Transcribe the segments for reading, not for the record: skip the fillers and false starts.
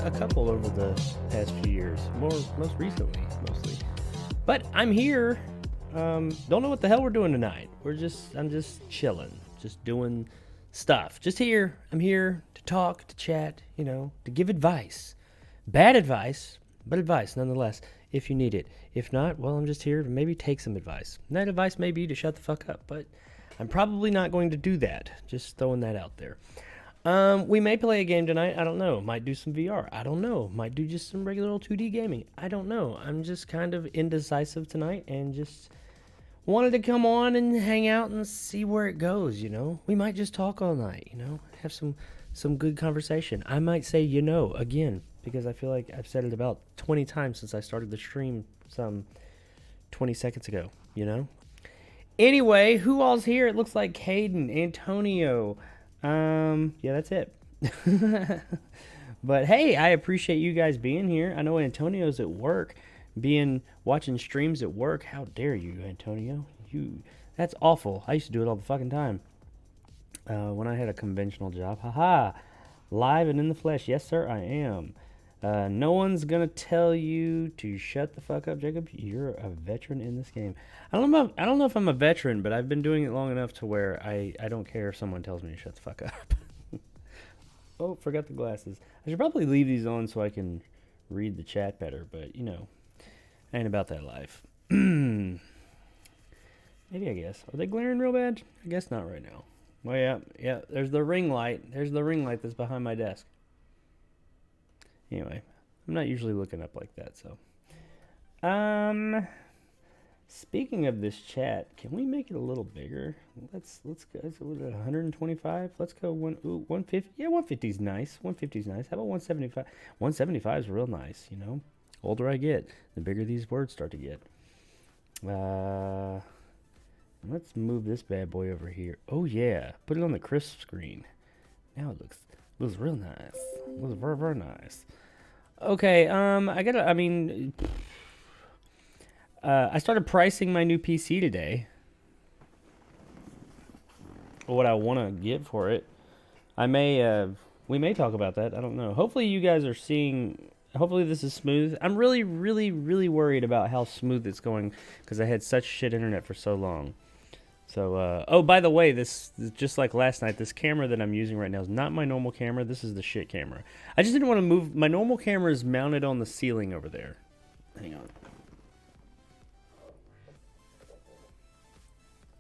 A couple over the past few years, most recently, mostly. But I'm here. Don't know what the hell we're doing tonight. I'm just chilling, just doing stuff. Just here. I'm here to talk, to chat, to give advice. Bad advice, but advice nonetheless, if you need it. If not, well, I'm just here to maybe take some advice. And that advice may be to shut the fuck up, but I'm probably not going to do that. Just throwing that out there. We may play a game tonight. I don't know. Might do some VR. I don't know. Might do just some regular old 2D gaming. I don't know. I'm just kind of indecisive tonight and just wanted to come on and hang out and see where it goes, We might just talk all night, Have some good conversation. I might say, again, because I feel like I've said it about 20 times since I started the stream some 20 seconds ago, Anyway, who all's here? It looks like Caden, Antonio. Yeah, that's it. But hey, I appreciate you guys being here. I know Antonio's at work, watching streams at work. How dare you, Antonio? That's awful. I used to do it all the fucking time. When I had a conventional job. Haha. Live and in the flesh. Yes, sir, I am. No one's gonna tell you to shut the fuck up, Jacob. You're a veteran in this game. I don't know if I'm a veteran, but I've been doing it long enough to where I don't care if someone tells me to shut the fuck up. Oh, forgot the glasses. I should probably leave these on so I can read the chat better, but you know, ain't about that life. Maybe, I guess. Are they glaring real bad? I guess not right now. Well, yeah. There's the ring light. There's the ring light that's behind my desk. Anyway, I'm not usually looking up like that, so. Speaking of this chat, can we make it a little bigger? Let's go. Is it 125? Let's go 150. Yeah, 150 is nice. 150 is nice. How about 175? 175 is real nice. You know, older I get, the bigger these words start to get. Let's move this bad boy over here. Oh yeah, put it on the crisp screen. Now it looks real nice. It looks very, very nice. Okay, I started pricing my new PC today. What I want to get for it. We may talk about that. I don't know. Hopefully you guys are seeing, hopefully this is smooth. I'm really, really, really worried about how smooth it's going because I had such shit internet for so long. So, oh, by the way, this, just like last night, this camera that I'm using right now is not my normal camera. This is the shit camera. I just didn't want to move. My normal camera is mounted on the ceiling over there. Hang on.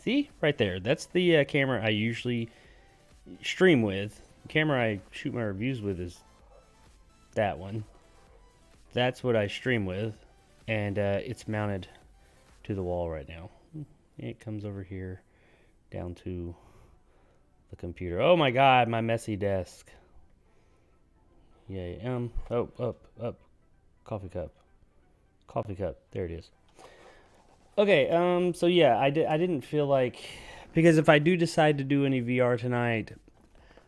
See? Right there. That's the camera I usually stream with. The camera I shoot my reviews with is that one. That's what I stream with. And it's mounted to the wall right now. It comes over here down to the computer. Oh my god, my messy desk. Yeah, oh, up. Coffee cup. There it is. Okay, so yeah, I didn't feel like, because if I do decide to do any VR tonight,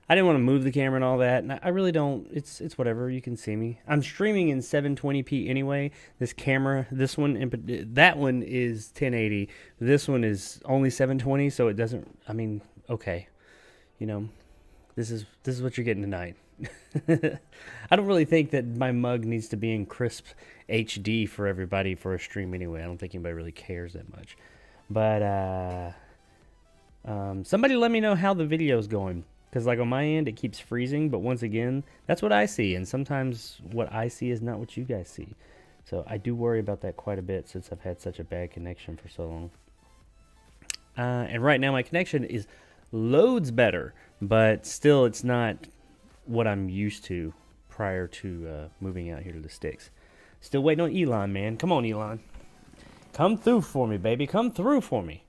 I didn't want to move the camera and all that, and I really don't. It's whatever. You can see me. I'm streaming in 720p anyway. This camera, that one is 1080. This one is only 720, so it doesn't. I mean, okay, you know, this is what you're getting tonight. I don't really think that my mug needs to be in crisp HD for everybody for a stream anyway. I don't think anybody really cares that much. But somebody let me know how the video's going. Because, like, on my end, it keeps freezing. But once again, that's what I see. And sometimes what I see is not what you guys see. So I do worry about that quite a bit since I've had such a bad connection for so long. And right now my connection is loads better. But still, it's not what I'm used to prior to moving out here to the sticks. Still waiting on Elon, man. Come on, Elon. Come through for me, baby. Come through for me.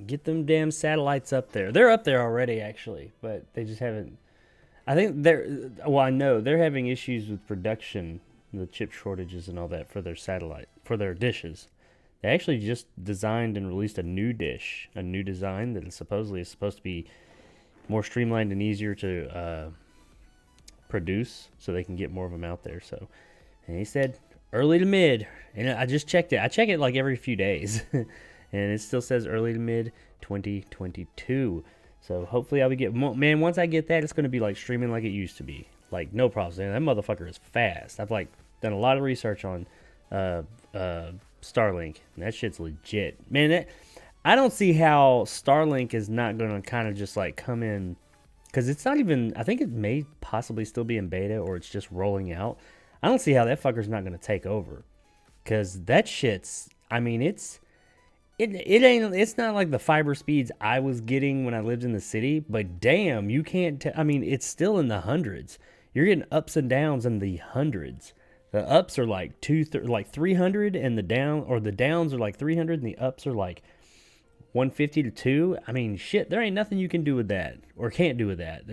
Get them damn satellites up there. They're up there already, actually, but they just haven't. I think I know they're having issues with production, the chip shortages and all that for their dishes. They actually just designed and released a new design that supposedly is supposed to be more streamlined and easier to produce, so they can get more of them out there. So, and he said early to mid, and I just checked it. I check it like every few days. And it still says early to mid 2022. So hopefully I'll be getting more. Man, once I get that, it's going to be like streaming like it used to be. Like, no problems. Man, that motherfucker is fast. I've like done a lot of research on Starlink. And that shit's legit. Man, I don't see how Starlink is not going to kind of just like come in. Because it's not even, I think it may possibly still be in beta or it's just rolling out. I don't see how that fucker's not going to take over. Because that shit's, I mean, it's not like the fiber speeds I was getting when I lived in the city, but damn, you can't I mean, it's still in the hundreds. You're getting ups and downs in the hundreds. The ups are like 300 and the downs are like 300 and the ups are like 150 to 2. I mean, shit, there ain't nothing you can do with that or can't do with that.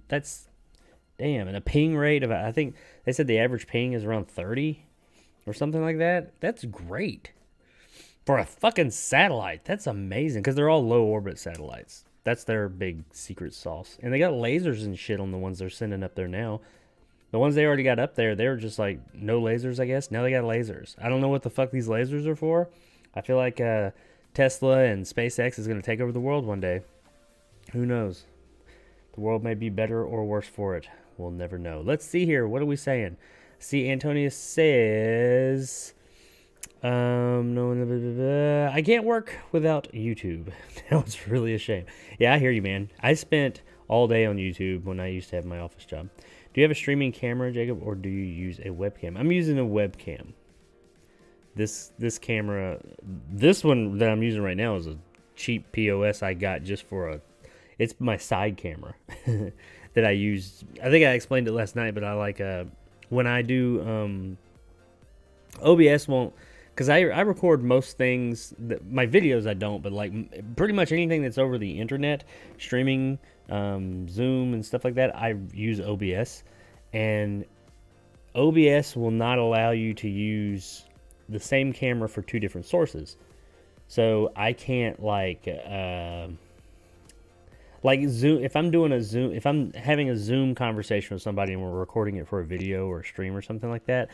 That's damn. And a ping rate of, I think they said the average ping is around 30 or something like that. That's great. For a fucking satellite, that's amazing, because they're all low orbit satellites. That's their big secret sauce. And they got lasers and shit on the ones they're sending up there now. The ones they already got up there, they were just like no lasers, I guess. Now they got lasers. I don't know what the fuck these lasers are for. I feel like Tesla and SpaceX is going to take over the world one day. Who knows? The world may be better or worse for it. We'll never know. Let's see here. What are we saying? See, Antonius says, no, I can't work without YouTube. Now it's really a shame. Yeah, I hear you, man. I spent all day on YouTube when I used to have my office job. Do you have a streaming camera, Jacob, or do you use a webcam? I'm using a webcam. This camera, this one that I'm using right now is a cheap POS I got just for it's my side camera that I use. I think I explained it last night, but I like, when I do, OBS won't, because I record most things, my videos I don't, but like pretty much anything that's over the internet, streaming, Zoom and stuff like that, I use OBS. And OBS will not allow you to use the same camera for two different sources. So I can't like Zoom, if I'm doing a Zoom, if I'm having a Zoom conversation with somebody and we're recording it for a video or a stream or something like that,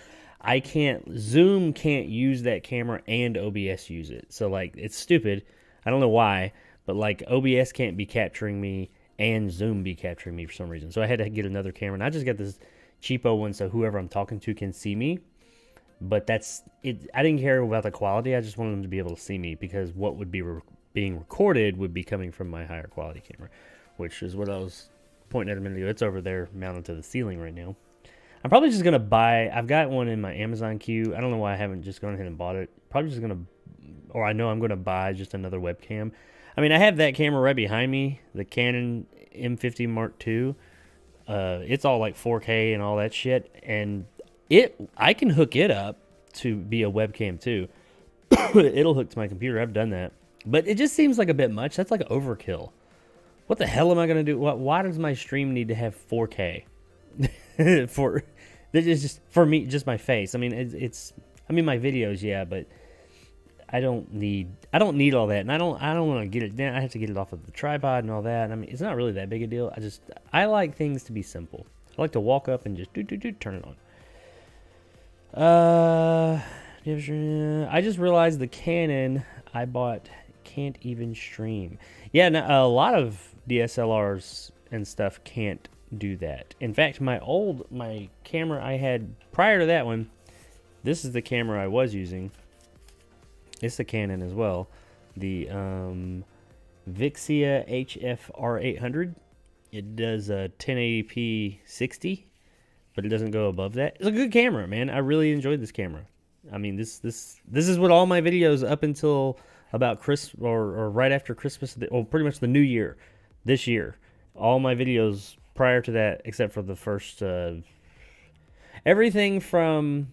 Zoom can't use that camera and OBS use it. So like, it's stupid. I don't know why, but like OBS can't be capturing me and Zoom be capturing me for some reason. So I had to get another camera, and I just got this cheapo one so whoever I'm talking to can see me. But that's it. I didn't care about the quality. I just wanted them to be able to see me, because what would be being recorded would be coming from my higher quality camera, which is what I was pointing at a minute ago. It's over there mounted to the ceiling right now. I'm probably just going to buy, I've got one in my Amazon queue. I don't know why I haven't just gone ahead and bought it. Probably just going to, or I know I'm going to buy just another webcam. I mean, I have that camera right behind me, the Canon M50 Mark II. It's all like 4K and all that shit, and I can hook it up to be a webcam too. It'll hook to my computer. I've done that, but it just seems like a bit much. That's like overkill. What the hell am I gonna do? Why does my stream need to have 4K? For this is just for me, just my face. I mean, I mean my videos, yeah, but I don't need all that, and I don't want to get it down. I have to get it off of the tripod and all that. I mean, it's not really that big a deal. I like things to be simple. I like to walk up and just turn it on. I just realized the Canon I bought can't even stream. Yeah, a lot of DSLRs and stuff can't do that. In fact, my camera I had prior to that one, this is the camera I was using. It's a Canon as well. The Vixia HFR800. It does a 1080p 60, but it doesn't go above that. It's a good camera, man. I really enjoyed this camera. I mean, this is what all my videos up until about Christmas or right after Christmas, or pretty much the New Year, this year. All my videos prior to that, except for the first, everything from,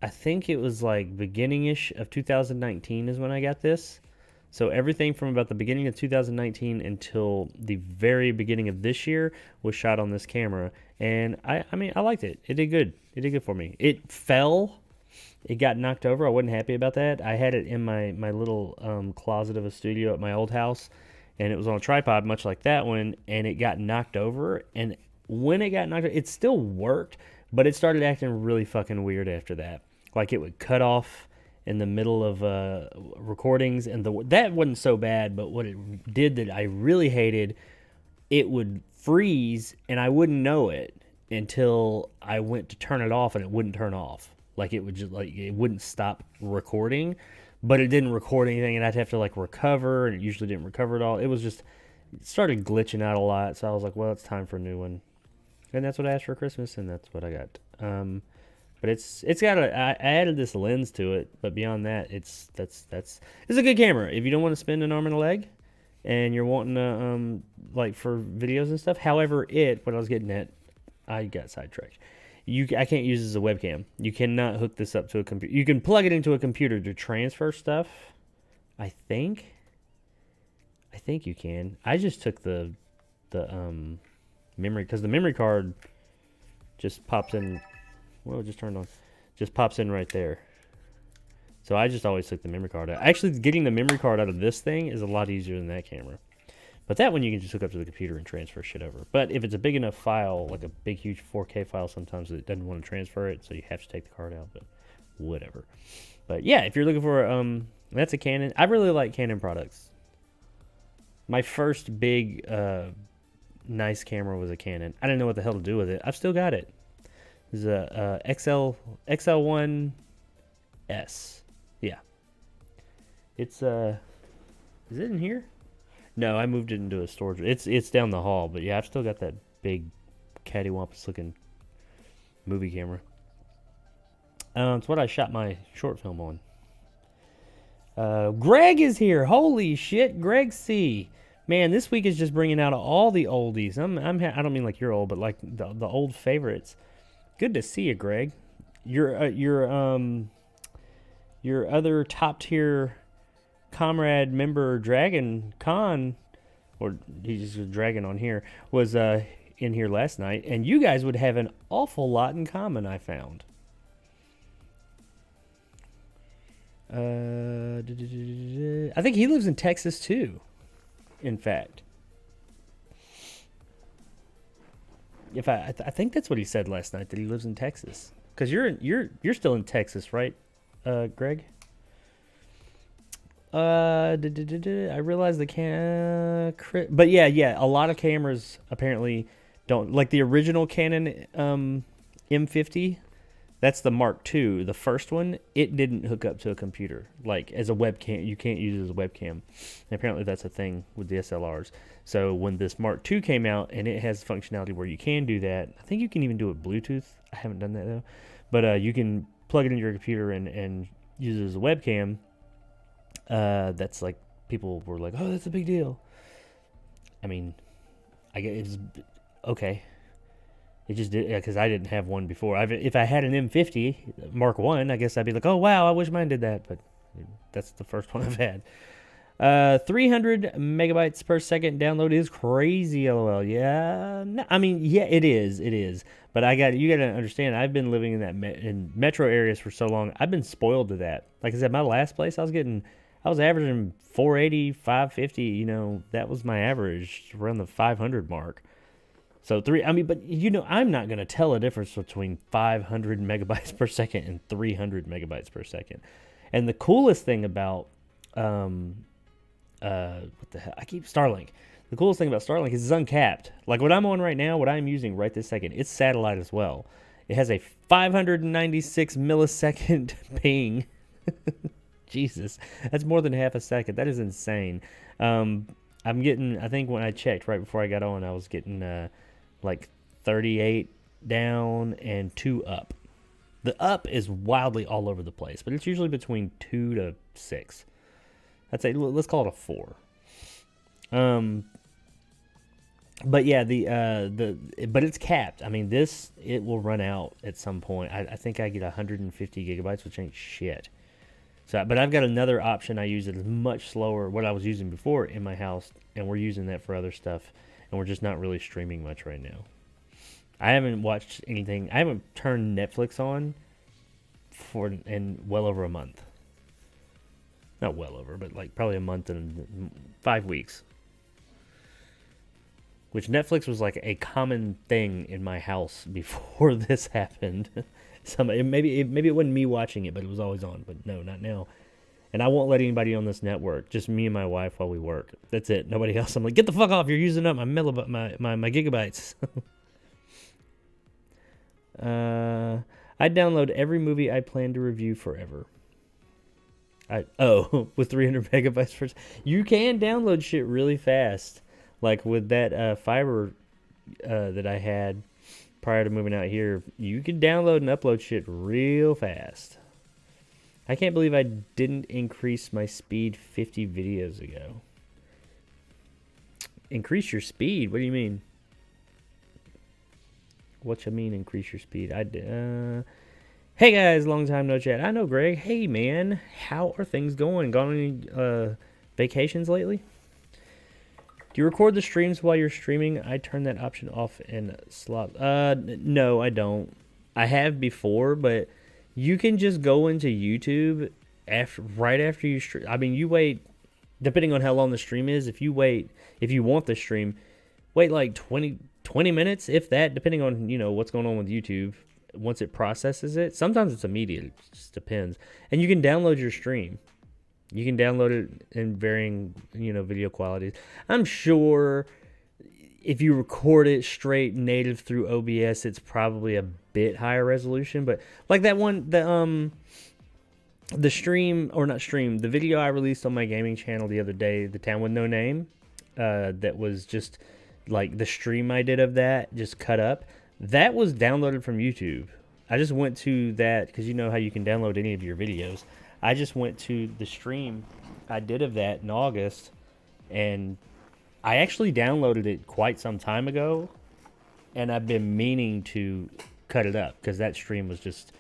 I think it was like beginning-ish of 2019 is when I got this. So everything from about the beginning of 2019 until the very beginning of this year was shot on this camera. And I mean, I liked it. It did good. It did good for me. It fell. It got knocked over. I wasn't happy about that. I had it in my little closet of a studio at my old house, and it was on a tripod, much like that one, and it got knocked over. And when it got knocked over, it still worked, but it started acting really fucking weird after that. Like it would cut off in the middle of recordings, and that wasn't so bad, but what it did that I really hated, it would freeze, and I wouldn't know it until I went to turn it off, and it wouldn't turn off. Like it would just it wouldn't stop recording, but it didn't record anything, and I'd have to like recover, and it usually didn't recover at all. It started glitching out a lot, so I was like, well, it's time for a new one, and that's what I asked for Christmas, and that's what I got. But it's got I added this lens to it, but beyond that, it's a good camera. If you don't want to spend an arm and a leg, and you're wanting to like for videos and stuff. However, what I was getting at, I got sidetracked. I can't use it as a webcam. You cannot hook this up to a computer. You can plug it into a computer to transfer stuff. I think you can. I just took the memory, because the memory card just pops in. Well, it just turned on. Just pops in right there. So I just always took the memory card out. Actually, getting the memory card out of this thing is a lot easier than that camera. But that one you can just hook up to the computer and transfer shit over. But if it's a big enough file, like a big, huge 4K file, sometimes it doesn't want to transfer it, so you have to take the card out, but whatever. But yeah, if you're looking for, that's a Canon. I really like Canon products. My first big, nice camera was a Canon. I didn't know what the hell to do with it. I've still got it. It's a XL1S. Yeah. It's, is it in here? No, I moved it into a storage. It's down the hall, but yeah, I've still got that big cattywampus looking movie camera. It's what I shot my short film on. Greg is here. Holy shit, Greg C. Man, this week is just bringing out all the oldies. I don't mean like you're old, but like the old favorites. Good to see you, Greg. Your other top tier comrade member Dragon Con, or he's just Dragon on here, was in here last night, and you guys would have an awful lot in common, I found. I think he lives in Texas too, in fact. I think that's what he said last night, that he lives in Texas. Because you're still in Texas, right, Greg? I realize but yeah, a lot of cameras apparently don't, like the original Canon M50. That's the Mark II, the first one. It didn't hook up to a computer, like as a webcam. You can't use it as a webcam. And apparently that's a thing with the SLRs. So when this Mark II came out, and it has functionality where you can do that. I think you can even do it Bluetooth. I haven't done that though. But you can plug it into your computer and use it as a webcam. That's like, people were like, oh, that's a big deal. I mean, I guess it's okay. It just did, because I didn't have one before. If I had an M50 Mark I, I guess I'd be like, oh wow, I wish mine did that. But that's the first one I've had. 300 megabytes per second download is crazy. LOL. Yeah, no, I mean, yeah, it is. It is. But you got to understand. I've been living in in metro areas for so long. I've been spoiled to that. Like I said, my last place, I was averaging 480, 550. You know, that was my average, around the 500 mark. So but I'm not going to tell a difference between 500 megabytes per second and 300 megabytes per second. And the coolest thing about, what the hell? Starlink. The coolest thing about Starlink is it's uncapped. Like what I'm on right now, what I'm using right this second, it's satellite as well. It has a 596 millisecond ping. Jesus, that's more than half a second. That is insane. I'm getting, I think when I checked right before I got on, I was getting like 38 down and 2 up. The up is wildly all over the place, but it's usually between 2 to 6. I'd say let's call it a 4. But yeah, but it's capped. I mean, it will run out at some point. I think I get 150 gigabytes, which ain't shit. So, but I've got another option I use that is much slower, what I was using before in my house, and we're using that for other stuff, and we're just not really streaming much right now. I haven't watched anything. I haven't turned Netflix on in well over a month. Not well over, but like probably a month and 5 weeks. Which Netflix was like a common thing in my house before this happened. Maybe it wasn't me watching it, but it was always on. But no, not now. And I won't let anybody on this network. Just me and my wife while we work. That's it. Nobody else. I'm like, get the fuck off. You're using up my gigabytes. I download every movie I plan to review forever. With 300 megabytes per second. You can download shit really fast. Like with that fiber that I had prior to moving out here, you can download and upload shit real fast. I can't believe I didn't increase my speed 50 videos ago. Increase your speed? What do you mean? What you mean increase your speed? Hey guys, long time no chat. I know, Greg. Hey man, how are things going? Gone on any vacations lately? Do you record the streams while you're streaming? I turn that option off in slot. No, I don't. I have before, but you can just go into YouTube right after you stream. I mean, you wait depending on how long the stream is, if you want the stream, wait like 20 minutes, if that, depending on, what's going on with YouTube. Once it processes it, sometimes it's immediate. It just depends. And you can download your stream. You can download it in varying, video qualities. I'm sure if you record it straight native through OBS, it's probably a bit higher resolution. But like that one, the stream, or not stream, the video I released on my gaming channel the other day, The Town With No Name, that was just like the stream I did of that, just cut up. That was downloaded from YouTube. I just went to that, because you know how you can download any of your videos. I just went to the stream I did of that in August, and I actually downloaded it quite some time ago, and I've been meaning to cut it up, because that stream was just,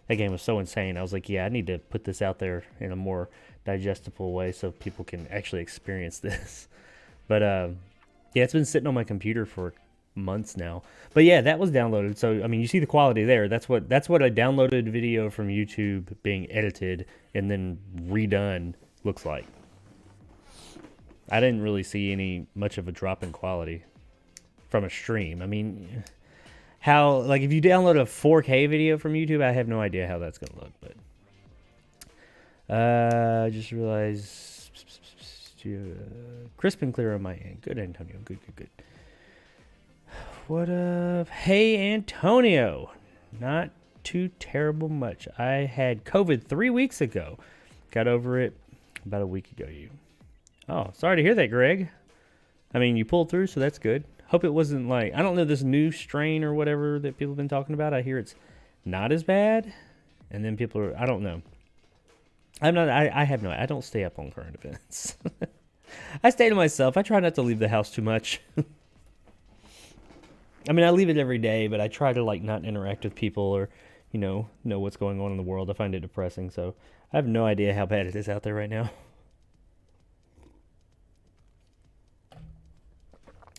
that game was so insane. I was like, yeah, I need to put this out there in a more digestible way so people can actually experience this. But yeah, it's been sitting on my computer for months now. But yeah, that was downloaded. So I mean, you see the quality there. That's what a downloaded video from YouTube being edited and then redone looks like. I didn't really see much of a drop in quality from a stream. I mean, how, like, if you download a 4K video from YouTube, I have no idea how that's gonna look. But I just realized crisp and clear on my end. Good, Antonio. Good. What up? Hey, Antonio. Not too terrible much. I had COVID 3 weeks ago. Got over it about a week ago. Oh, sorry to hear that, Greg. I mean, you pulled through, so that's good. Hope it wasn't like, I don't know, this new strain or whatever that people have been talking about. I hear it's not as bad. And then people are, I don't know. I don't stay up on current events. I stay to myself. I try not to leave the house too much. I mean, I leave it every day, but I try to, like, not interact with people or, know what's going on in the world. I find it depressing, so I have no idea how bad it is out there right now.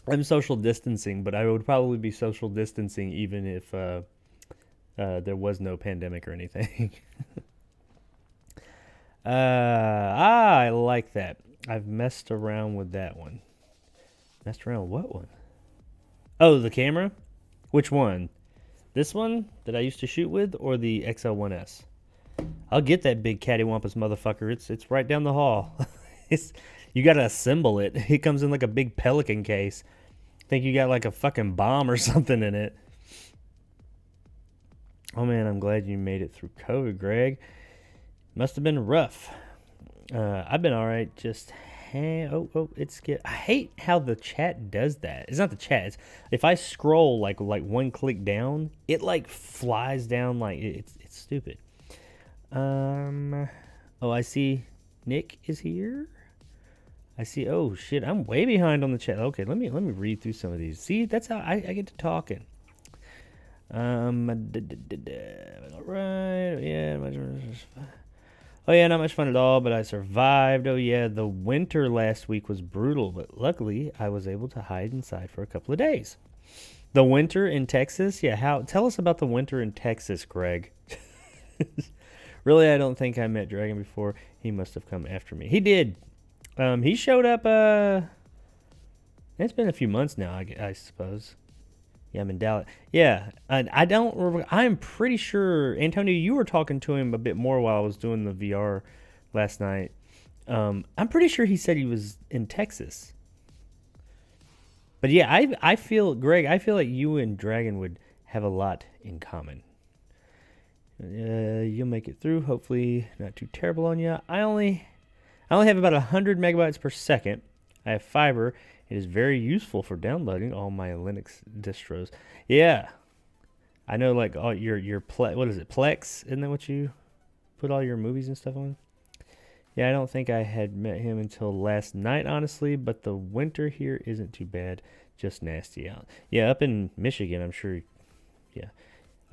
I'm social distancing, but I would probably be social distancing even if there was no pandemic or anything. I like that. I've messed around with that one. Messed around with what one? Oh, the camera? Which one? This one that I used to shoot with, or the XL1S? I'll get that big cattywampus motherfucker. It's right down the hall. You gotta assemble it. It comes in like a big Pelican case. Think you got like a fucking bomb or something in it. Oh man, I'm glad you made it through COVID, Greg. Must have been rough. I've been all right. Just I hate how the chat does that. It's not the chat. It's, if I scroll like one click down, it like flies down like it's stupid. Oh, I see Nick is here. I see. Oh shit, I'm way behind on the chat. Okay, let me read through some of these. See, that's how I get to talking. All right. Yeah. Oh yeah, not much fun at all, but I survived. Oh yeah, the winter last week was brutal, but luckily I was able to hide inside for a couple of days. The winter in Texas? Yeah, tell us about the winter in Texas, Greg. Really, I don't think I met Dragon before. He must have come after me. He did. He showed up, it's been a few months now, I suppose. Yeah, I'm in Dallas. Yeah, I don't remember. I'm pretty sure, Antonio, you were talking to him a bit more while I was doing the VR last night. I'm pretty sure he said he was in Texas. But yeah, I feel, Greg, I feel like you and Dragon would have a lot in common. You'll make it through. Hopefully not too terrible on you. I only have about 100 megabytes per second. I have fiber. It is very useful for downloading all my Linux distros. Yeah, I know. Like all your what is it? Plex? Isn't that what you put all your movies and stuff on? Yeah, I don't think I had met him until last night, honestly. But the winter here isn't too bad. Just nasty out. Yeah, up in Michigan, I'm sure. Yeah,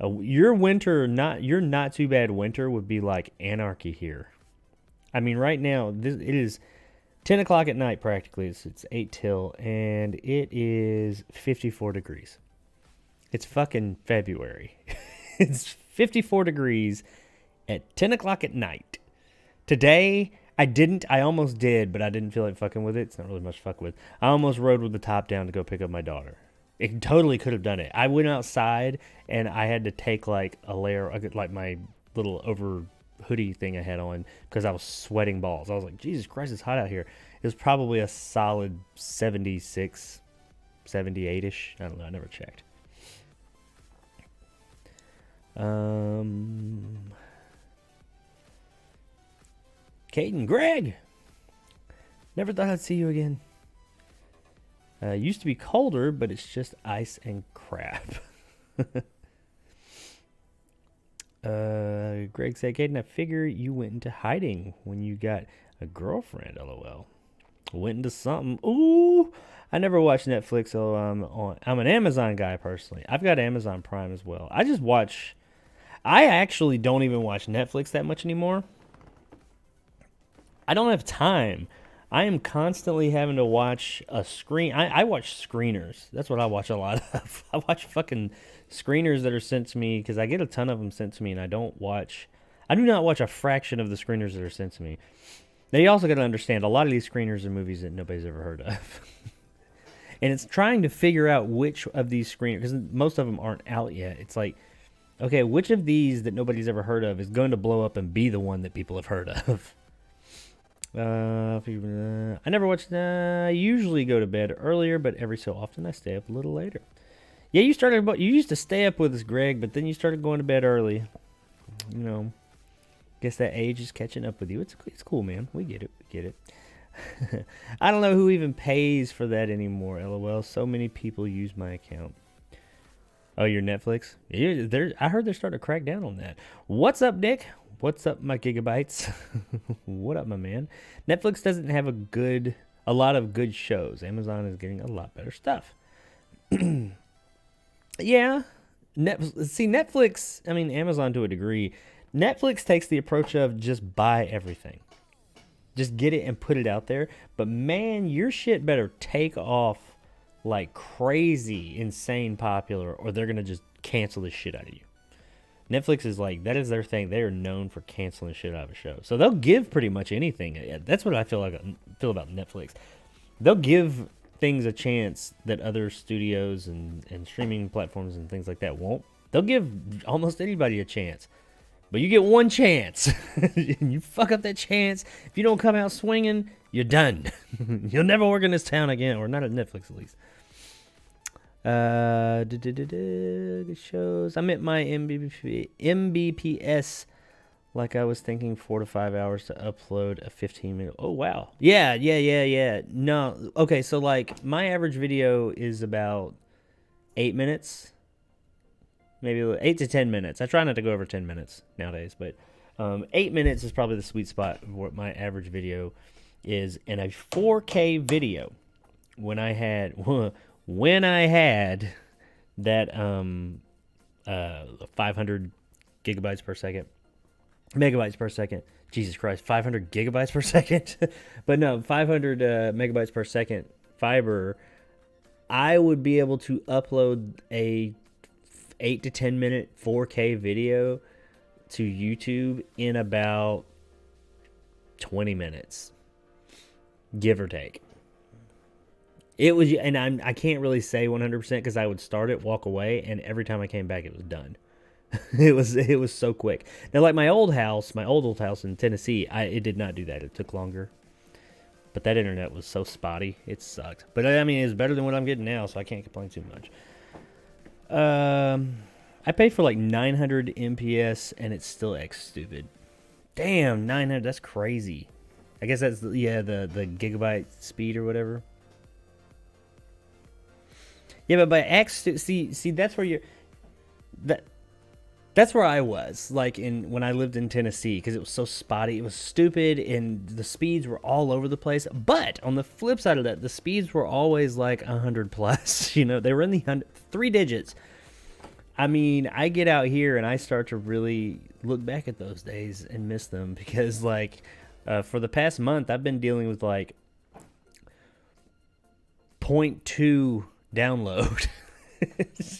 your not too bad winter would be like anarchy here. I mean, right now it is 10 o'clock at night practically. It's 8 till, and it is 54 degrees. It's fucking February. It's 54 degrees at 10 o'clock at night. Today, I didn't. I almost did, but I didn't feel like fucking with it. It's not really much to fuck with. I almost rode with the top down to go pick up my daughter. It totally could have done it. I went outside and I had to take like a layer, like my little over hoodie thing I had on because I was sweating balls. I was like, Jesus Christ, it's hot out here. It was probably a solid 76, 78-ish. I don't know. I never checked. Caden, Greg, never thought I'd see you again. Used to be colder, but it's just ice and crap. Greg said, Caden, I figure you went into hiding when you got a girlfriend, LOL. Went into something. Ooh, I never watched Netflix, so I'm an Amazon guy personally. I've got Amazon Prime as well. I actually don't even watch Netflix that much anymore. I don't have time. I am constantly having to watch a screen. I watch screeners. That's what I watch a lot of. I watch fucking screeners that are sent to me because I get a ton of them sent to me, and I do not watch a fraction of the screeners that are sent to me. Now, you also got to understand, a lot of these screeners are movies that nobody's ever heard of. And it's trying to figure out which of these screeners, because most of them aren't out yet. It's like, okay, which of these that nobody's ever heard of is going to blow up and be the one that people have heard of? I never watch. I usually go to bed earlier, but every so often I stay up a little later. Yeah, you used to stay up with us, Greg, but then you started going to bed early. You know, guess that age is catching up with you. It's cool, man. We get it. I don't know who even pays for that anymore. LOL. So many people use my account. Oh, your Netflix? Yeah, I heard they're starting to crack down on that. What's up, Nick? What's up, my gigabytes? What up, my man? Netflix doesn't have a lot of good shows. Amazon is getting a lot better stuff. Yeah. Netflix, I mean, Amazon to a degree. Netflix takes the approach of just buy everything. Just get it and put it out there. But man, your shit better take off like crazy, insane popular, or they're going to just cancel the shit out of you. Netflix is like, that is their thing. They are known for canceling shit out of a show. So they'll give pretty much anything. That's what I feel about Netflix. They'll give things a chance that other studios and streaming platforms and things like that won't. They'll give almost anybody a chance. But you get one chance. And you fuck up that chance. If you don't come out swinging, you're done. You'll never work in this town again. Or not at Netflix, at least. Good shows. I'm at my MBPS like I was thinking 4 to 5 hours to upload a 15-minute. Oh, wow. Yeah. No. Okay, so like my average video is about 8 minutes. Maybe 8 to 10 minutes. I try not to go over 10 minutes nowadays, but 8 minutes is probably the sweet spot of what my average video is. And a 4K video, when I had that 500 gigabytes per second, megabytes per second. Jesus Christ, 500 gigabytes per second. But no, 500 megabytes per second fiber. I would be able to upload a 8 to 10 minute 4K video to YouTube in about 20 minutes, give or take. It was, and I can't really say 100% because I would start it, walk away, and every time I came back, it was done. It was so quick. Now, like my old house in Tennessee, it did not do that. It took longer. But that internet was so spotty, it sucked. But I mean, it's better than what I'm getting now, so I can't complain too much. I paid for like 900 MPS, and it's still X stupid. Damn, 900, that's crazy. I guess that's, the gigabyte speed or whatever. Yeah, but by X, see, that's where that's where I was, like when I lived in Tennessee, because it was so spotty, it was stupid, and the speeds were all over the place. But on the flip side of that, the speeds were always like 100 plus. You know, they were in the 3 digits. I mean, I get out here and I start to really look back at those days and miss them because, like, for the past month, I've been dealing with like 0.2 download,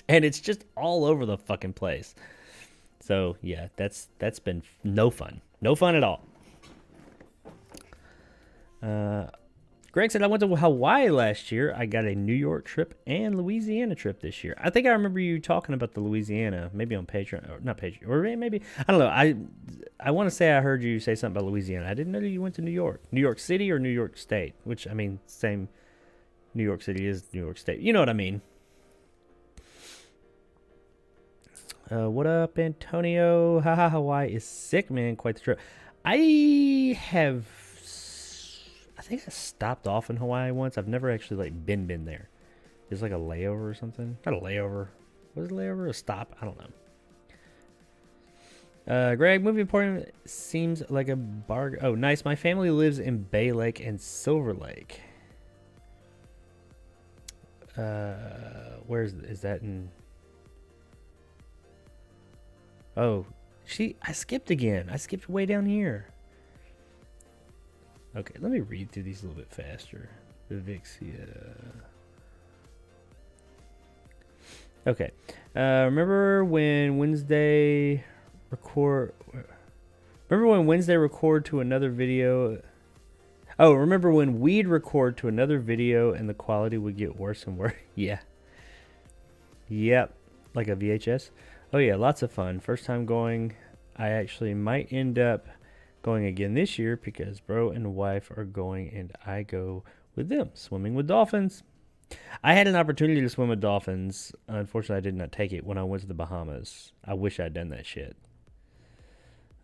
and it's just all over the fucking place. So yeah, that's been no fun at all. Greg said, I went to Hawaii last year. I got a New York trip and Louisiana trip this year. I think I remember you talking about the Louisiana, maybe on Patreon, or not Patreon, or maybe, I don't know. I want to say I heard you say something about Louisiana. I didn't know that you went to New York. New York City or New York State, which, I mean, same. New York City is New York State. You know what I mean. What up, Antonio? Haha, Hawaii is sick, man. Quite the trip. I think I stopped off in Hawaii once. I've never actually like been there. It's like a layover or something. Not a layover. What is a layover? A stop? I don't know. Greg, movie important seems like a bargain. Oh, nice. My family lives in Bay Lake and Silver Lake. Is that in? Oh, I skipped again. I skipped way down here. Okay, let me read through these a little bit faster. Vivixia. Okay. Remember when Wednesday record to another video? Oh, remember when we'd record to another video and the quality would get worse and worse? Yeah. Yep. Like a VHS. Oh yeah, lots of fun. First time going. I actually might end up going again this year because bro and wife are going and I go with them. Swimming with dolphins. I had an opportunity to swim with dolphins. Unfortunately, I did not take it when I went to the Bahamas. I wish I'd done that shit.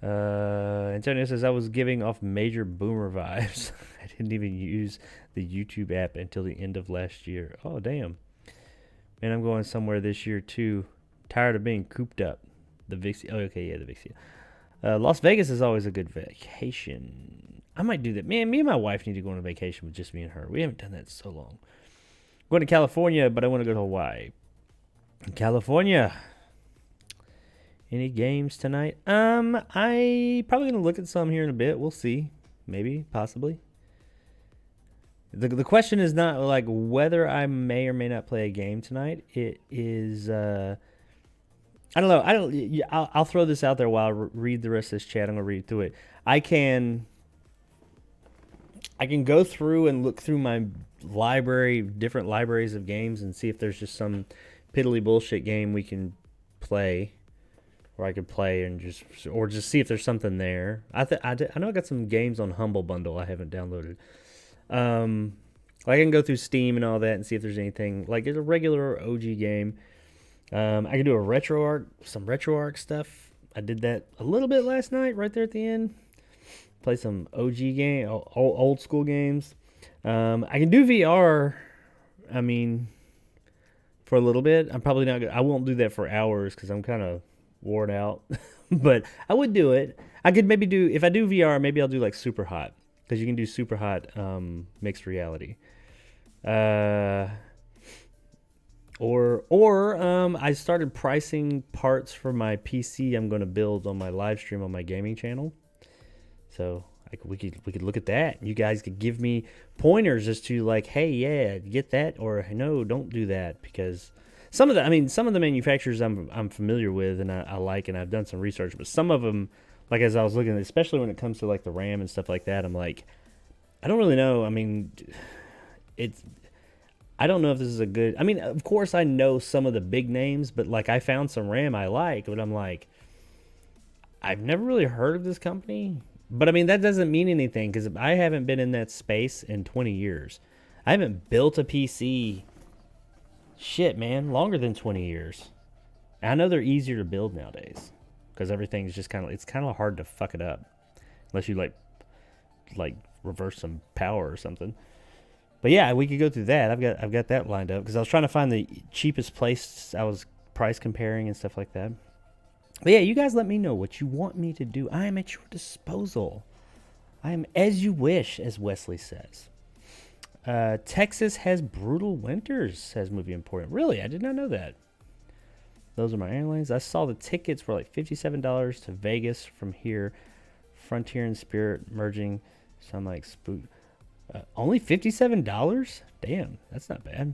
Antonio says, I was giving off major boomer vibes. I didn't even use the YouTube app until the end of last year. Oh, damn. Man, I'm going somewhere this year, too. Tired of being cooped up. The Vixia. Oh, okay, yeah, the Vixia. Las Vegas is always a good vacation. I might do that. Man, me and my wife need to go on a vacation with just me and her. We haven't done that in so long. I'm going to California, but I want to go to Hawaii. California. Any games tonight? I probably gonna look at some here in a bit. We'll see. Maybe, possibly. The question is not like whether I may or may not play a game tonight. It is I don't know. I'll throw this out there while I read the rest of this chat. I'm gonna read through it. I can go through and look through my different libraries of games, and see if there's just some piddly bullshit game we can play. Or I could play and just see if there's something there. I know I got some games on Humble Bundle I haven't downloaded. I can go through Steam and all that and see if there's anything like it's a regular OG game. I can do some RetroArch stuff. I did that a little bit last night, right there at the end. Play some OG game, old school games. I can do VR. I mean, for a little bit. I'm probably not. I won't do that for hours because I'm kind of worn out, but I would do it. I could maybe do, if I do VR, maybe I'll do like super hot, because you can do super hot mixed reality. I started pricing parts for my PC I'm going to build on my live stream on my gaming channel. So we could look at that. You guys could give me pointers as to like, hey, yeah, get that, or no, don't do that, because some of the manufacturers I'm familiar with and I like, and I've done some research, but some of them, like as I was looking at, especially when it comes to like the RAM and stuff like that, I'm like, I don't really know. I mean, I don't know if this is a good, I mean, of course I know some of the big names, but like I found some RAM I like, but I'm like, I've never really heard of this company. But I mean, that doesn't mean anything, because I haven't been in that space in 20 years. I haven't built a PC, shit, man, longer than 20 years. I know they're easier to build nowadays, because everything's just it's kind of hard to fuck it up, unless you like reverse some power or something. But yeah, we could go through that. I've got that lined up, because I was trying to find the cheapest place. I was price comparing and stuff like that. But yeah, you guys let me know what you want me to do. I am at your disposal. I am as you wish, as Wesley says. Texas has brutal winters, says Movie Important. Really? I did not know that. Those are my airlines. I saw the tickets were like $57 to Vegas from here. Frontier and Spirit merging. So I'm like, spook. Only $57? Damn, that's not bad.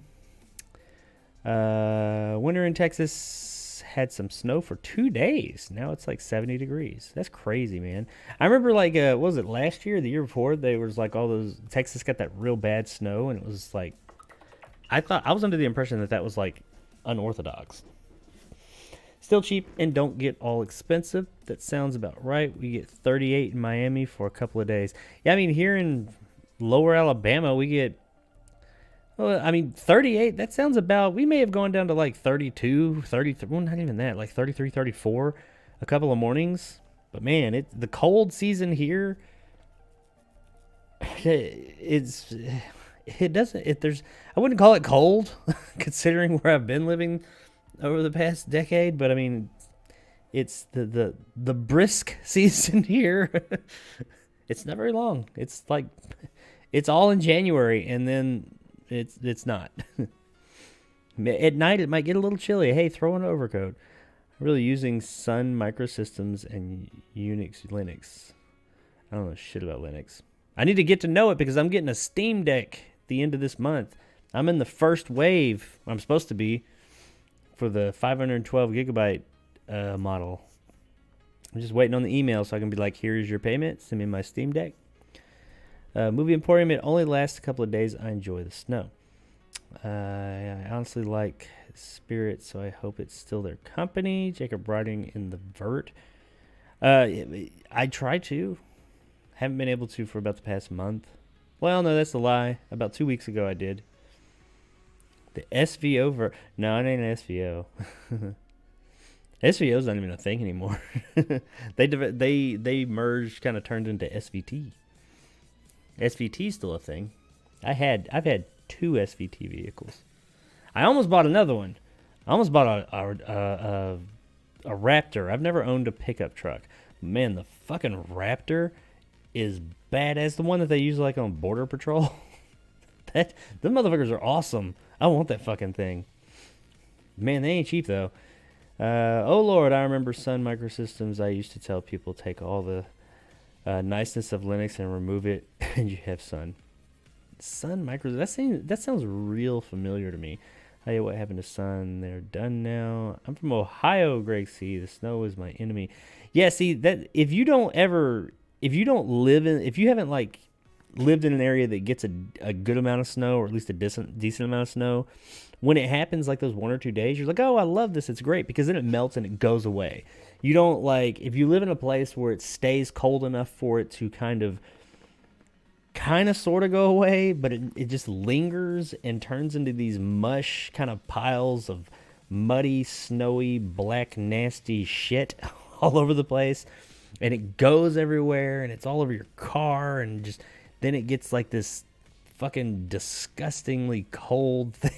Winter in Texas had some snow for 2 days. Now it's like 70 degrees. That's crazy, man. I remember like what was it last year, the year before? There was like all those Texas got that real bad snow, and it was like I was under the impression that that was like unorthodox. Still cheap and don't get all expensive. That sounds about right. We get 38 in Miami for a couple of days. Yeah, I mean here in Lower Alabama we get. Well, I mean, 38, that sounds about, we may have gone down to like 32, 33, well, not even that, like 33, 34 a couple of mornings. But man, the cold season here, I wouldn't call it cold considering where I've been living over the past decade. But I mean, it's the brisk season here. It's not very long. It's like, it's all in January and then it's not. At night, it might get a little chilly. Hey, throw on an overcoat. I'm really using Sun Microsystems and Unix Linux. I don't know shit about Linux. I need to get to know it because I'm getting a Steam Deck at the end of this month. I'm in the first wave. I'm supposed to be for the 512 gigabyte model. I'm just waiting on the email so I can be like, here's your payment. Send me my Steam Deck. Movie Emporium, it only lasts a couple of days. I enjoy the snow. I honestly like Spirit, so I hope it's still their company. Jacob writing in the Vert. I try to. Haven't been able to for about the past month. Well, no, that's a lie. About 2 weeks ago I did. The SVO Vert. No, it ain't an SVO. SVO's not even a thing anymore. They merged, kind of turned into SVT. SVT's still a thing. I've had 2 SVT vehicles. I almost bought another one. I almost bought a Raptor. I've never owned a pickup truck. Man, the fucking Raptor is badass. The one that they use like on Border Patrol. Them motherfuckers are awesome. I want that fucking thing. Man, they ain't cheap though. Oh Lord, I remember Sun Microsystems. I used to tell people take all the niceness of Linux and remove it, and you have Sun. Sun Microsystems. That sounds real familiar to me. Hey, what happened to Sun? They're done now. I'm from Ohio, Greg C. The snow is my enemy. Yeah, see that if you haven't like lived in an area that gets a good amount of snow, or at least a decent amount of snow, when it happens like those 1 or 2 days, you're like, oh, I love this. It's great because then it melts and it goes away. You don't like, if you live in a place where it stays cold enough for it to kind of sort of go away, but it just lingers and turns into these mush kind of piles of muddy, snowy, black, nasty shit all over the place. And it goes everywhere and it's all over your car, and just then it gets like this fucking disgustingly cold thing.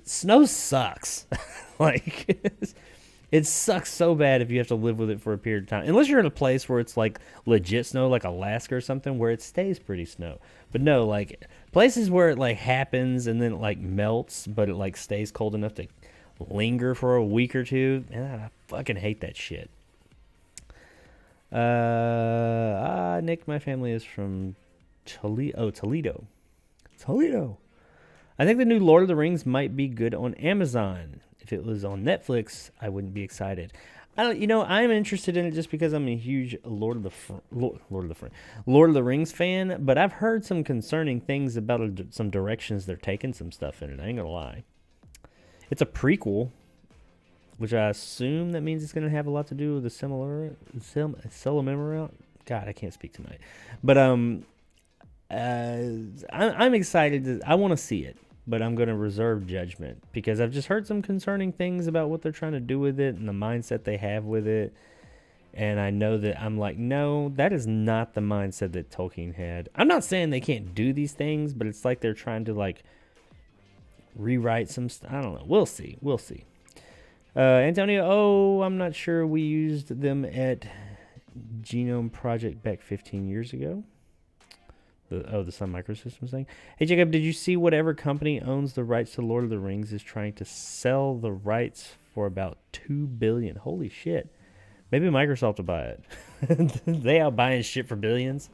Snow sucks. Like, it sucks so bad if you have to live with it for a period of time. Unless you're in a place where it's like legit snow, like Alaska or something, where it stays pretty snow. But no, like places where it like happens and then it like melts, but it like stays cold enough to linger for a week or two. Man, I fucking hate that shit. Nick, my family is from Toledo. I think the new Lord of the Rings might be good on Amazon. If it was on Netflix, I wouldn't be excited. I'm interested in it just because I'm a huge Lord of the Rings fan, but I've heard some concerning things about some directions they're taking some stuff in it. I ain't gonna lie. It's a prequel, which I assume that means it's gonna have a lot to do with the Silmarillion. God, I can't speak tonight. But I'm excited. I want to see it, but I'm going to reserve judgment because I've just heard some concerning things about what they're trying to do with it and the mindset they have with it. And I know that I'm like, no, that is not the mindset that Tolkien had. I'm not saying they can't do these things, but it's like they're trying to like rewrite some stuff. I don't know. We'll see. Antonio, I'm not sure we used them at Genome Project back 15 years ago. The Sun Microsystems thing. Hey, Jacob, did you see whatever company owns the rights to Lord of the Rings is trying to sell the rights for about $2 billion? Holy shit. Maybe Microsoft will buy it. They out buying shit for billions.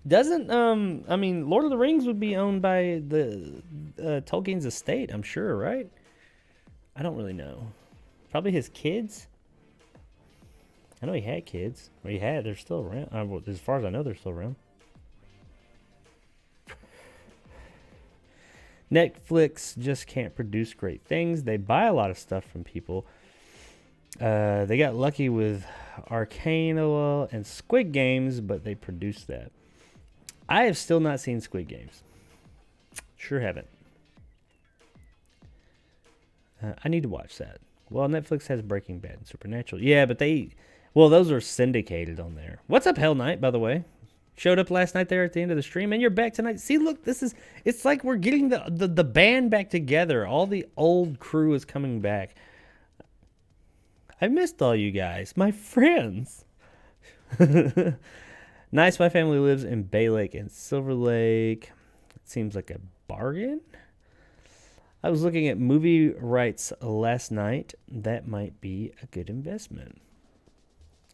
Lord of the Rings would be owned by the Tolkien's estate, I'm sure, right? I don't really know. Probably his kids. I know he had kids. Or he had. They're still around. Well, as far as I know, they're still around. Netflix just can't produce great things. They buy a lot of stuff from people. They got lucky with Arcane and Squid Games, but they produced that. I have still not seen Squid Games. Sure haven't. I need to watch that. Well, Netflix has Breaking Bad and Supernatural. Yeah, but those are syndicated on there. What's up, Hell Knight, by the way? Showed up last night there at the end of the stream, and you're back tonight. See, look, it's like we're getting the band back together. All the old crew is coming back. I missed all you guys, my friends. Nice, my family lives in Bay Lake and Silver Lake. It seems like a bargain. I was looking at movie rights last night. That might be a good investment.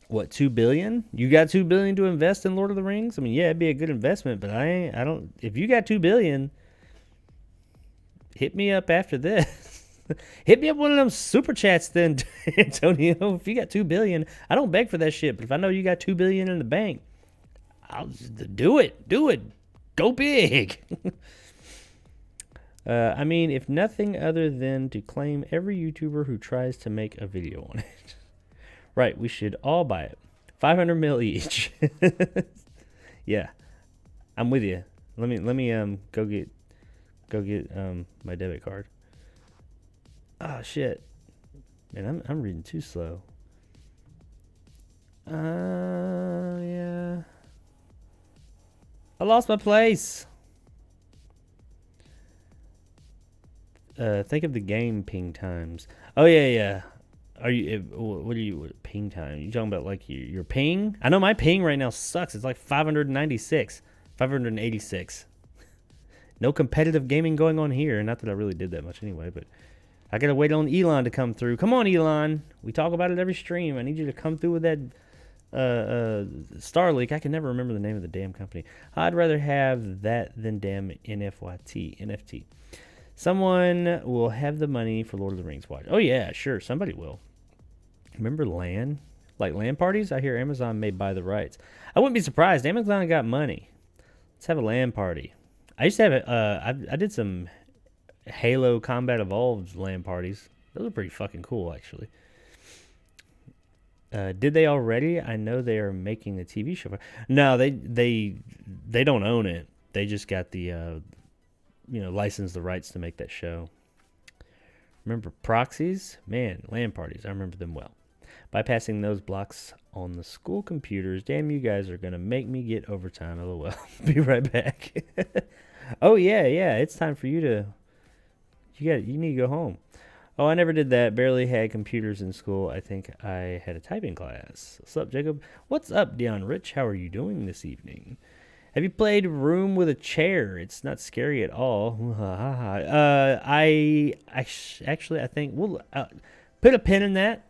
What, $2 billion? You got $2 billion to invest in Lord of the Rings? I mean, yeah, it'd be a good investment, but I don't. If you got $2 billion, hit me up after this. Hit me up one of them super chats, then, Antonio. If you got $2 billion, I don't beg for that shit. But if I know you got $2 billion in the bank, I'll just do it. Do it. Go big. I mean, if nothing other than to claim every YouTuber who tries to make a video on it. Right, we should all buy it. 500 mil each. Yeah, I'm with you. Let me go get my debit card. Oh shit, man, I'm reading too slow. Yeah, I lost my place. Think of the game ping times. Oh yeah. What are you ping time? You talking about like your ping? I know my ping right now sucks. It's like 596, 586. No competitive gaming going on here. Not that I really did that much anyway, but I gotta wait on Elon to come through. Come on, Elon. We talk about it every stream. I need you to come through with that Starlink. I can never remember the name of the damn company. I'd rather have that than damn NFT. Someone will have the money for Lord of the Rings watch. Oh yeah, sure, somebody will. Remember LAN? Like LAN parties? I hear Amazon may buy the rights. I wouldn't be surprised. Amazon got money. Let's have a LAN party. I used to have I did some Halo Combat Evolved LAN parties. Those are pretty fucking cool, actually. Did they already? I know they are making a TV show. No, they don't own it. They just got the license the rights to make that show. Remember proxies? Man, LAN parties. I remember them well. Bypassing those blocks on the school computers. Damn, you guys are going to make me get overtime. LOL. Be right back. Oh, yeah. It's time for you to... You need to go home. Oh, I never did that. Barely had computers in school. I think I had a typing class. What's up, Jacob? What's up, Dion Rich? How are you doing this evening? Have you played Room with a Chair? It's not scary at all. I think we'll put a pin in that.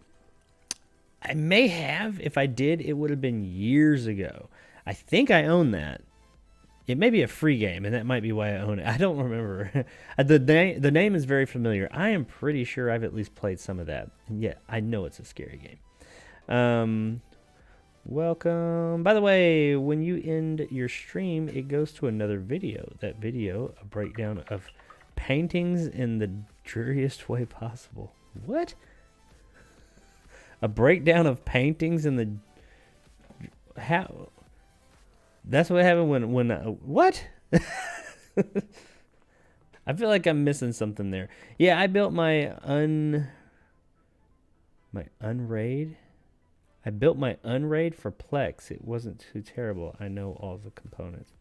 I may have. If I did, it would have been years ago. I think I own that. It may be a free game, and that might be why I own it. I don't remember. The name is very familiar. I am pretty sure I've at least played some of that. And yeah, I know it's a scary game. Welcome. By the way, when you end your stream, it goes to another video. That video, a breakdown of paintings in the dreariest way possible. What? A breakdown of paintings in the... How? That's what happened when what? I feel like I'm missing something there. Yeah, I built my Unraid. I built my Unraid for Plex. It wasn't too terrible. I know all the components.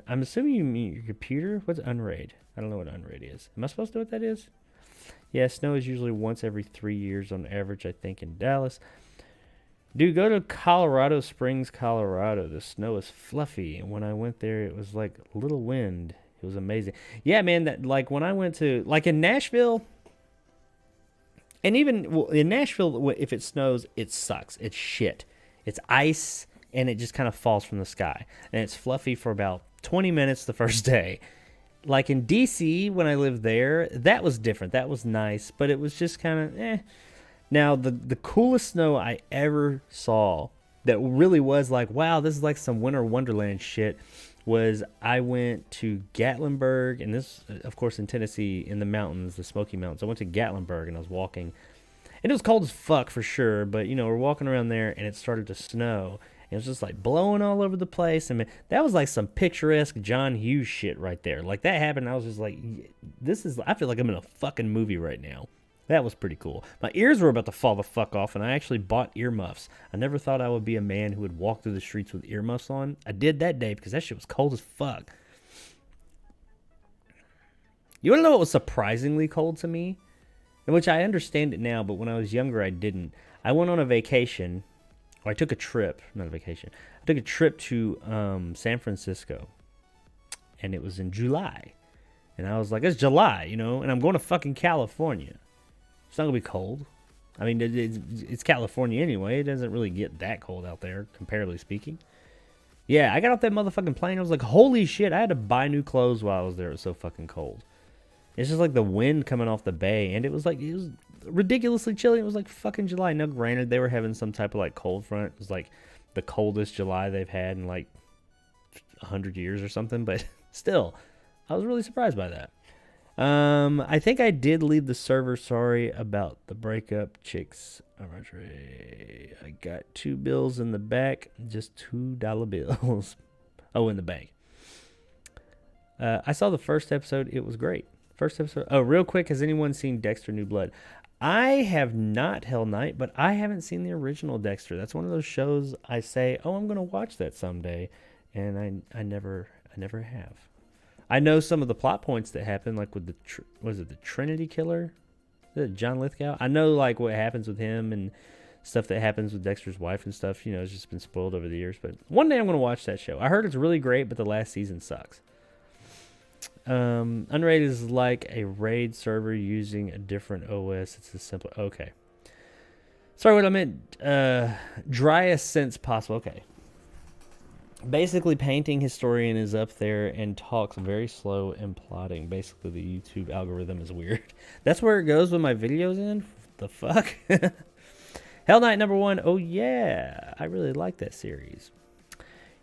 I'm assuming you mean your computer? What's Unraid? I don't know what Unraid is. Am I supposed to know what that is? Yeah, snow is usually once every 3 years on average, I think, in Dallas. Dude, go to Colorado Springs, Colorado. The snow is fluffy. And when I went there, it was like a little wind. It was amazing. Yeah, man, that like when I went to, like in Nashville, and even in Nashville, if it snows, it sucks. It's shit. It's ice, and it just kind of falls from the sky. And it's fluffy for about 20 minutes the first day. Like in DC, when I lived there, that was different. That was nice, but it was just kind of eh. Now, the coolest snow I ever saw that really was like, wow, this is like some winter wonderland shit, was I went to Gatlinburg, and this, of course, in Tennessee, in the mountains, the Smoky Mountains. I went to Gatlinburg, and I was walking, and it was cold as fuck for sure, but, we're walking around there, and it started to snow. It was just like blowing all over the place. I mean, that was like some picturesque John Hughes shit right there. Like that happened. I was just like, I feel like I'm in a fucking movie right now. That was pretty cool. My ears were about to fall the fuck off, and I actually bought earmuffs. I never thought I would be a man who would walk through the streets with earmuffs on. I did that day because that shit was cold as fuck. You want to know what was surprisingly cold to me? In which I understand it now, but when I was younger, I didn't. I went on a vacation, or I took a trip, not a vacation. I took a trip to San Francisco, and it was in July. And I was like, it's July, and I'm going to fucking California. It's not going to be cold. I mean, it's California anyway. It doesn't really get that cold out there, comparatively speaking. Yeah, I got off that motherfucking plane. I was like, holy shit, I had to buy new clothes while I was there. It was so fucking cold. It's just like the wind coming off the bay, and it was ridiculously chilly. It was like fucking July. Now, granted, they were having some type of like cold front. It was like the coldest July they've had in like 100 years or something, but still, I was really surprised by that. I think I did leave the server. Sorry about the breakup, chicks. I got 2 bills in the back, just $2 bills. Oh, in the bank. I saw the first episode. It was great. First episode. Oh, real quick, has anyone seen Dexter New Blood? I have not, Hell Knight, but I haven't seen the original Dexter. That's one of those shows I say, oh, I'm going to watch that someday, and I never have. I know some of the plot points that happen, like with the Trinity Killer? Is it John Lithgow? I know like what happens with him and stuff that happens with Dexter's wife and stuff. It's just been spoiled over the years. But one day I'm going to watch that show. I heard it's really great, but the last season sucks. Unrated is like a raid server using a different OS. It's a simple. Okay. Sorry, what I meant. Driest sense possible. Okay. Basically, Painting Historian is up there and talks very slow and plotting. Basically, the YouTube algorithm is weird. That's where it goes when my videos in? The fuck? Hell Knight #1. Oh, yeah. I really like that series.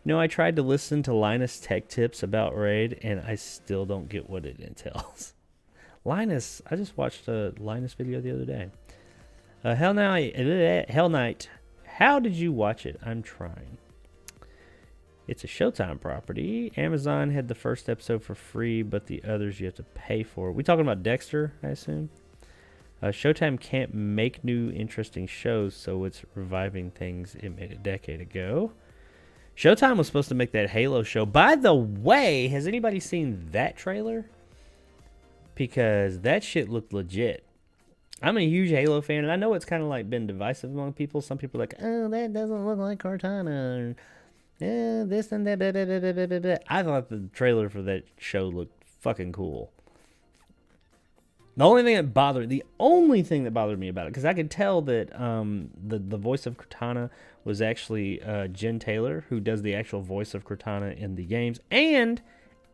I tried to listen to Linus Tech Tips about Raid, and I still don't get what it entails. Linus, I just watched a Linus video the other day. Hell Knight. How did you watch it? I'm trying. It's a Showtime property. Amazon had the first episode for free, but the others you have to pay for. We talking about Dexter, I assume? Showtime can't make new interesting shows, so it's reviving things it made a decade ago. Showtime was supposed to make that Halo show. By the way, has anybody seen that trailer? Because that shit looked legit. I'm a huge Halo fan, and I know it's kind of like been divisive among people. Some people are like, oh, that doesn't look like Cortana. This and that. Blah, blah, blah, blah, blah, blah. I thought the trailer for that show looked fucking cool. The only thing that bothered me about it, because I could tell that the voice of Cortana was actually Jen Taylor, who does the actual voice of Cortana in the games. And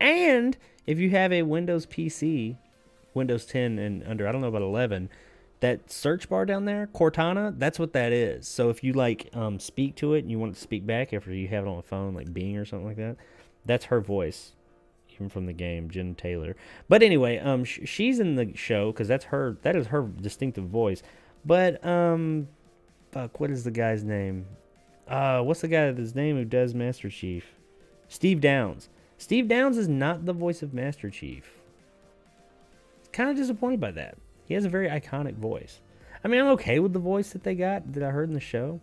if you have a Windows PC, Windows 10 and under, I don't know about 11, that search bar down there, Cortana, that's what that is. So if you speak to it and you want it to speak back after you have it on a phone, like Bing or something like that, that's her voice. Even from the game, Jen Taylor. But anyway, she's in the show because that is her distinctive voice. But fuck, what is the guy's name? What's the guy his name who does Master Chief? Steve Downes. Steve Downes is not the voice of Master Chief. Kind of disappointed by that. He has a very iconic voice. I mean, I'm okay with the voice that they got that I heard in the show.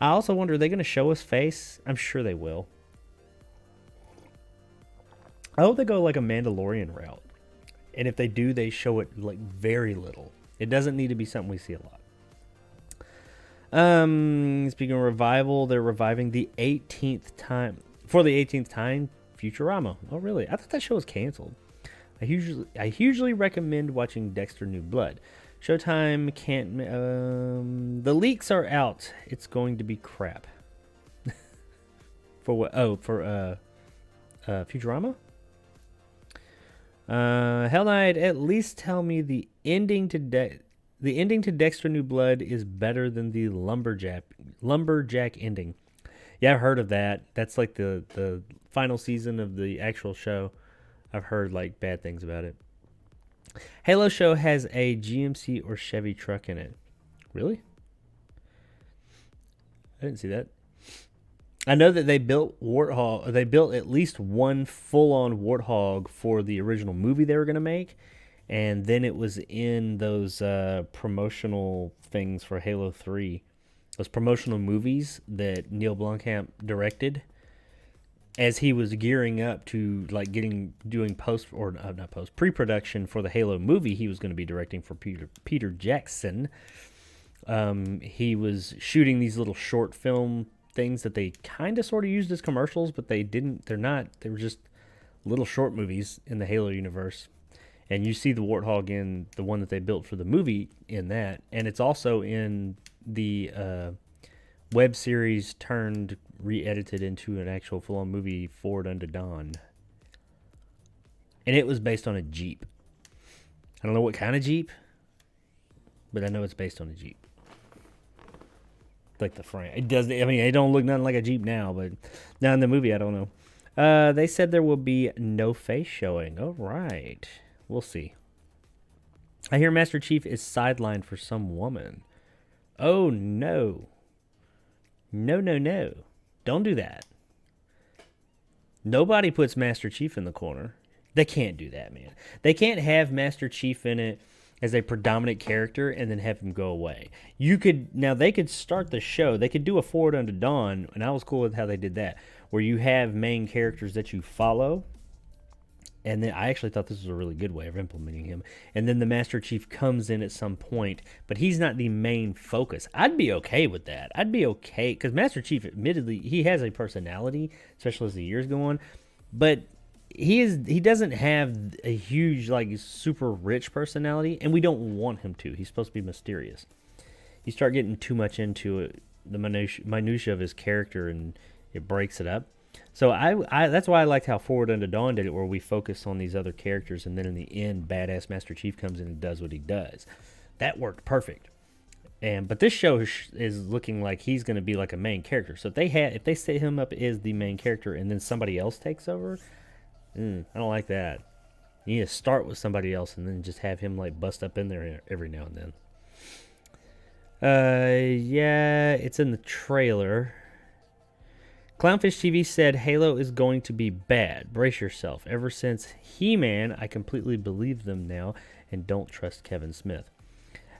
I also wonder, are they going to show his face? I'm sure they will. I hope they go like a Mandalorian route. And if they do, they show it like very little. It doesn't need to be something we see a lot. Speaking of revival, they're reviving the 18th time. For the 18th time, Futurama. Oh, really? I thought that show was canceled. I hugely recommend watching Dexter New Blood. Showtime can't... the leaks are out. It's going to be crap. For what? Oh, for Futurama? Hell Knight, at least tell me the ending to Dexter New Blood is better than the lumberjack ending. Yeah, I've heard of that. That's like the final season of the actual show. I've heard like bad things about it. Halo show has a GMC or Chevy truck in it. Really? I didn't see that. I know that they built Warthog. They built at least one full-on Warthog for the original movie they were going to make, and then it was in those promotional things for Halo 3, those promotional movies that Neil Blomkamp directed as he was gearing up to like doing pre-production for the Halo movie he was going to be directing for Peter Jackson. He was shooting these little short film things that they kind of sort of used as commercials, but they were just little short movies in the Halo universe. And you see the Warthog in the one that they built for the movie in that, and it's also in the web series turned re-edited into an actual full-on movie, Forward Unto Dawn. And it was based on a Jeep. I don't know what kind of Jeep, but I know it's based on a Jeep. Like the frame, it does. I mean, it don't look nothing like a Jeep now, but now in the movie, I don't know. They said there will be no face showing. All right, we'll see. I hear Master Chief is sidelined for some woman. Oh no, no! Don't do that. Nobody puts Master Chief in the corner. They can't do that, man. They can't have Master Chief in it as a predominant character and then have him go away. They could start the show. They could do a Forward Unto Dawn, and I was cool with how they did that, where you have main characters that you follow, and then I actually thought this was a really good way of implementing him. And then the Master Chief comes in at some point, but he's not the main focus. I'd be okay with that. I'd be okay, because Master Chief, admittedly, he has a personality, especially as the years go on, but he doesn't have a huge, like, super rich personality, and we don't want him to. He's supposed to be mysterious. You start getting too much into it, the minutia of his character, and it breaks it up. So I that's why I liked how Forward Unto Dawn did it, where we focus on these other characters, and then in the end, badass Master Chief comes in and does what he does. That worked perfect. But this show is looking like he's going to be like a main character. So if they set him up as the main character, and then somebody else takes over, I don't like that. You need to start with somebody else and then just have him like bust up in there every now and then. Yeah, it's in the trailer. Clownfish TV said Halo is going to be bad. Brace yourself. Ever since He-Man, I completely believe them now and don't trust Kevin Smith.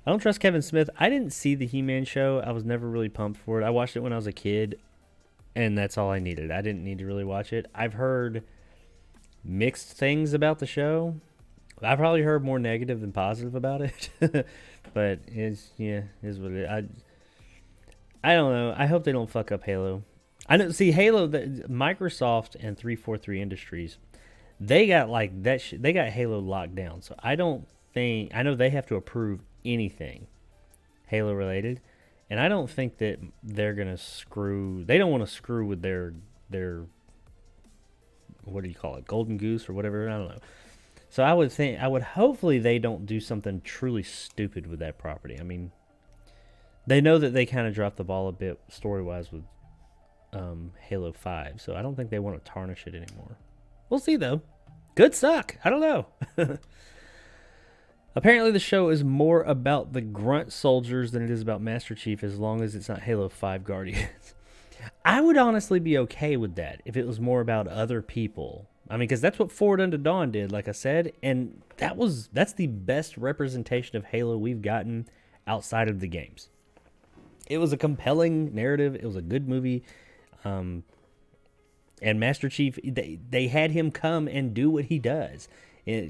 I don't trust Kevin Smith. I didn't see the He-Man show. I was never really pumped for it. I watched it when I was a kid, and that's all I needed. I didn't need to really watch it. I've heard mixed things about the show. I've probably heard more negative than positive about it. But is what it is. I don't know. I hope they don't fuck up Halo. I know. See, Halo, Microsoft and 343 Industries, they got like that. They got Halo locked down. So I don't think. I know they have to approve anything Halo related, and I don't think that they're gonna screw. They don't want to screw with their what do you call it, golden goose or whatever. I don't know. So I would hopefully they don't do something truly stupid with that property. I mean, they know that they kind of dropped the ball a bit story-wise with Halo 5, so I don't think they want to tarnish it anymore. We'll see, though. Could suck. I don't know. Apparently, the show is more about the grunt soldiers than it is about Master Chief, as long as it's not Halo 5 Guardians. I would honestly be okay with that if it was more about other people. I mean, because that's what Forward Unto Dawn did, like I said, and that's the best representation of Halo we've gotten outside of the games. It was a compelling narrative. It was a good movie. And Master Chief, they had him come and do what he does.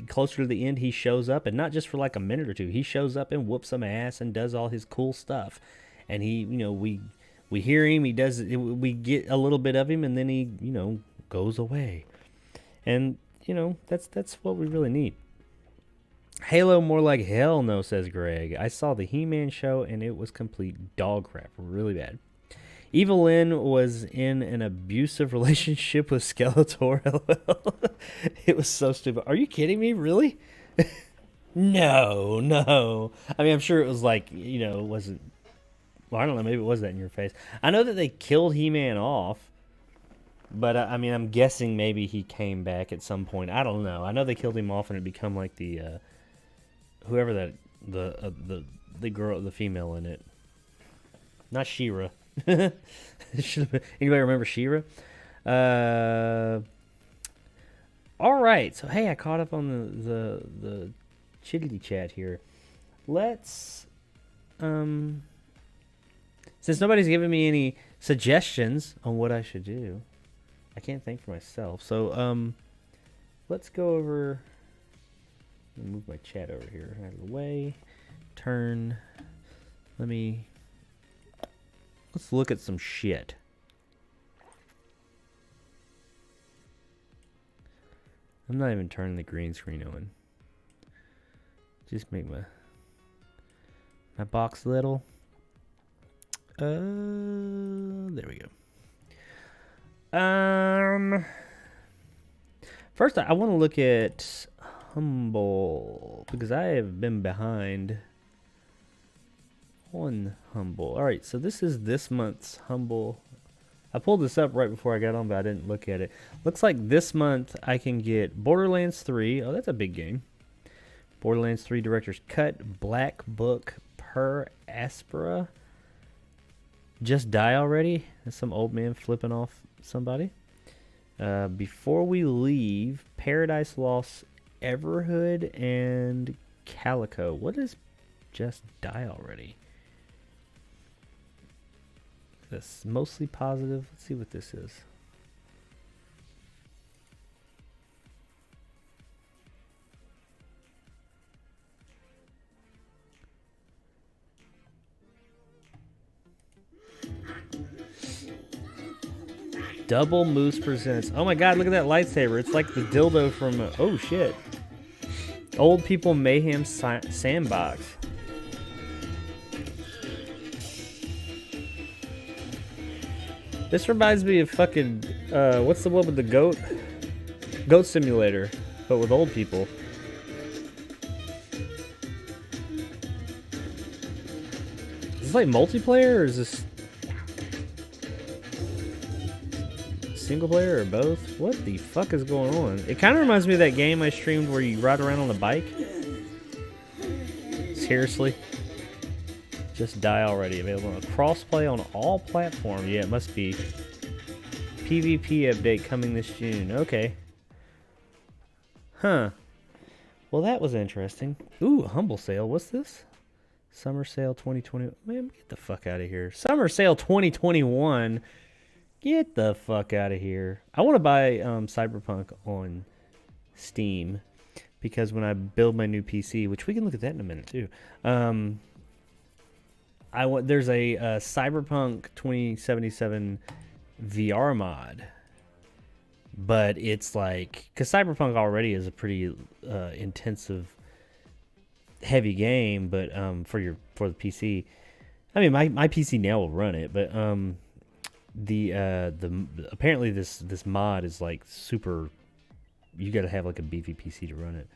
Closer to the end, he shows up, and not just for like a minute or two. He shows up and whoops some ass and does all his cool stuff. And he, we hear him. He does. We get a little bit of him, and then he, goes away. And that's what we really need. Halo more like hell no, says Greg. I saw the He-Man show, and it was complete dog crap. Really bad. Evelyn was in an abusive relationship with Skeletor. LOL. It was so stupid. Are you kidding me? Really? No. I mean, I'm sure it was like, it wasn't. Well, I don't know. Maybe it was that in your face. I know that they killed He-Man off, but I mean, I'm guessing maybe he came back at some point. I don't know. I know they killed him off and it become like the whoever that the girl, the female in it. Not She-Ra. Anybody remember She-Ra? All right. So hey, I caught up on the chitty chat here. Let's since nobody's giving me any suggestions on what I should do, I can't think for myself. So let's go over. Let me move my chat over here out of the way. Turn. Let's look at some shit. I'm not even turning the green screen on. Just make my box little. There we go. First I want to look at Humble because I have been behind on Humble. All right, so this is this month's Humble. I pulled this up right before I got on, but I didn't look at it. Looks like this month I can get Borderlands 3. Oh, that's a big game. Borderlands 3 Director's Cut, Black Book Per Aspera. Just Die Already. That's some old man flipping off somebody. Before We Leave, Paradise Lost, Everhood, and Calico. What is Just Die Already? This mostly positive. Let's see what this is. Double Moose presents. Oh my god, look at that lightsaber. It's like the dildo from oh shit. Old People Mayhem Sandbox. This reminds me of fucking what's the one with the goat? Goat Simulator, but with old people. Is this like multiplayer or is this single player or both? What the fuck is going on? It kind of reminds me of that game I streamed where you ride around on a bike. Seriously? Just Die Already. Available on crossplay on all platforms. Yeah, it must be. PvP update coming this June. Okay. Huh. Well, that was interesting. Ooh, Humble Sale. What's this? Summer Sale 2020. Man, get the fuck out of here. Summer Sale 2021. Get the fuck out of here. I want to buy Cyberpunk on Steam because when I build my new PC, which we can look at that in a minute too. There's a Cyberpunk 2077 VR mod, but it's like because Cyberpunk already is a pretty intensive, heavy game, but for the PC, I mean my PC now will run it, but apparently this mod is like super. You got to have like a beefy PC to run it.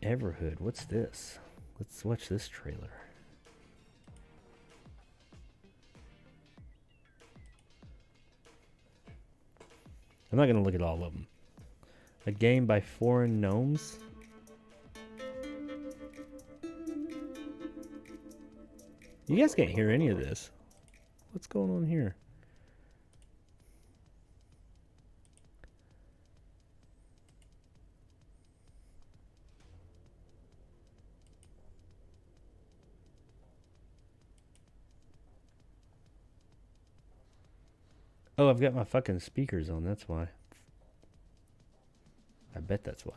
Everhood, what's this? Let's watch this trailer. I'm not gonna look at all of them. A game by Foreign Gnomes. You guys can't hear any of this. What's going on here? Oh, I've got my fucking speakers on, that's why. I bet that's why.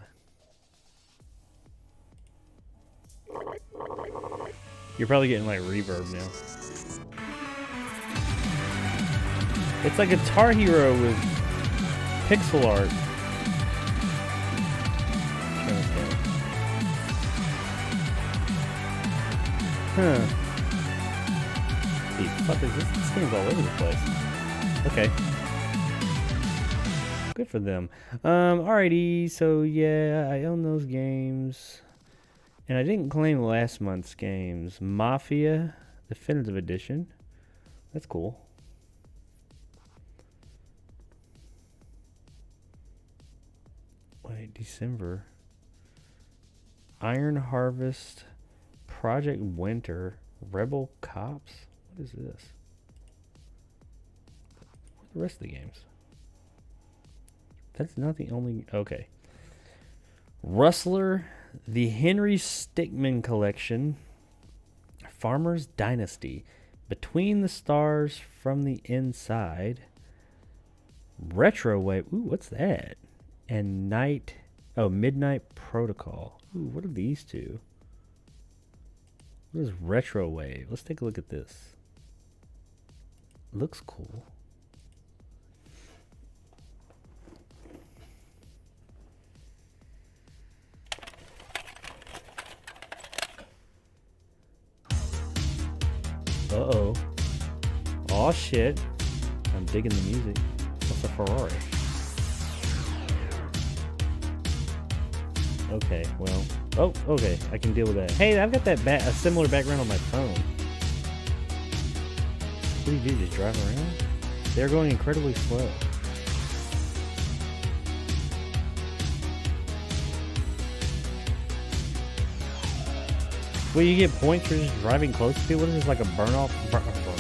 You're probably getting like reverb now. It's like Guitar Hero with pixel art. Huh. The fuck is this? This game's all over the place. Okay. Good for them. Alrighty, so yeah, I own those games. And I didn't claim last month's games. Mafia Definitive Edition. That's cool. Wait, December. Iron Harvest, Project Winter, Rebel Cops. What is this? What are the rest of the games? That's not the only... Okay. Rustler, the Henry Stickmin Collection, Farmer's Dynasty, Between the Stars from the Inside, Retro Wave. Ooh, what's that? And Midnight Protocol. Ooh, what are these two? What is Retro Wave? Let's take a look at this. Looks cool. Uh-oh. Aw, shit. I'm digging the music. What's a Ferrari? Okay, well. Oh, okay. I can deal with that. Hey, I've got that a similar background on my phone. What do you do? Just drive around? They're going incredibly slow. Well, you get points for just driving close to people? What is this, like a burnout knockoff?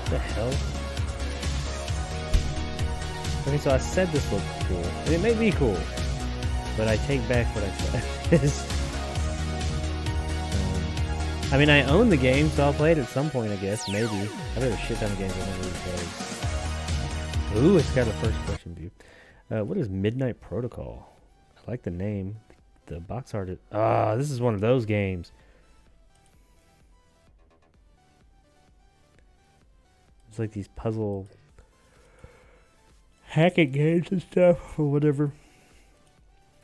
What the hell? Okay, so I said this looked cool, and it may be cool, but I take back what I said. I mean, I own the game, so I'll play it at some point, I guess. Maybe. I've had a shit ton of games I never really played. Ooh, it's got a first-person view. What is Midnight Protocol? I like the name. The box art is... this is one of those games. It's like these puzzle hacking games and stuff, or whatever.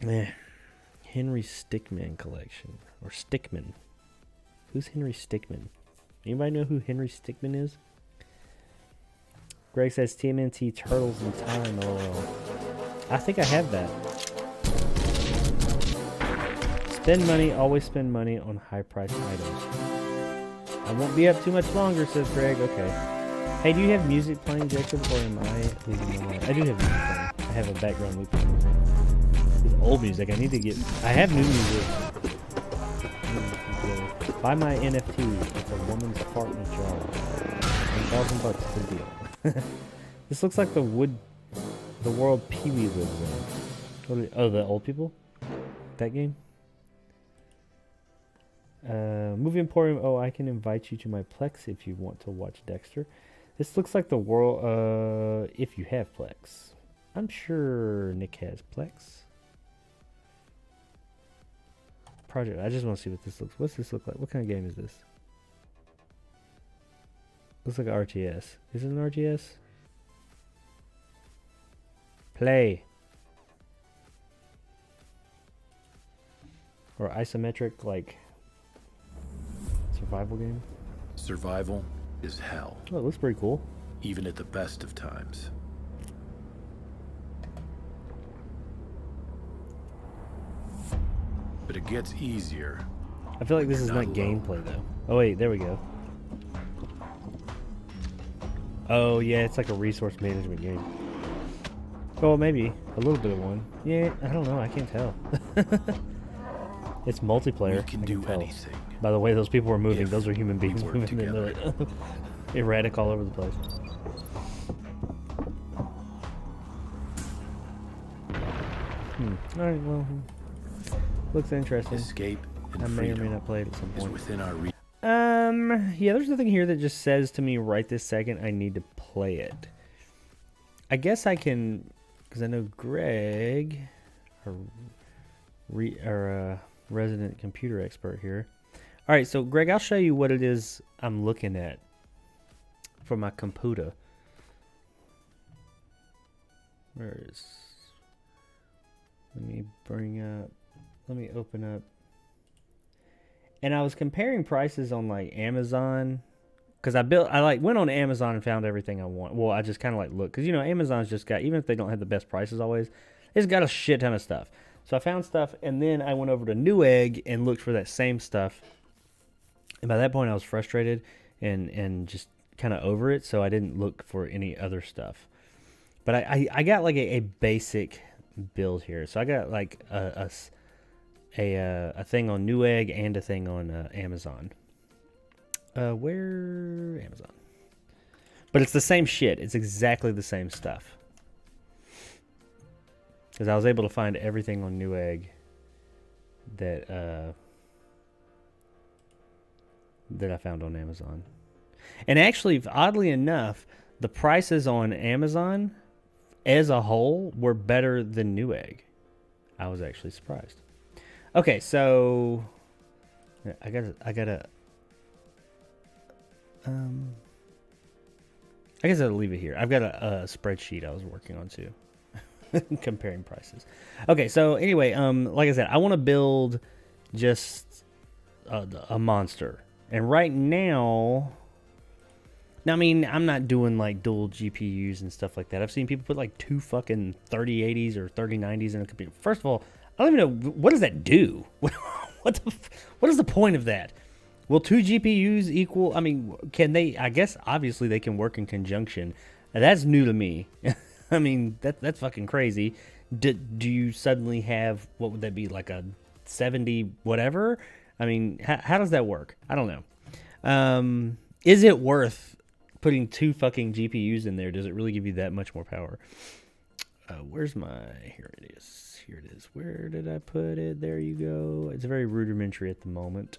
Henry Stickmin Collection. Or Stickmin. Who's Henry Stickmin? Anybody know who Henry Stickmin is? Greg says TMNT Turtles in Time. LOL. I think I have that. Spend money, always spend money on high-priced items. I won't be up too much longer, says Greg. Okay. Hey, do you have music playing, Jacob, or am I losing my mind? I do have music playing. I have a background loop. It's old music. I need to get... I have new music. Buy my NFT. It's a woman's fart in a jar. $1,000 for the deal. This looks like the world Pee-wee lives in. Oh, the old people? That game? Movie Emporium. Oh, I can invite you to my Plex if you want to watch Dexter. This looks like the world, if you have Plex. I'm sure Nick has Plex. Project. I just want to see what this looks. What's this look like? What kind of game is this? Looks like an RTS. Is it an RTS? Play. Or isometric, like, survival game? Survival is hell. Oh, it looks pretty cool. Even at the best of times. But it gets easier. I feel like this is not gameplay, though. Oh, wait, there we go. Oh, yeah, it's like a resource management game. Oh, maybe. A little bit of one. Yeah, I don't know. I can't tell. It's multiplayer. We can do anything. By the way those people were moving, those are human beings moving. They're like, erratic all over the place. Alright, well, looks interesting. Escape and I may or may not play it at some point. Within our reach. Yeah, there's nothing here that just says to me right this second I need to play it. I guess I can, because I know Greg, our resident computer expert here. All right, so Greg, I'll show you what it is I'm looking at for my computer. Where is let me open up. And I was comparing prices on like Amazon, because I went on Amazon and found everything I want. Well, I just kind of like looked, because Amazon's just got, even if they don't have the best prices always, it's got a shit ton of stuff. So I found stuff, and then I went over to Newegg and looked for that same stuff. And by that point, I was frustrated and just kind of over it, so I didn't look for any other stuff. But I got like a basic build here. So I got like a thing on Newegg and a thing on Amazon. Where Amazon? But it's the same shit. It's exactly the same stuff. Because I was able to find everything on Newegg that I found on Amazon. And actually, oddly enough, the prices on Amazon as a whole were better than Newegg. I was actually surprised. Okay, so I guess I'll leave it here. I've got a spreadsheet I was working on too. Comparing prices. Okay, so anyway, like I said, I want to build just a monster. And right now, I mean, I'm not doing like dual GPUs and stuff like that. I've seen people put like two fucking 3080s or 3090s in a computer. First of all, I don't even know, what does that do? What is the point of that? Will two GPUs equal, I mean, can they, I guess obviously they can work in conjunction. Now, that's new to me. I mean, that's fucking crazy. Do you suddenly have, what would that be, like a 70 whatever? I mean, how does that work? I don't know. Is it worth putting two fucking GPUs in there? Does it really give you that much more power? Where's my, here it is. Here it is. Where did I put it? There you go. It's very rudimentary at the moment.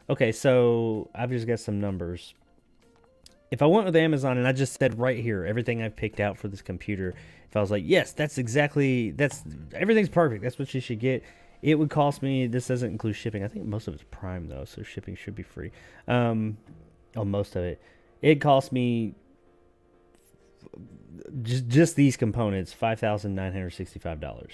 Okay, so I've just got some numbers. If I went with Amazon and I just said right here, everything I've picked out for this computer, if I was like, yes, everything's perfect, that's what you should get, it would cost me, this doesn't include shipping. I think most of it's Prime though, so shipping should be free. Most of it. It cost me, just these components, $5,965.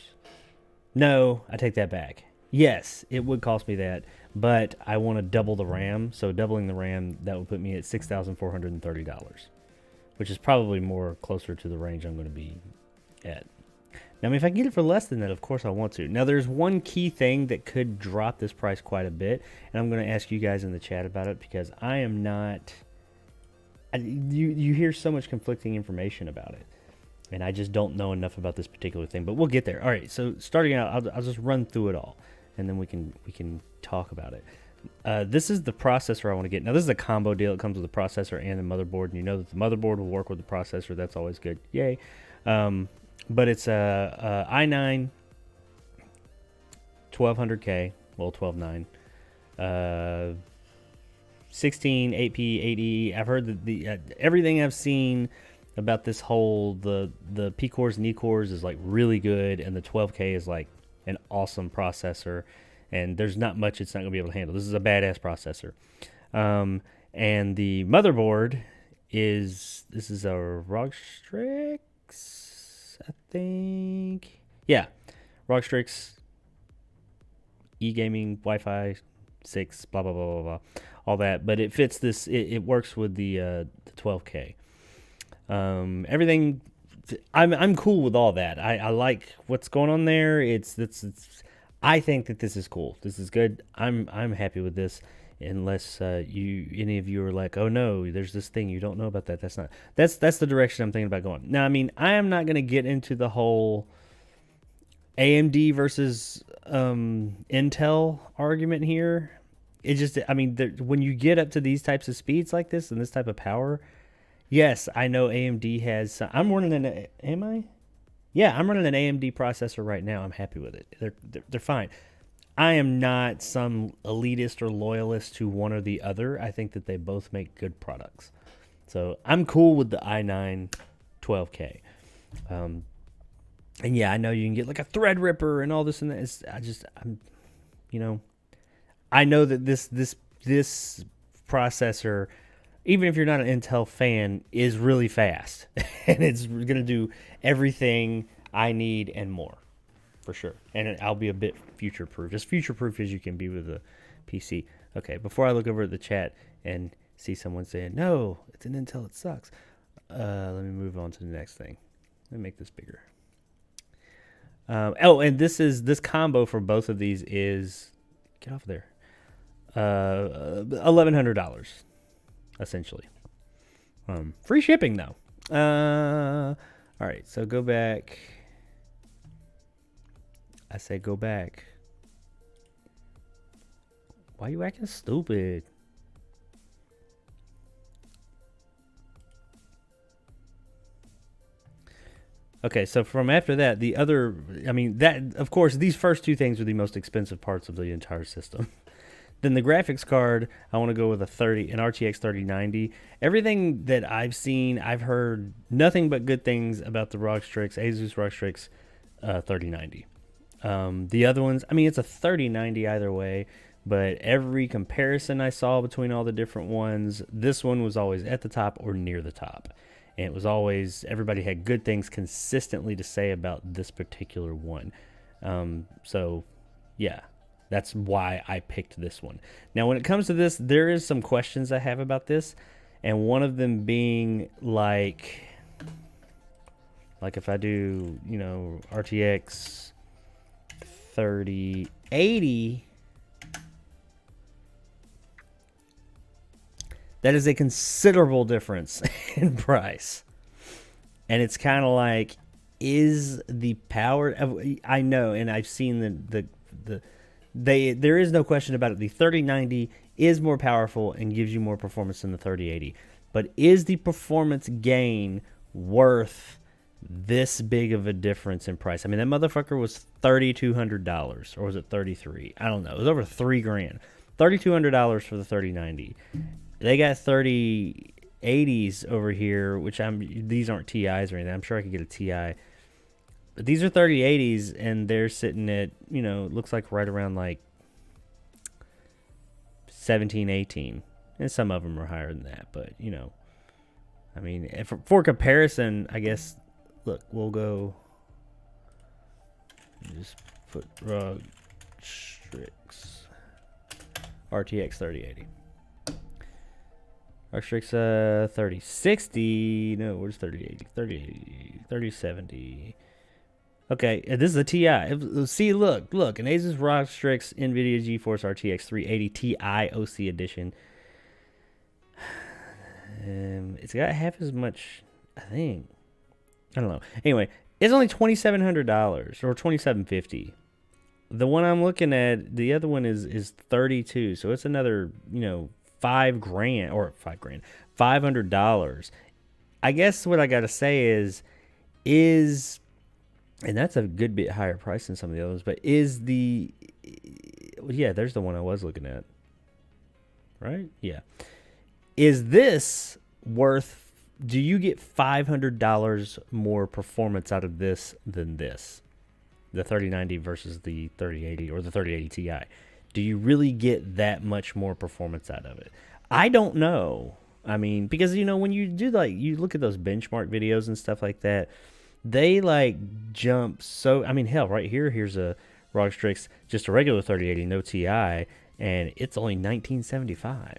No, I take that back. Yes, it would cost me that, but I want to double the RAM. So doubling the RAM, that would put me at $6,430, which is probably more closer to the range I'm going to be at. Now, I mean, if I can get it for less than that, of course I want to. Now, there's one key thing that could drop this price quite a bit, and I'm going to ask you guys in the chat about it because I am not... You hear so much conflicting information about it. And I just don't know enough about this particular thing, but we'll get there. All right, so starting out, I'll just run through it all, and then we can talk about it. This is the processor I want to get. Now, this is a combo deal. It comes with the processor and the motherboard, and you know that the motherboard will work with the processor. That's always good. Yay. But it's a i9 1200K, well, 12.9, 16, 8P, 8E. I've heard that the everything I've seen about this whole the P cores and E cores is like really good, and the 12K is like an awesome processor, and there's not much it's not gonna be able to handle. This is a badass processor. And the motherboard is a ROG Strix, I think. Yeah, ROG Strix e-gaming Wi-Fi 6, blah blah blah blah blah, all that. But it fits this. It works with the 12K. Everything, I'm cool with all that. I like what's going on there. It's I think that this is cool. This is good. I'm happy with this. Unless any of you are like, oh no, there's this thing you don't know about that. That's the direction I'm thinking about going. Now, I mean, I am not going to get into the whole AMD versus Intel argument here. It just, I mean, when you get up to these types of speeds like this and this type of power, yes, I know AMD has. I'm running an. Am I? Yeah, I'm running an AMD processor right now. I'm happy with it. They're fine. I am not some elitist or loyalist to one or the other. I think that they both make good products. So I'm cool with the i9 12K. And yeah, I know you can get like a Threadripper and all this and that. I know that this processor, even if you're not an Intel fan, is really fast. And it's going to do everything I need and more. for sure. And I'll be a bit future-proof, as future-proof as you can be with a PC. Okay, before I look over at the chat and see someone saying, no, it's an Intel, it sucks. Let me move on to the next thing. Let me make this bigger. And this combo for both of these is, get off there, $1,100, essentially. Free shipping, though. All right, so go back. I say go back. Why you acting stupid? Okay, so from after that, the other, I mean, that, of course, these first two things are the most expensive parts of the entire system. Then the graphics card, I want to go with an RTX 3090. Everything that I've seen, I've heard nothing but good things about the Asus ROG Strix 3090. The other ones, I mean, it's a 3090 either way, but every comparison I saw between all the different ones, this one was always at the top or near the top. And it was always, everybody had good things consistently to say about this particular one. So, yeah, that's why I picked this one. Now, when it comes to this, there is some questions I have about this. And one of them being like if I do, RTX 3080, that is a considerable difference in price. And it's kind of like, is the power of, I know, and I've seen there is no question about it. The 3090 is more powerful and gives you more performance than the 3080. But is the performance gain worth this big of a difference in price? I mean, that motherfucker was $3,200, or was it $33? I don't know. It was over $3,000. $3,200 for the 3090. They got 3080s over here, which these aren't TIs or anything. I'm sure I could get a TI. But these are 3080s, and they're sitting at, it looks like right around like 17, 18. And some of them are higher than that. But, I mean, for comparison, I guess, look, we'll go, just put ROG Strix RTX 3080. ROG Strix 3060. No, where's 3080? 3070. Okay, this is a TI. See, look, an Asus ROG Strix NVIDIA GeForce RTX 380 Ti OC Edition. It's got half as much, I think. I don't know. Anyway, it's only $2,700 or $2,750. The one I'm looking at, the other one is $32, so it's another, $500. I guess what I gotta say is, and that's a good bit higher price than some of the others, but there's the one I was looking at, right? Yeah. Is this worth, do you get $500 more performance out of this than this? The 3090 versus the 3080 or the 3080 Ti. Do you really get that much more performance out of it? I don't know. I mean, because, when you do, you look at those benchmark videos and stuff like that, they, jump so, I mean, hell, right here's a ROG Strix, just a regular 3080, no Ti, and it's only $1,975.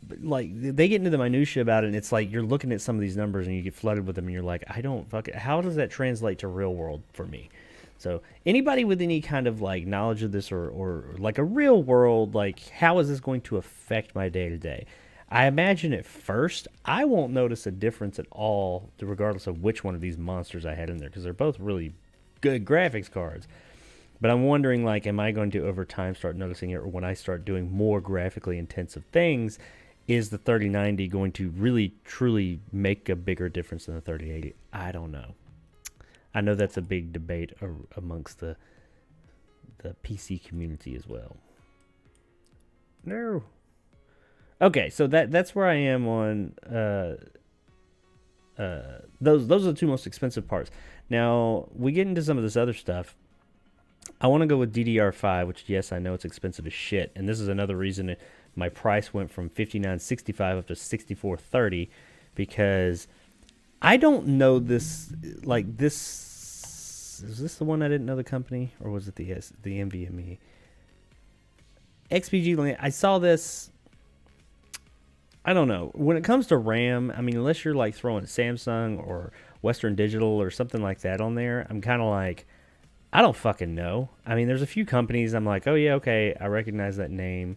They get into the minutia about it, and it's like you're looking at some of these numbers and you get flooded with them, and you're like, how does that translate to real world for me? So anybody with any kind of knowledge of this or like a real world, how is this going to affect my day to day? I imagine at first I won't notice a difference at all, regardless of which one of these monsters I had in there, because they're both really good graphics cards. But I'm wondering, am I going to over time start noticing it, or when I start doing more graphically intensive things, is the 3090 going to really truly make a bigger difference than the 3080? I don't know. I know that's a big debate amongst the PC community as well. No. Okay, so that's where I am on those are the two most expensive parts. Now, we get into some of this other stuff. I want to go with DDR5, which, yes, I know it's expensive as shit, and this is another reason my price went from $59.65 up to $64.30, because I don't know this is this the one I didn't know the company, or was it the NVMe? XPG. I saw this. I don't know. When it comes to RAM, I mean, unless you're like throwing Samsung or Western Digital or something like that on there, I'm kind of like, I don't fucking know. I mean, there's a few companies I'm like, oh yeah, okay, I recognize that name.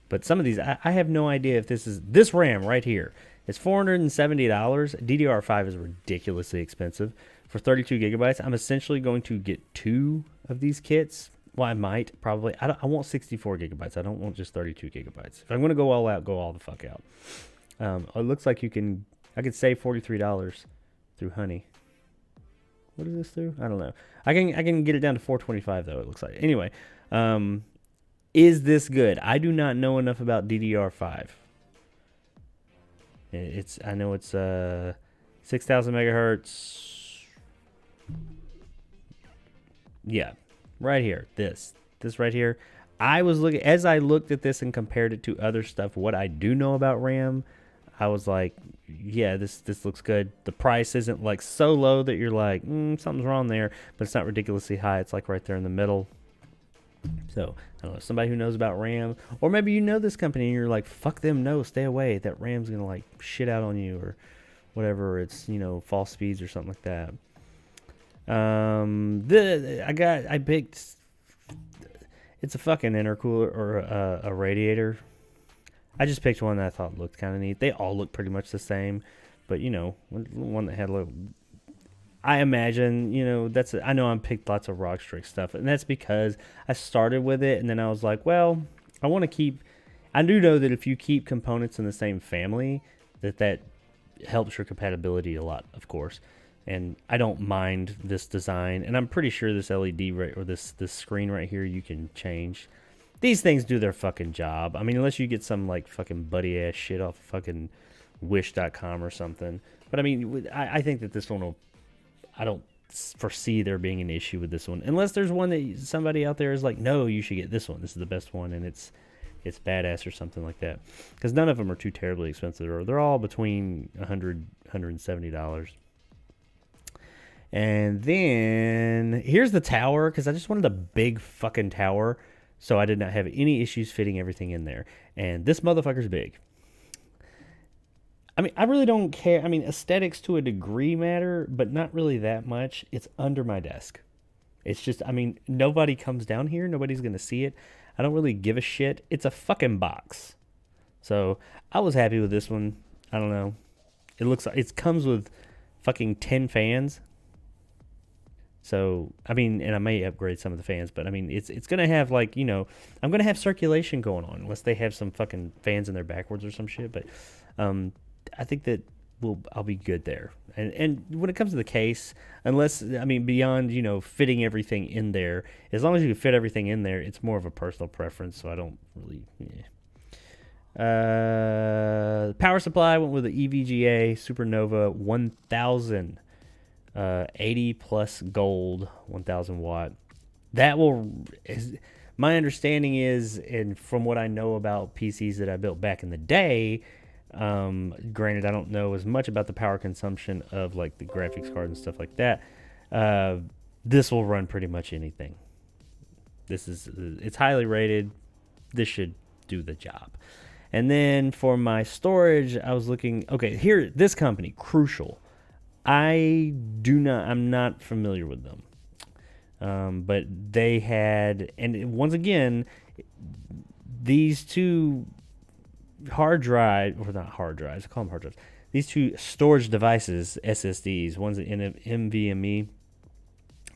But some of these, I have no idea if this RAM right here. It's $470. DDR5 is ridiculously expensive. For 32 gigabytes, I'm essentially going to get 2 of these kits. Well, I might, probably. I want 64 gigabytes. I don't want just 32 gigabytes. If I'm going to go all out, go all the fuck out. It looks like I could save $43 through Honey. What is this through? I don't know. I can get it down to $425 though, it looks like. Anyway, is this good? I do not know enough about DDR5. I know it's 6,000 megahertz. Yeah, right here. This right here. As I looked at this and compared it to other stuff, what I do know about RAM, I was like, yeah, this looks good. The price isn't like so low that you're like, something's wrong there, but it's not ridiculously high. It's like right there in the middle. So, I don't know, somebody who knows about RAM, or maybe you know this company and you're like, fuck them, no, stay away. That RAM's going to like shit out on you or whatever. It's, false speeds or something like that. I picked, it's a fucking intercooler or a radiator. I just picked one that I thought looked kind of neat. They all look pretty much the same, but one that had a little, I imagine, I know I picked lots of Rockstrix stuff, and that's because I started with it, and then I was like, well, I do know that if you keep components in the same family, that helps your compatibility a lot, of course. And I don't mind this design, and I'm pretty sure this LED or this screen right here you can change. These things do their fucking job. I mean, unless you get some like fucking buddy ass shit off fucking Wish.com or something. But I mean, I think that this one will. I don't foresee there being an issue with this one, unless there's one that somebody out there is like, no, you should get this one. This is the best one, and it's badass or something like that. Because none of them are too terribly expensive, or they're all between $170. And then here's the tower, because I just wanted a big fucking tower, so I did not have any issues fitting everything in there. And this motherfucker's big. I mean, I really don't care. I mean, aesthetics to a degree matter, but not really that much. It's under my desk. It's just, I mean, nobody comes down here. Nobody's going to see it. I don't really give a shit. It's a fucking box. So I was happy with this one. I don't know. It looks like it comes with fucking 10 fans. So, I mean, and I may upgrade some of the fans, but I mean, it's going to have like, I'm going to have circulation going on unless they have some fucking fans in there backwards or some shit. But, I think that I'll be good there. And when it comes to the case, beyond, fitting everything in there, as long as you can fit everything in there, it's more of a personal preference. So I don't really, power supply, I went with the EVGA Supernova 1000, 80 plus gold, 1000 watt. My understanding is, and from what I know about PCs that I built back in the day, granted, I don't know as much about the power consumption of like the graphics card and stuff like that. This will run pretty much anything. It's highly rated. This should do the job. And then for my storage, I was looking. Okay, here, this company, Crucial. I'm not familiar with them. But they had, and once again, these two hard drive, or not hard drives, I call them hard drives. These two storage devices, SSDs, one's an NVMe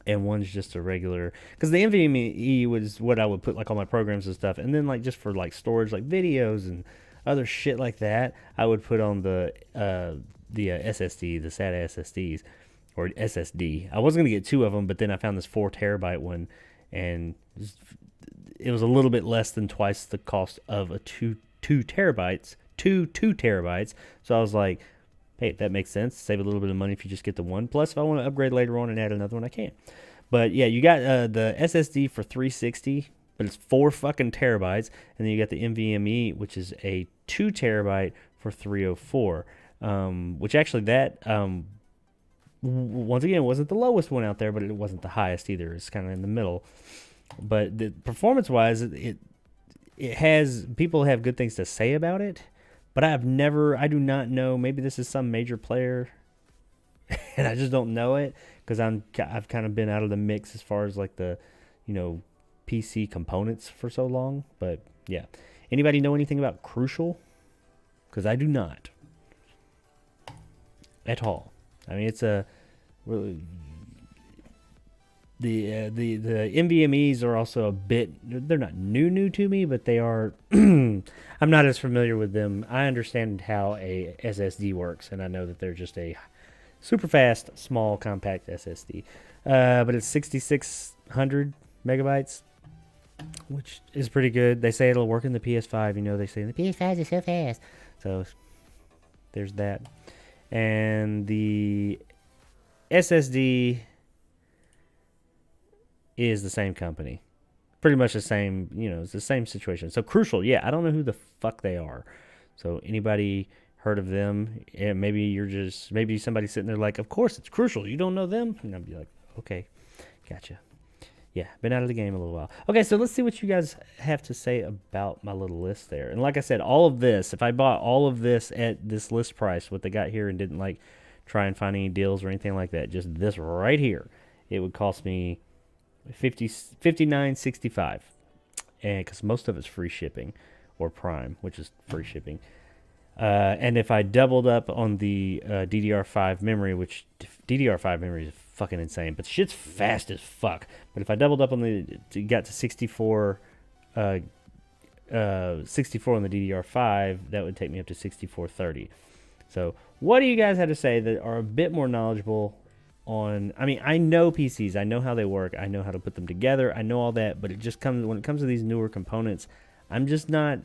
and one's just a regular, because the NVMe was what I would put like all my programs and stuff, and then like just for like storage, like videos and other shit like that, I would put on the SSD, the SATA SSDs, or SSD. I was going to get 2 of them, but then I found this 4 terabyte one, and it was a little bit less than twice the cost of a 2 terabytes. So I was like, hey, that makes sense. Save a little bit of money if you just get the one. Plus, if I want to upgrade later on and add another one, I can. But yeah, you got the SSD for $360, but it's 4 fucking terabytes, and then you got the NVMe, which is a 2 terabyte for $304. Which actually that once again, it wasn't the lowest one out there, but it wasn't the highest either. It's kind of in the middle. But the performance-wise, it has, people have good things to say about it, but I do not know. Maybe this is some major player, and I just don't know it because I've kind of been out of the mix as far as like the, PC components for so long. But yeah, anybody know anything about Crucial? Because I do not at all. I mean, it's a really the NVMEs are also a bit, they're not new to me, but they are I'm not as familiar with them. I understand how a SSD works, and I know that they're just a super fast, small, compact SSD. But it's 6,600 megabytes, which is pretty good. They say it'll work in the PS5. They say the PS5 is so fast. So there's that. And the SSD is the same company. Pretty much the same, it's the same situation. So Crucial, yeah, I don't know who the fuck they are. So anybody heard of them? Yeah, maybe somebody's sitting there like, of course it's Crucial. You don't know them? And I'll be like, okay, gotcha. Yeah, been out of the game a little while. Okay, so let's see what you guys have to say about my little list there. And like I said, all of this, if I bought all of this at this list price, what they got here, and didn't try and find any deals or anything like that, just this right here, it would cost me $59.65, and because most of it's free shipping or Prime, which is free shipping. And if I doubled up on the DDR5 memory, which DDR5 memory is fucking insane, but shit's fast as fuck. But if I doubled up on got to 64 on the DDR5, that would take me up to 6430. So what do you guys have to say that are a bit more knowledgeable on, I know PCs, I know how they work, I know how to put them together, I know all that, but when it comes to these newer components, I'm just not,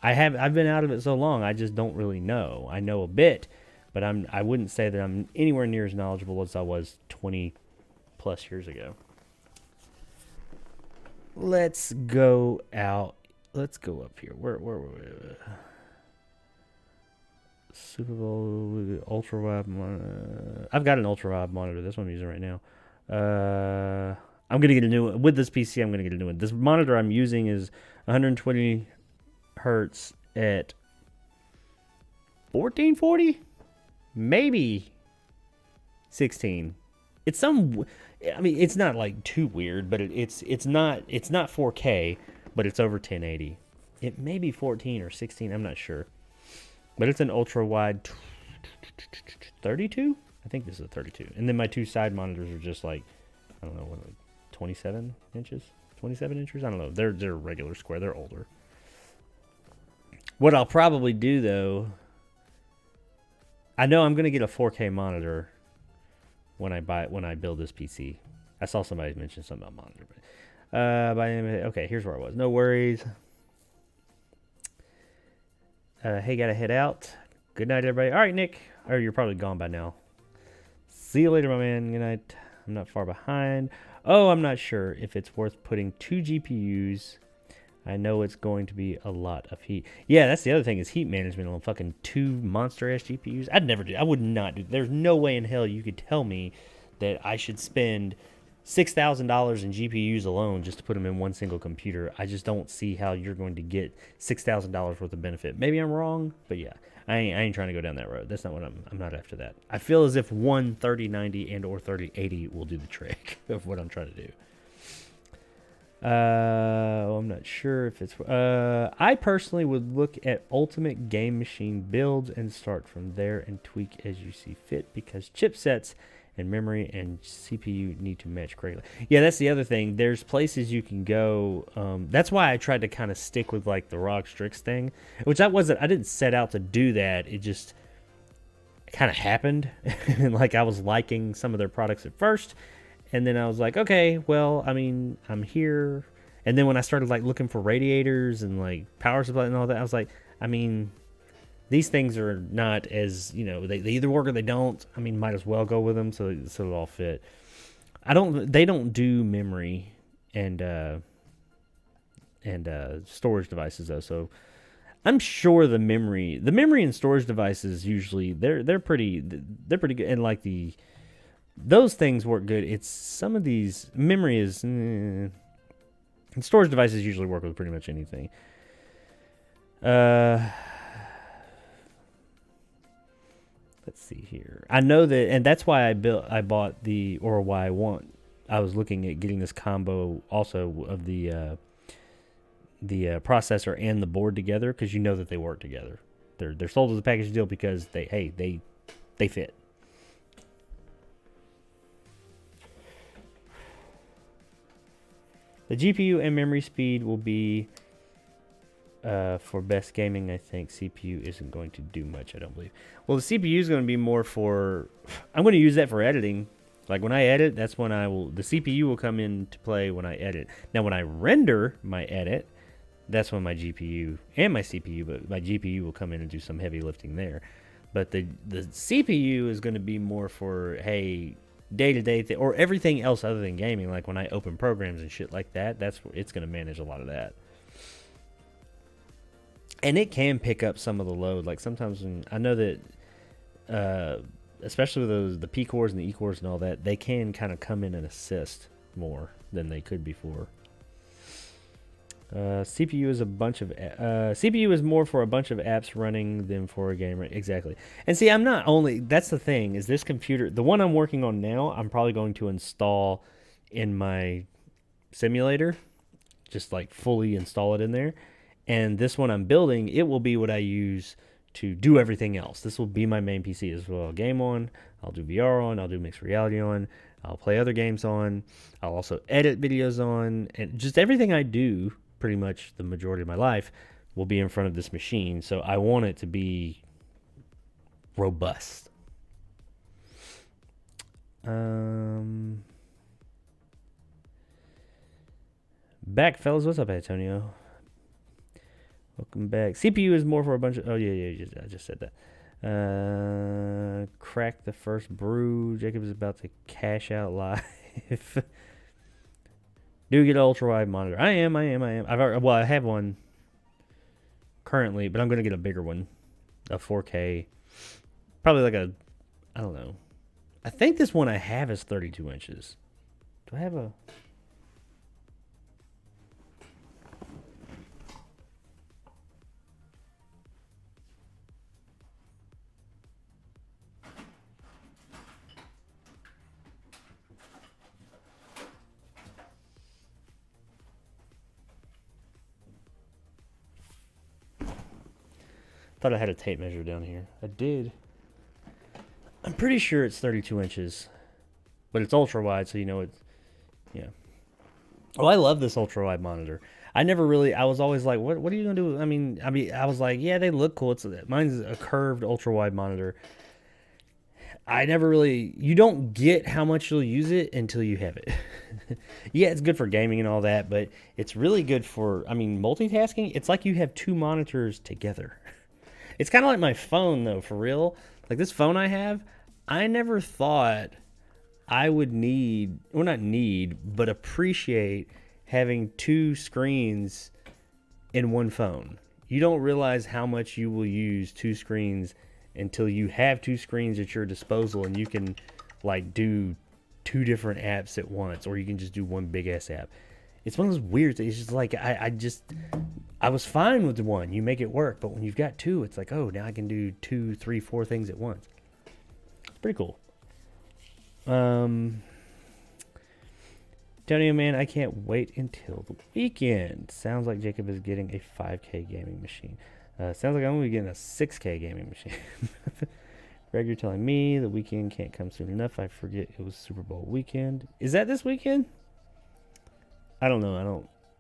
I've been out of it so long, I just don't really know. I know a bit, but I wouldn't say that I'm anywhere near as knowledgeable as I was 20 plus years ago. Let's go out. Let's go up here. Where were we? Super Bowl ultra wide monitor. I've got an ultra wide monitor. That's what I'm using right now. I'm gonna get a new one with this PC. I'm gonna get a new one. This monitor I'm using is 120 hertz at 1440, maybe 16. It's it's not like too weird, but it's not 4K, but it's over 1080. It may be 14 or 16. I'm not sure. But it's an ultra-wide 32? I think this is a 32. And then my two side monitors are just I don't know, 27 inches? 27 inches? I don't know. They're regular square. They're older. What I'll probably do, though, I know I'm going to get a 4K monitor when I build this PC. I saw somebody mention something about monitor. Okay, here's where I was. No worries. Hey, gotta head out. Good night, everybody. All right, Nick. Or you're probably gone by now. See you later, my man. Good night. I'm not far behind. Oh, I'm not sure if it's worth putting 2 GPUs. I know it's going to be a lot of heat. Yeah, that's the other thing is heat management on fucking 2 monster-ass GPUs. I'd never do. I would not do. There's no way in hell you could tell me that I should spend $6,000 in GPUs alone just to put them in one single computer. I just don't see how you're going to get $6,000 worth of benefit. Maybe I'm wrong, but yeah, I ain't trying to go down that road. That's not what I'm not after that. I feel as if one 3090 and or 3080 will do the trick of what I'm trying to do. I'm not sure if it's, I personally would look at Ultimate Game Machine builds and start from there and tweak as you see fit because chipsets and memory and CPU need to match correctly. Yeah, that's the other thing. There's places you can go. That's why I tried to kind of stick with like the ROG Strix thing, which I didn't set out to do that. It just kind of happened. And like I was liking some of their products at first. And then I was like, okay, well, I'm here. And then when I started like looking for radiators and like power supply and all that, I was like, these things are not as, they either work or they don't. Might as well go with them so it'll all fit. They don't do memory and storage devices though. So I'm sure the memory and storage devices usually they're pretty good. And like the those things work good. It's some of these memory is and storage devices usually work with pretty much anything. Let's see here. I know that, and that's why I bought I was looking at getting this combo also of the processor and the board together, because you know that they work together. They're sold as a package deal because they fit. The GPU and memory speed will be for best gaming. I think CPU isn't going to do much, I don't believe. Well, the CPU is going to be more for... I'm going to use that for editing. Like when I edit, that's when the CPU will come into play when I edit. Now when I render my edit, that's when my GPU and my CPU, but my GPU will come in and do some heavy lifting there. But the CPU is going to be more for, hey, day-to-day or everything else other than gaming. Like when I open programs and shit like that, it's going to manage a lot of that. And it can pick up some of the load. Like sometimes when I know that, especially with the P cores and the E cores and all that, they can kind of come in and assist more than they could before. CPU is more for a bunch of apps running than for a game. Exactly. And see, that's the thing, is this computer, the one I'm working on now, I'm probably going to install in my simulator, just like fully install it in there. And this one I'm building, it will be what I use to do everything else. This will be my main PC as well. I'll game on, I'll do VR on, I'll do mixed reality on, I'll play other games on, I'll also edit videos on, and just everything I do, pretty much the majority of my life, will be in front of this machine. So I want it to be robust. Back, fellas. What's up, Antonio? Welcome back. CPU is more for a bunch of... Oh, yeah, I just said that. Crack the first brew. Jacob is about to cash out live. Do get an ultra-wide monitor. I am. I have one currently, but I'm going to get a bigger one. A 4K. Probably like I don't know. I think this one I have is 32 inches. Do I have a... Thought I had a tape measure down here. I did. I'm pretty sure it's 32 inches, but it's ultra wide, so you know it's, yeah. Oh, I love this ultra wide monitor. I was always like, what are you gonna do? I mean, I was like, yeah, they look cool. Mine's a curved ultra wide monitor. I never really, you don't get how much you'll use it until you have it. Yeah, it's good for gaming and all that, but it's really good for, multitasking. It's like you have two monitors together. It's kind of like my phone, though, for real. Like this phone I have, I never thought I would but appreciate having two screens in one phone. You don't realize how much you will use two screens until you have two screens at your disposal and you can like do two different apps at once, or you can just do one big ass app. It's one of those weird things. It's just like I was fine with the one. You make it work, but when you've got two, it's like, oh, now I can do 2, 3, 4 things at once. It's pretty cool. Antonio, man, I can't wait until the weekend. Sounds like Jacob is getting a 5K gaming machine. Sounds like I'm going to be getting a 6K gaming machine. Greg, you're telling me the weekend can't come soon enough. I forget it was Super Bowl weekend. Is that this weekend? I don't know. I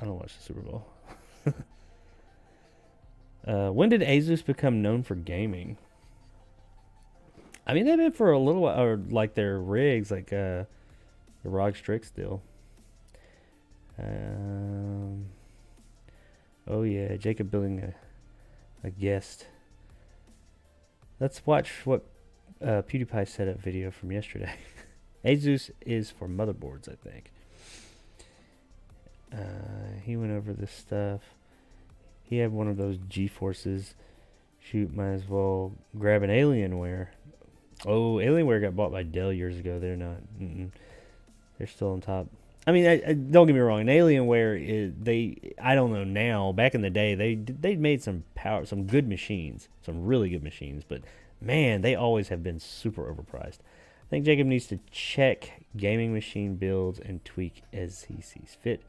don't watch the Super Bowl. When did Asus become known for gaming? I mean, they've been for a little while, or like their rigs, like the ROG Strix still. Oh yeah, Jacob building a guest. Let's watch what PewDiePie setup video from yesterday. Asus is for motherboards, I think. He went over this stuff. He had one of those GeForces. Shoot, might as well grab an Alienware. Oh, Alienware got bought by Dell years ago. They're not. They're still on top. I mean, don't get me wrong. An Alienware I don't know now. Back in the day, they made some good machines, some really good machines. But man, they always have been super overpriced. I think Jacob needs to check gaming machine builds and tweak as he sees fit.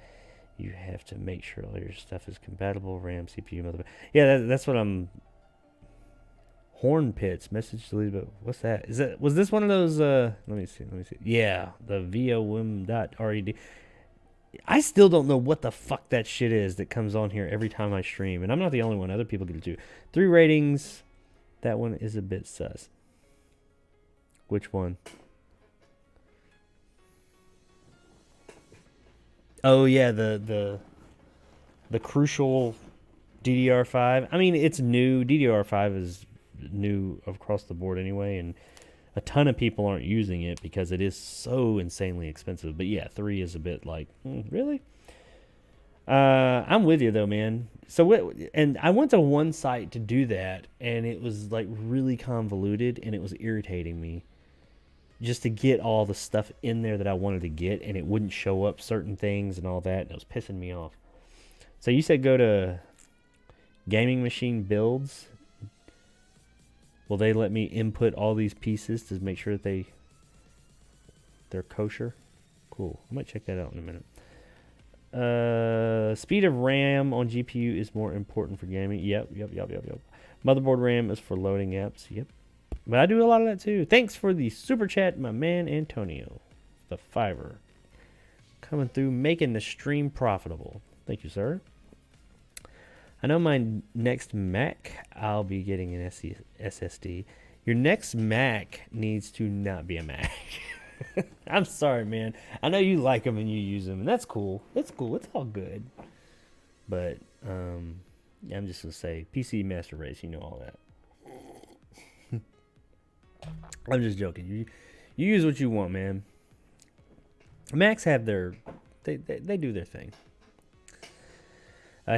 You have to make sure all your stuff is compatible. RAM, CPU, motherboard. Yeah, that's what I'm. Horn pits message deleted. But what's that? Was this one of those? Let me see. Yeah, the VOM.red. I still don't know what the fuck that shit is that comes on here every time I stream, and I'm not the only one. Other people get it too. 3 ratings. That one is a bit sus. Which one? Oh yeah, the Crucial DDR5. I mean, it's new. DDR5 is new across the board anyway, and a ton of people aren't using it because it is so insanely expensive. But yeah, 3 is a bit like, really? I'm with you though, man. And I went to one site to do that, and it was like really convoluted, and it was irritating me just to get all the stuff in there that I wanted to get, and it wouldn't show up certain things and all that, and it was pissing me off. So you said go to gaming machine builds. Will they let me input all these pieces to make sure that they're kosher? Cool. I might check that out in a minute. Speed of RAM on GPU is more important for gaming. Yep. Motherboard RAM is for loading apps. Yep. But I do a lot of that too. Thanks for the super chat, my man Antonio. The Fiverr. Coming through, making the stream profitable. Thank you, sir. I know my next Mac, I'll be getting an SSD. Your next Mac needs to not be a Mac. I'm sorry, man. I know you like them and you use them, and that's cool. It's cool. It's all good. But yeah, I'm just going to say, PC Master Race, you know all that. I'm just joking. You use what you want, man. Macs have they do their thing.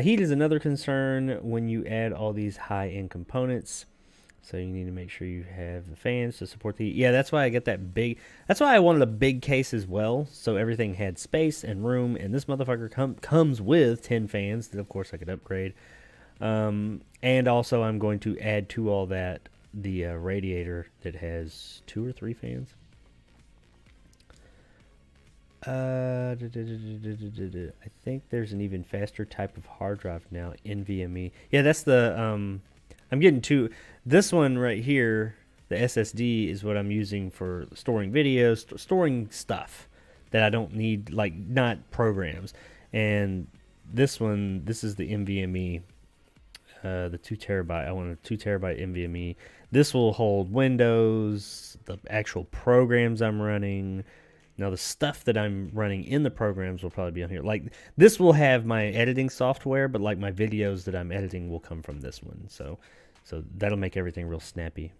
Heat is another concern when you add all these high-end components. So you need to make sure you have the fans to support the heat. Yeah, that's why I get that big. That's why I wanted a big case as well, so everything had space and room. And this motherfucker comes with 10 fans that, of course, I could upgrade. And also, I'm going to add to all that the radiator that has 2 or 3 fans. I think there's an even faster type of hard drive now, NVMe. Yeah, that's the I'm getting to this one right here. The SSD is what I'm using for storing videos, storing stuff that I don't need, like not programs. And this is the NVMe, the 2 terabyte. I want a 2 terabyte NVMe. This will hold Windows, the actual programs I'm running. Now, the stuff that I'm running in the programs will probably be on here. Like, this will have my editing software, but, like, my videos that I'm editing will come from this one. So that'll make everything real snappy.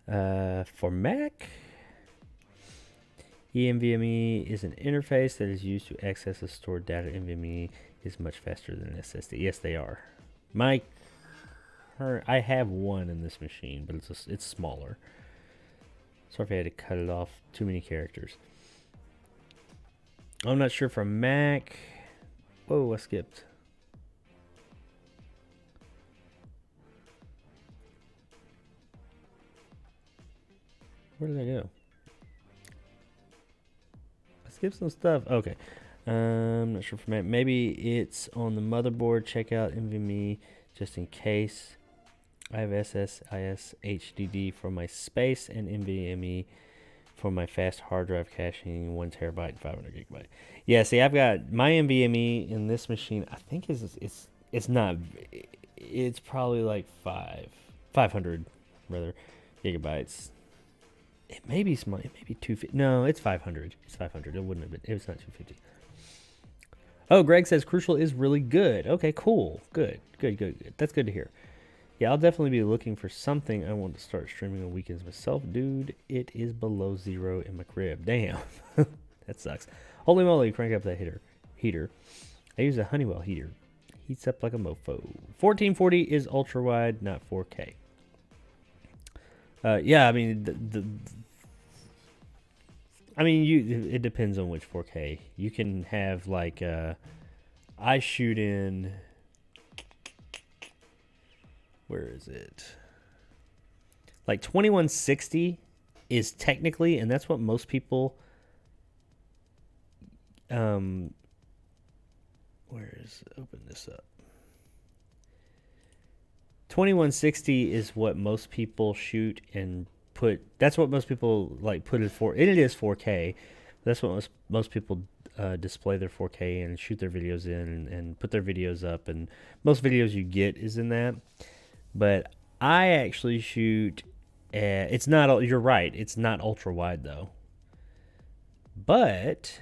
For Mac, eNVMe is an interface that is used to access and store data. NVMe is much faster than SSD. Yes, they are. I have one in this machine, but it's smaller. Sorry if I had to cut it off. Too many characters. I'm not sure for Mac. Whoa, I skipped. Where did I go? I skipped some stuff. Okay. I'm not sure for Mac. Maybe it's on the motherboard. Check out NVMe just in case. I have SSIS HDD for my space and NVMe for my fast hard drive caching, 1 terabyte and 500 gigabyte. Yeah, see, I've got my NVMe in this machine. I think it's not. It's probably like 500 rather gigabytes. It may be small. It may be 250. No, it's 500. It's 500. It wouldn't have been. It was not 250. Oh, Greg says Crucial is really good. Okay, cool. Good. That's good to hear. Yeah, I'll definitely be looking for something. I want to start streaming on weekends myself. Dude, it is below 0 in my crib. Damn. That sucks. Holy moly, crank up that heater. I use a Honeywell heater. Heats up like a mofo. 1440 is ultra wide, not 4K. Yeah, I mean, it depends on which 4K. You can have like, I shoot in. Where is it? Like 2160 is technically, and that's what most people. Where is? Open this up. 2160 is what most people shoot and put. That's what most people like put it for. It is 4K. That's what most people display their 4K and shoot their videos in and put their videos up. And most videos you get is in that. But I actually shoot. It's not. You're right. It's not ultra wide though. But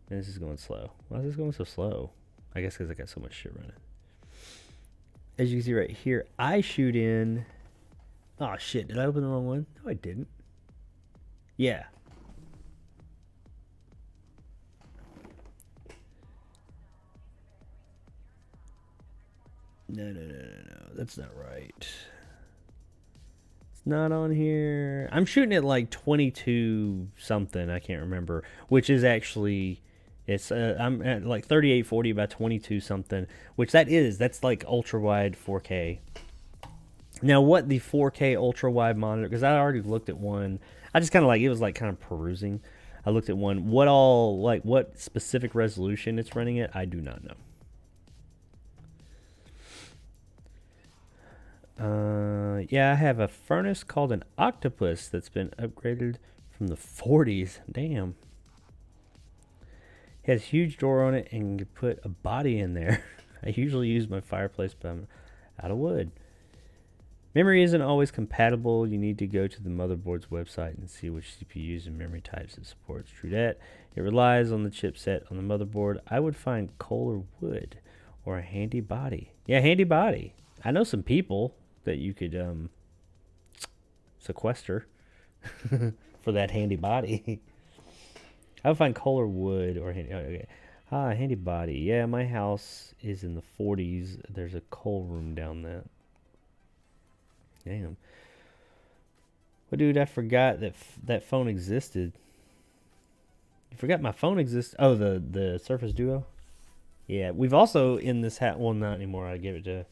this is going slow. Why is this going so slow? I guess because I got so much shit running. As you can see right here, I shoot in. Oh shit! Did I open the wrong one? No, I didn't. Yeah. No. That's not right. It's not on here. I'm shooting at like 22 something. I can't remember. Which is actually, it's I'm at like 3840 by 22 something. Which that's like ultra wide 4K. Now, what the 4K ultra wide monitor? Because I already looked at one. I just kind of like it was like kind of perusing. I looked at one. What specific resolution it's running at? I do not know. Yeah, I have a furnace called an Octopus that's been upgraded from the 40s. Damn. It has a huge door on it and you can put a body in there. I usually use my fireplace, but I'm out of wood. Memory isn't always compatible. You need to go to the motherboard's website and see which CPUs and memory types it supports. True that. It relies on the chipset on the motherboard. I would find coal or wood or a handy body. Yeah, handy body. I know some people that you could sequester for that handy body. I would find coal or wood or handy. Okay. Handy body. Yeah, my house is in the 40s. There's a coal room down there. Damn. Well, dude, I forgot that phone existed. You forgot my phone exists. Oh, the Surface Duo. Yeah, we've also in this hat. Well, not anymore. I gave it to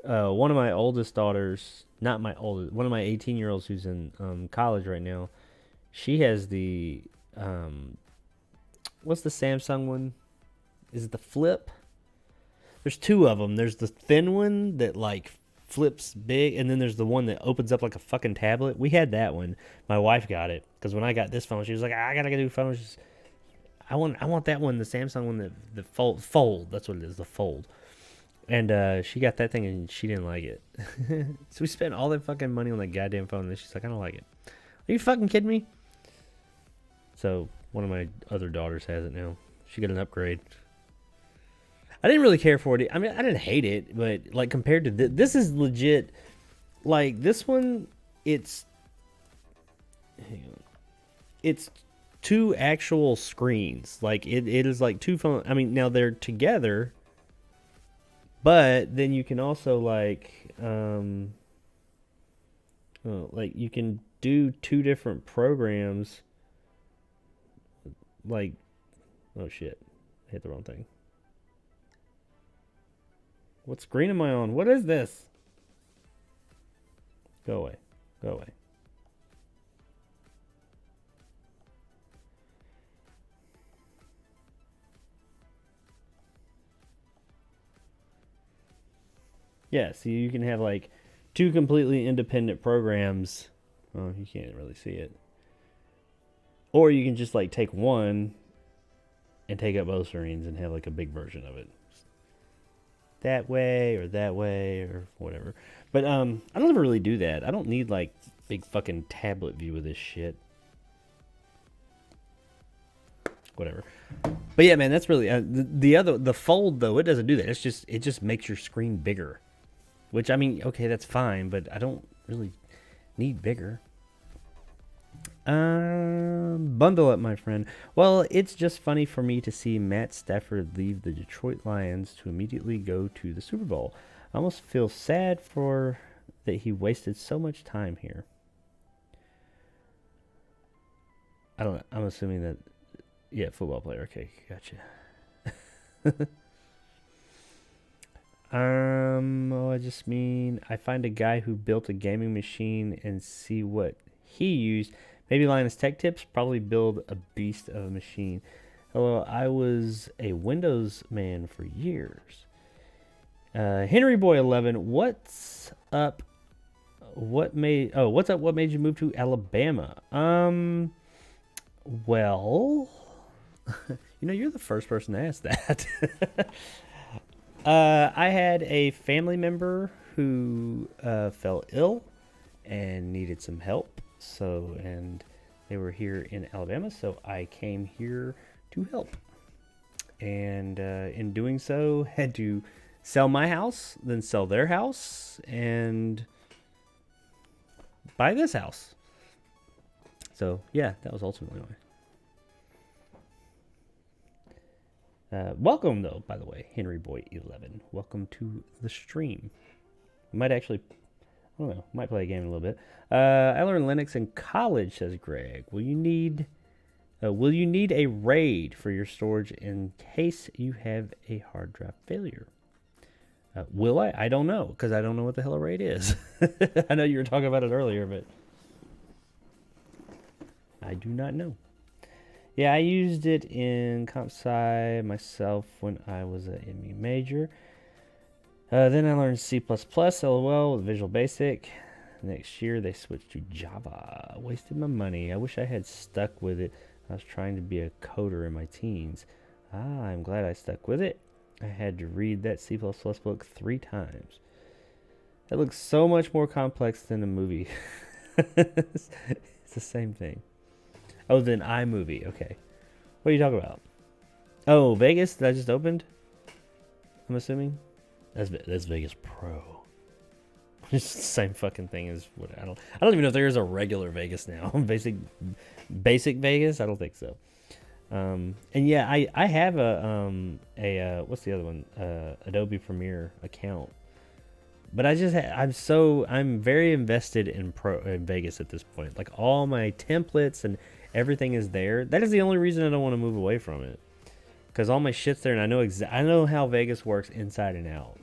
one of my oldest daughters. Not my oldest. One of my 18-year-olds who's in college right now. She has the what's the Samsung one? Is it the Flip? There's two of them. There's the thin one that like flips big, and then there's the one that opens up like a fucking tablet. We had that one. My wife got it because when I got this phone, she was like, I gotta get a new phone. I want that one, the Samsung one, the fold. That's what it is, the fold. And she got that thing and she didn't like it. So we spent all that fucking money on that goddamn phone, and she's like, I don't like it. Are you fucking kidding me? So one of my other daughters has it now. She got an upgrade. I didn't really care for it. I mean, I didn't hate it, but like compared to this is legit. Like this one, it's two actual screens. Like it is like two phones. I mean, now they're together, but then you can also like you can do two different programs. Like, oh shit, I hit the wrong thing. What screen am I on? What is this? Go away. Go away. Yeah, so you can have like two completely independent programs. Oh, you can't really see it. Or you can just like take one and take up both screens and have like a big version of it. That way or whatever. But I don't ever really do that. I don't need like big fucking tablet view of this shit. Whatever. But yeah, man, that's really the fold though. It doesn't do that. It just makes your screen bigger. Which I mean, okay, that's fine, but I don't really need bigger. Bundle up, my friend. Well, it's just funny for me to see Matt Stafford leave the Detroit Lions to immediately go to the Super Bowl. I almost feel sad for that he wasted so much time here. I don't know. I'm assuming that, yeah, football player. Okay, gotcha. I just mean I find a guy who built a gaming machine and see what he used. Maybe Linus Tech Tips, probably build a beast of a machine. Hello, I was a Windows man for years. Henry Boy 11, what's up? What's up? What made you move to Alabama? Well, you're the first person to ask that. I had a family member who fell ill and needed some help. And they were here in Alabama, so I came here to help. And in doing so, had to sell my house, then sell their house, and buy this house. So, yeah, that was ultimately why. Welcome, though, by the way, Henry Boy 11. Welcome to the stream. We might actually, I don't know, might play a game in a little bit. I learned Linux in college, says Greg. Will you need a RAID for your storage in case you have a hard drive failure? Will I? I don't know, because I don't know what the hell a RAID is. I know you were talking about it earlier, but I do not know. Yeah, I used it in comp sci myself when I was a ME major. Then I learned C++, LOL, with Visual Basic. Next year, they switched to Java. Wasted my money. I wish I had stuck with it. I was trying to be a coder in my teens. I'm glad I stuck with it. I had to read that C++ book 3 times. It looks so much more complex than a movie. It's the same thing. Oh, then iMovie. Okay. What are you talking about? Oh, Vegas? That just opened? I'm assuming? That's Vegas Pro. It's the same fucking thing as what I don't even know if there is a regular Vegas now. Basic Vegas? I don't think so. And yeah, I have a what's the other one? Adobe Premiere account. But I'm very invested in Vegas at this point. Like all my templates and everything is there. That is the only reason I don't want to move away from it. Cuz all my shit's there and I know how Vegas works inside and out.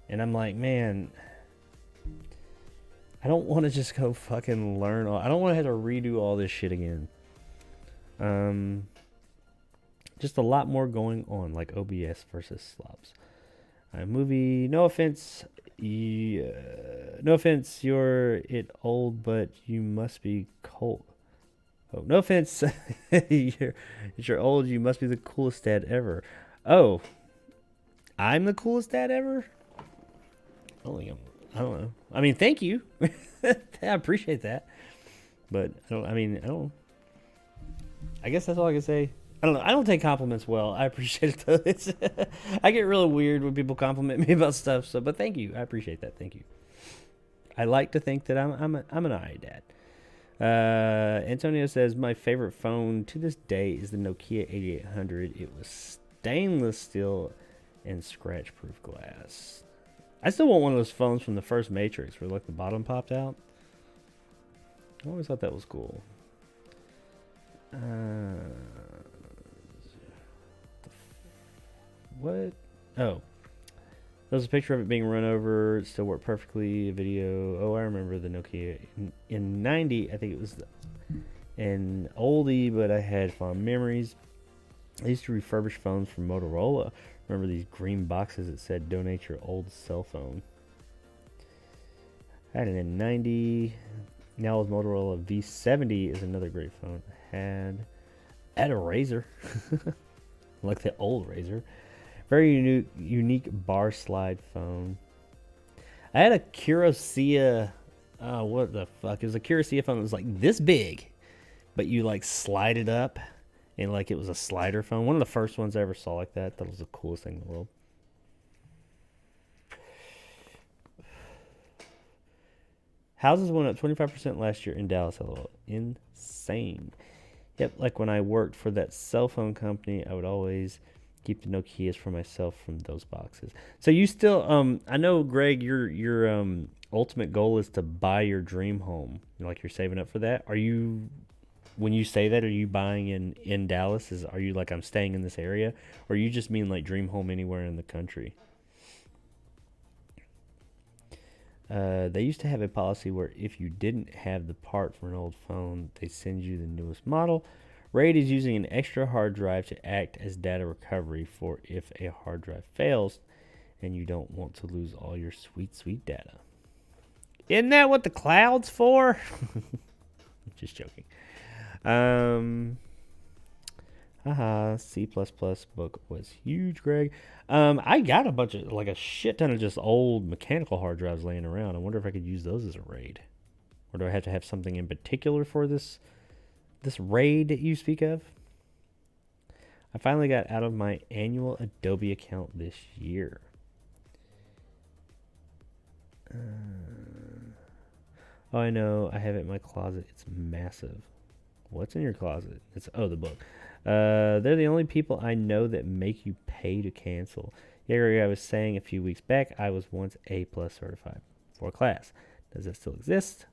And I'm like, man, I don't want to just go fucking learn I don't want to have to redo all this shit again. Just a lot more going on, like OBS versus slops. Movie, no offense, you're old, but you must be cold. Oh, no offense, you're old, you must be the coolest dad ever. Oh, I'm the coolest dad ever? I don't know. I mean, thank you. I appreciate that. But I guess that's all I can say. I don't know. I don't take compliments well. I appreciate it though. I get really weird when people compliment me about stuff. But thank you. I appreciate that. Thank you. I like to think that I'm an alright dad. Antonio says my favorite phone to this day is the Nokia 8800. It was stainless steel and scratch-proof glass. I still want one of those phones from the first Matrix where like the bottom popped out. I always thought that was cool. What? Oh. There's a picture of it being run over. It still worked perfectly. A video. Oh, I remember the Nokia. In 90, I think it was an oldie, but I had fond memories. I used to refurbish phones from Motorola. Remember these green boxes that said donate your old cell phone. I had it in 90. Now with Motorola V70 is another great phone. I had a Razr. Like the old Razr. Very unique bar slide phone. I had a Curocea. Oh, what the fuck? It was a Curocea phone that was like this big, but you like slide it up, and like it was a slider phone. One of the first ones I ever saw like that. That was the coolest thing in the world. Houses went up 25% last year in Dallas. LOL. Insane. Yep, like when I worked for that cell phone company, I would always keep the Nokias for myself from those boxes. So you still, I know, Greg, you're ultimate goal is to buy your dream home. Like you're saving up for that. Are you, when you say that, are you buying in Dallas? Are you like, I'm staying in this area? Or you just mean like dream home anywhere in the country? They used to have a policy where if you didn't have the part for an old phone, they send you the newest model. RAID is using an extra hard drive to act as data recovery for if a hard drive fails and you don't want to lose all your sweet, sweet data. Isn't that what the cloud's for? Just joking. C++ book was huge, Greg. I got a bunch of, like a shit ton of just old mechanical hard drives laying around. I wonder if I could use those as a RAID. Or do I have to have something in particular for this RAID that you speak of? I finally got out of my annual Adobe account this year. Oh, I know. I have it in my closet. It's massive. What's in your closet? The book. They're the only people I know that make you pay to cancel. Yeah, I was saying a few weeks back, I was once A+ certified for a class. Does that still exist?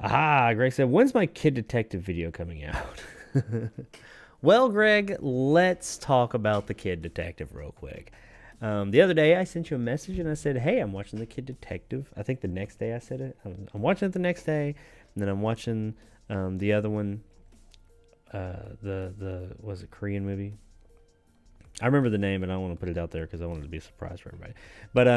Aha, Greg said, when's my Kid Detective video coming out? Well, Greg, let's talk about the Kid Detective real quick. The other day, I sent you a message and I said, hey, I'm watching the Kid Detective. I think the next day I said it. I'm watching it the next day, and then I'm watching the other one. Was it Korean movie? I remember the name, and I don't want to put it out there because I wanted it to be a surprise for everybody. But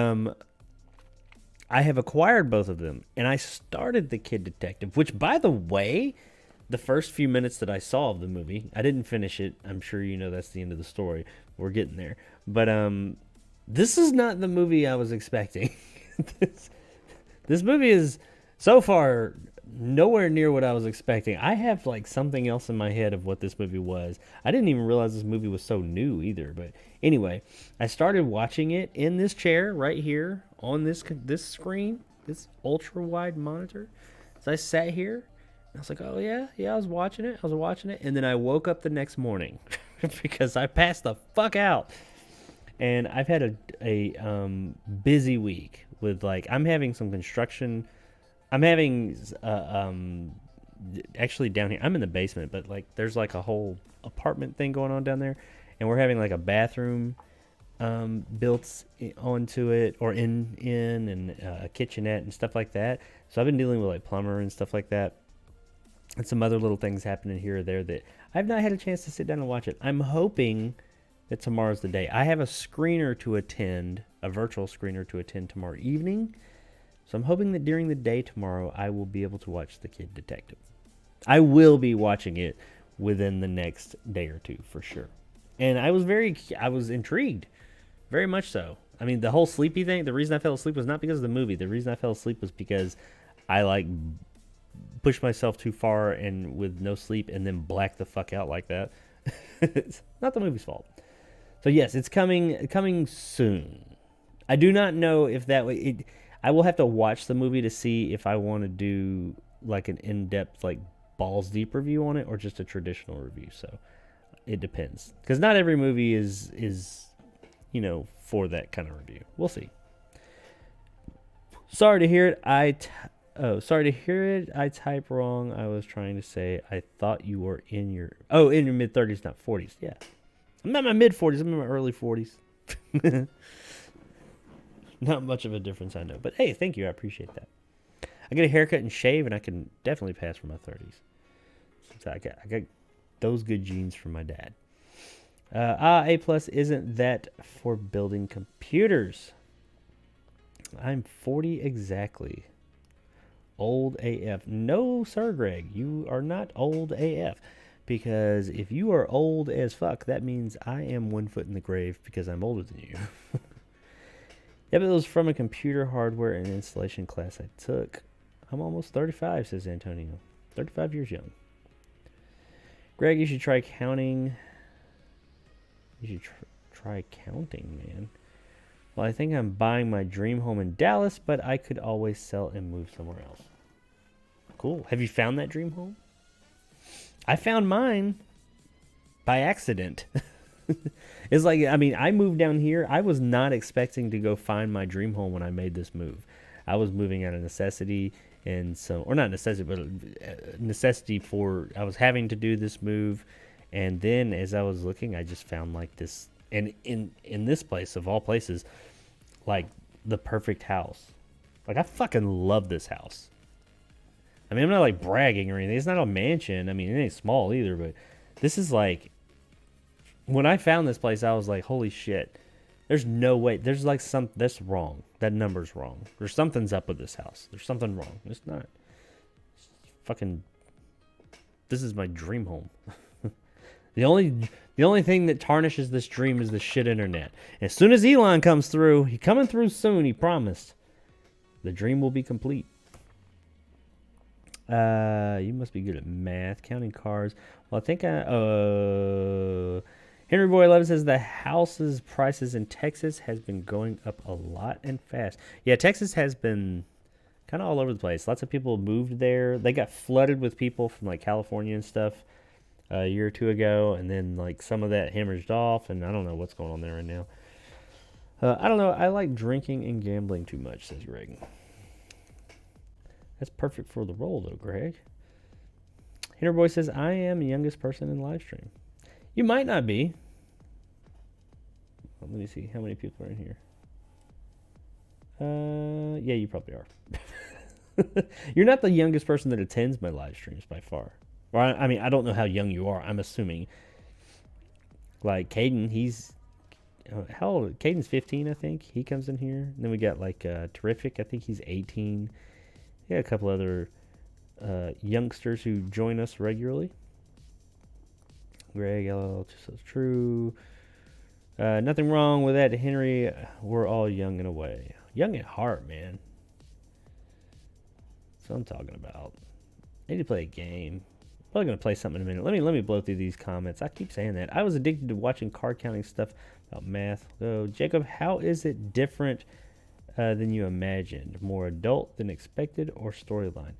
I have acquired both of them, and I started the Kid Detective, which, by the way, the first few minutes that I saw of the movie, I didn't finish it. I'm sure you know that's the end of the story. We're getting there. But this is not the movie I was expecting. This movie is so far nowhere near what I was expecting. I have like something else in my head of what this movie was. I didn't even realize this movie was so new either. But anyway, I started watching it in this chair right here on this screen, this ultra wide monitor. So I sat here and I was like, oh yeah, I was watching it. And then I woke up the next morning because I passed the fuck out. And I've had a busy week with, like, I'm having some construction. I'm having actually down here, I'm in the basement, but like there's like a whole apartment thing going on down there, and we're having like a bathroom built onto it, or in and a kitchenette and stuff like that. So I've been dealing with like plumber and stuff like that, and some other little things happening here or there that I've not had a chance to sit down and watch it. I'm hoping that tomorrow's the day. I have a screener to attend, a virtual screener to attend tomorrow evening. So I'm hoping that during the day tomorrow, I will be able to watch The Kid Detective. I will be watching it within the next day or two for sure. And I was intrigued, very much so. I mean, the whole sleepy thing, the reason I fell asleep was not because of the movie. The reason I fell asleep was because I like pushed myself too far and with no sleep and then blacked the fuck out like that. It's not the movie's fault. So yes, it's coming soon. I do not know if that way. I will have to watch the movie to see if I want to do like an in-depth, like balls deep review on it, or just a traditional review. So it depends, because not every movie is for that kind of review. We'll see. Sorry to hear it. Sorry to hear it. I typed wrong. I was trying to say I thought you were in your mid-30s, not 40s. Yeah. I'm not in my mid-40s. I'm in my early 40s. Not much of a difference, I know. But hey, thank you. I appreciate that. I get a haircut and shave, and I can definitely pass for my 30s. So I got those good genes from my dad. A+ isn't that for building computers. I'm 40 exactly. Old AF. No, sir, Greg. You are not old AF. Because if you are old as fuck, that means I am 1 foot in the grave because I'm older than you. Yeah, but it was from a computer hardware and installation class I took. I'm almost 35, says Antonio. 35 years young. Greg, you should try counting. You should try counting, man. Well, I think I'm buying my dream home in Dallas, but I could always sell and move somewhere else. Cool. Have you found that dream home? I found mine by accident. It's like, I mean, I moved down here. I was not expecting to go find my dream home when I made this move. I was moving out of necessity, and so, or not necessity, but necessity for, I was having to do this move. And then as I was looking, I just found like this, and in this place of all places, like the perfect house. Like, I fucking love this house. I mean, I'm not like bragging or anything. It's not a mansion. I mean, it ain't small either, but this is like, when I found this place, I was like, holy shit. There's no way. There's like that's wrong. That number's wrong. There's something's up with this house. There's something wrong. It's not. It's fucking, this is my dream home. The only thing that tarnishes this dream is the shit internet. As soon as Elon comes through, he's coming through soon, he promised, the dream will be complete. You must be good at math, counting cars. Well, I think Henry Boy 11 says the houses prices in Texas has been going up a lot and fast. Yeah, Texas has been kind of all over the place. Lots of people moved there. They got flooded with people from like California and stuff a year or two ago, and then like some of that hemorrhaged off, and I don't know what's going on there right now. I don't know. I like drinking and gambling too much, says Greg. That's perfect for the role, though, Greg. Henry Boy says, I am the youngest person in live stream. You might not be. Let me see how many people are in here. Yeah, you probably are. You're not the youngest person that attends my live streams by far. Or I mean, I don't know how young you are. I'm assuming. Like Caden, he's how old? Caden's 15, I think. He comes in here. And then we got like Terrific. I think he's 18. Yeah, a couple other youngsters who join us regularly. Greg, LL, just true. Nothing wrong with that, Henry. We're all young in a way. Young at heart, man. That's what I'm talking about. I need to play a game. Probably gonna play something in a minute. Let me blow through these comments. I keep saying that. I was addicted to watching card counting stuff about math. So, Jacob, how is it different than you imagined? More adult than expected, or storyline?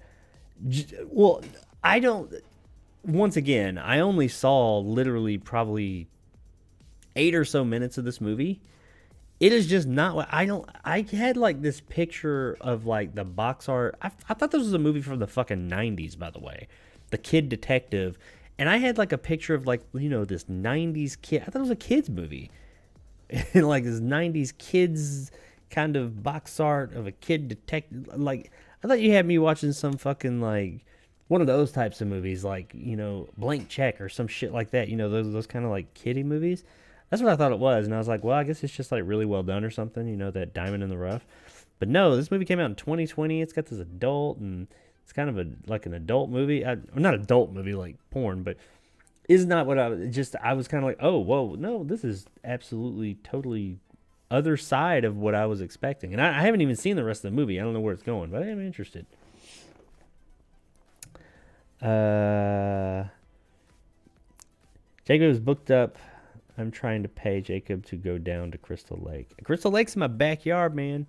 Well, I don't. Once again, I only saw literally probably 8 or so minutes of this movie. It is just not what I had like this picture of like the box art. I thought this was a movie from the fucking 90s, by the way. The Kid Detective. And I had like a picture of like, you know, this 90s kid. I thought it was a kid's movie. Like this 90s kids kind of box art of a kid detective. Like, I thought you had me watching some fucking like one of those types of movies, like, you know, Blank Check or some shit like that. You know, those kind of like kiddie movies. That's what I thought it was. And I was like, well, I guess it's just like really well done or something, you know, that Diamond in the Rough. But no, this movie came out in 2020. It's got this adult, and it's kind of like an adult movie. Not adult movie like porn, but is not what I was kind of like, oh, whoa, no, this is absolutely totally other side of what I was expecting. And I haven't even seen the rest of the movie. I don't know where it's going, but I am interested. Jacob is booked up. I'm trying to pay Jacob to go down to Crystal Lake. Crystal Lake's in my backyard, man.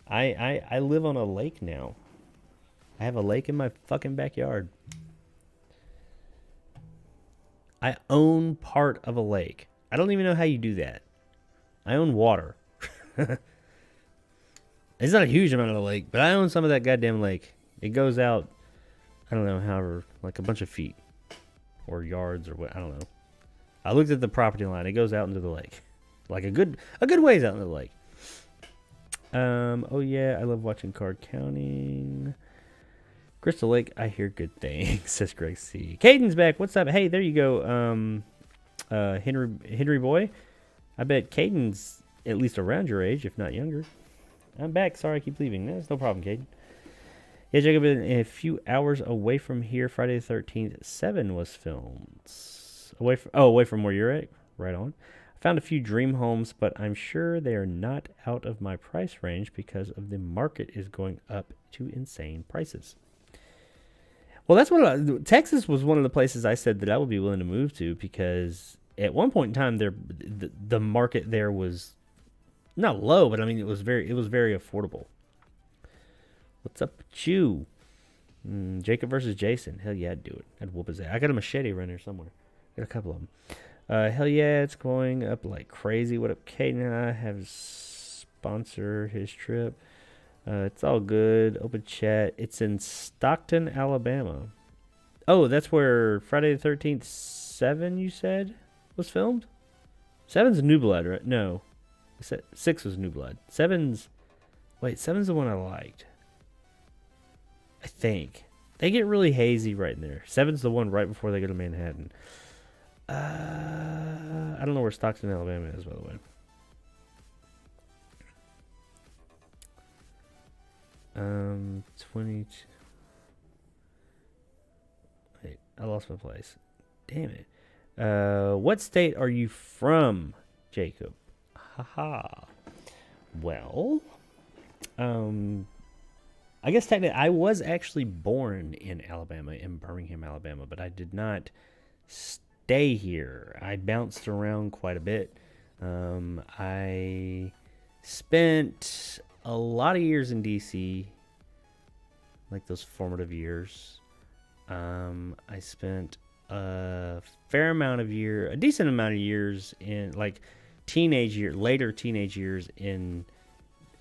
I live on a lake now. I have a lake in my fucking backyard. I own part of a lake. I don't even know how you do that. I own water. It's not a huge amount of the lake, but I own some of that goddamn lake. It goes out, I don't know, however, like a bunch of feet or yards or what, I don't know. I looked at the property line. It goes out into the lake, like a good ways out into the lake. Oh yeah, I love watching card counting. Crystal Lake, I hear good things, says Greg C. Caden's back. What's up? Hey, there you go. Henry Boy. I bet Caden's at least around your age, if not younger. I'm back. Sorry, I keep leaving. That's no problem, Caden. Yeah, Jacob, in a few hours away from here, Friday the 13th, 7 was filmed. Away from where you're at? Right on. I found a few dream homes, but I'm sure they are not out of my price range because of the market is going up to insane prices. Well, that's what Texas was one of the places I said that I would be willing to move to, because at one point in time the market there was not low, but I mean it was very affordable. What's up with you? Jacob versus Jason. Hell yeah, I'd do it. I'd whoop his ass. I got a machete around here somewhere. Got a couple of them. Hell yeah, it's going up like crazy. What up, Caden? I have sponsor his trip. It's all good. Open chat. It's in Stockton, Alabama. Oh, that's where Friday the 13th 7, you said, was filmed? 7's New Blood, right? No. 6 was New Blood. 7's the one I liked. I think. They get really hazy right in there. 7's the one right before they go to Manhattan. I don't know where Stockton, Alabama is, by the way. 22. Wait, I lost my place. Damn it. What state are you from, Jacob? Haha. Well, I guess technically I was actually born in Alabama, in Birmingham, Alabama, but I did not stay here. I bounced around quite a bit. I spent a lot of years in DC, like those formative years. I spent a decent amount of years in like later teenage years in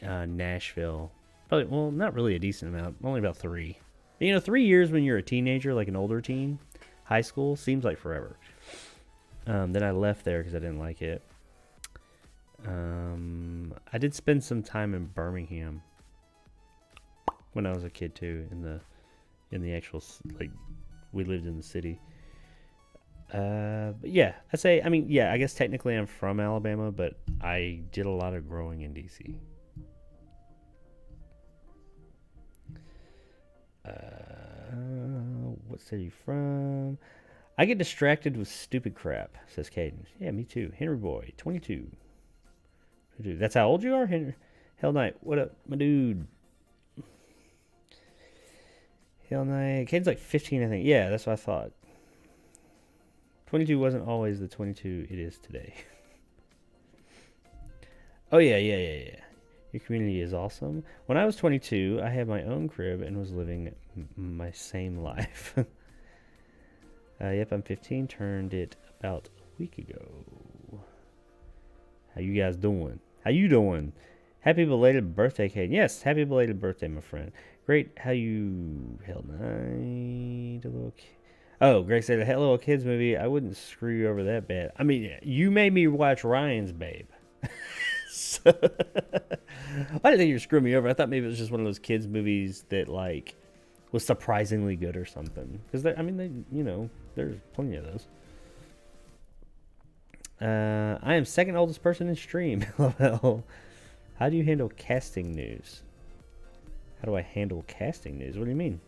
Nashville. Probably, well, not really a decent amount, only about 3. 3 years when you're a teenager, like an older teen, high school, seems like forever. Then I left there because I didn't like it. I did spend some time in Birmingham when I was a kid too, in the actual, like, we lived in the city. But yeah, I guess technically I'm from Alabama, but I did a lot of growing in DC. What state are you from? I get distracted with stupid crap, says Caden. Yeah, me too. Henry Boy, 22. That's how old you are, Henry? Hell Knight, what up, my dude? Hell Knight, Caden's like 15, I think. Yeah, that's what I thought. 22 wasn't always the 22 it is today. Oh, yeah. Your community is awesome. When I was 22, I had my own crib and was living my same life. Yep, I'm 15. Turned it about a week ago. How you guys doing? How you doing? Happy belated birthday, Kate. Yes, happy belated birthday, my friend. Great. How you held night? Oh, Greg said a little kids movie. I wouldn't screw you over that bad. I mean, you made me watch Ryan's Babe. So, I didn't think you were screwing me over. I thought maybe it was just one of those kids movies that like was surprisingly good or something. Because there's plenty of those. I am second oldest person in stream. LOL. How do you handle casting news? How do I handle casting news? What do you mean?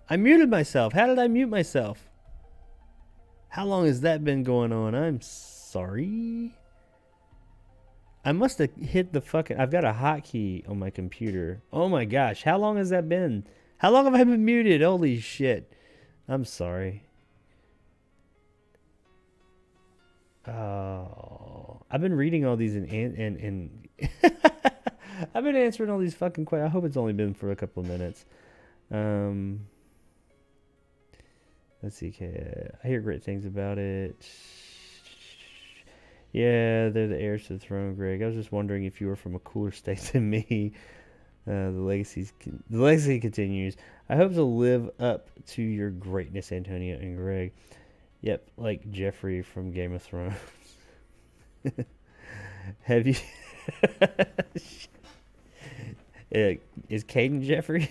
I muted myself. How did I mute myself? How long has that been going on? I'm sorry. I must have hit the fucking... I've got a hotkey on my computer. Oh my gosh. How long has that been? How long have I been muted? Holy shit. I'm sorry. Oh, I've been reading all these and I've been answering all these fucking questions. I hope it's only been for a couple of minutes. Let's see. I hear great things about it. Yeah, they're the heirs to the throne, Greg. I was just wondering if you were from a cooler state than me. The legacy continues. I hope to live up to your greatness, Antonio and Greg. Yep, like Jeffrey from Game of Thrones. Have you... Is Caden Jeffrey?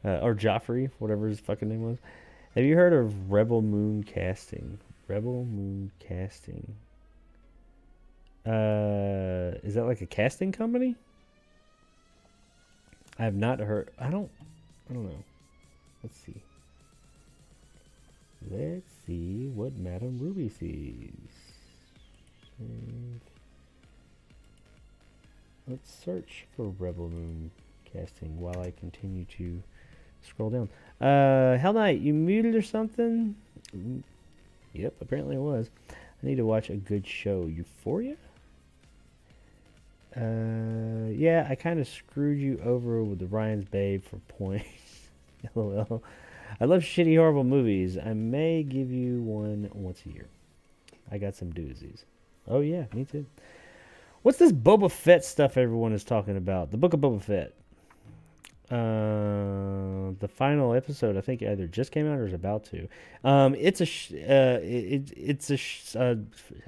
Or Joffrey, whatever his fucking name was. Have you heard of Rebel Moon Casting? Rebel Moon Casting. Is that like a casting company? I have not heard. I don't know. Let's see. Let's see what Madame Ruby sees. And let's search for Rebel Moon Casting while I continue to scroll down. Hell Knight, you muted or something? Yep, apparently it was. I need to watch a good show. Euphoria? Yeah, I kind of screwed you over with the Ryan's Babe for points. LOL. I love shitty, horrible movies. I may give you one once a year. I got some doozies. Oh, yeah, me too. What's this Boba Fett stuff everyone is talking about? The Book of Boba Fett. The final episode, I think, either just came out or is about to. I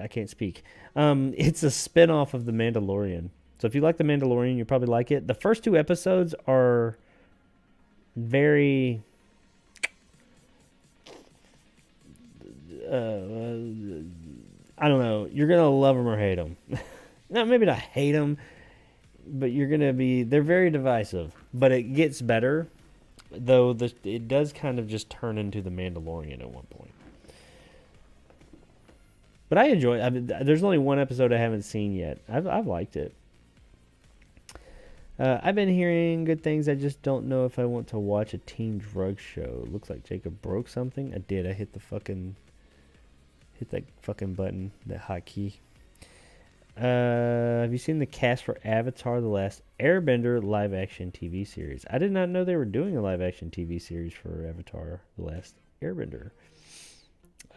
can't speak. It's a spin-off of The Mandalorian. So if you like The Mandalorian, you'll probably like it. The first 2 episodes are very... I don't know. You're going to love them or hate them. No, maybe not hate them, but you're going to be... They're very divisive, but it gets better, though it does kind of just turn into The Mandalorian at one point. But I enjoy it. I mean, there's only one episode I haven't seen yet. I've liked it. I've been hearing good things. I just don't know if I want to watch a teen drug show. Looks like Jacob broke something. I did. I hit that fucking button, that hotkey. Have you seen the cast for Avatar: The Last Airbender live action TV series? I did not know they were doing a live action TV series for Avatar: The Last Airbender.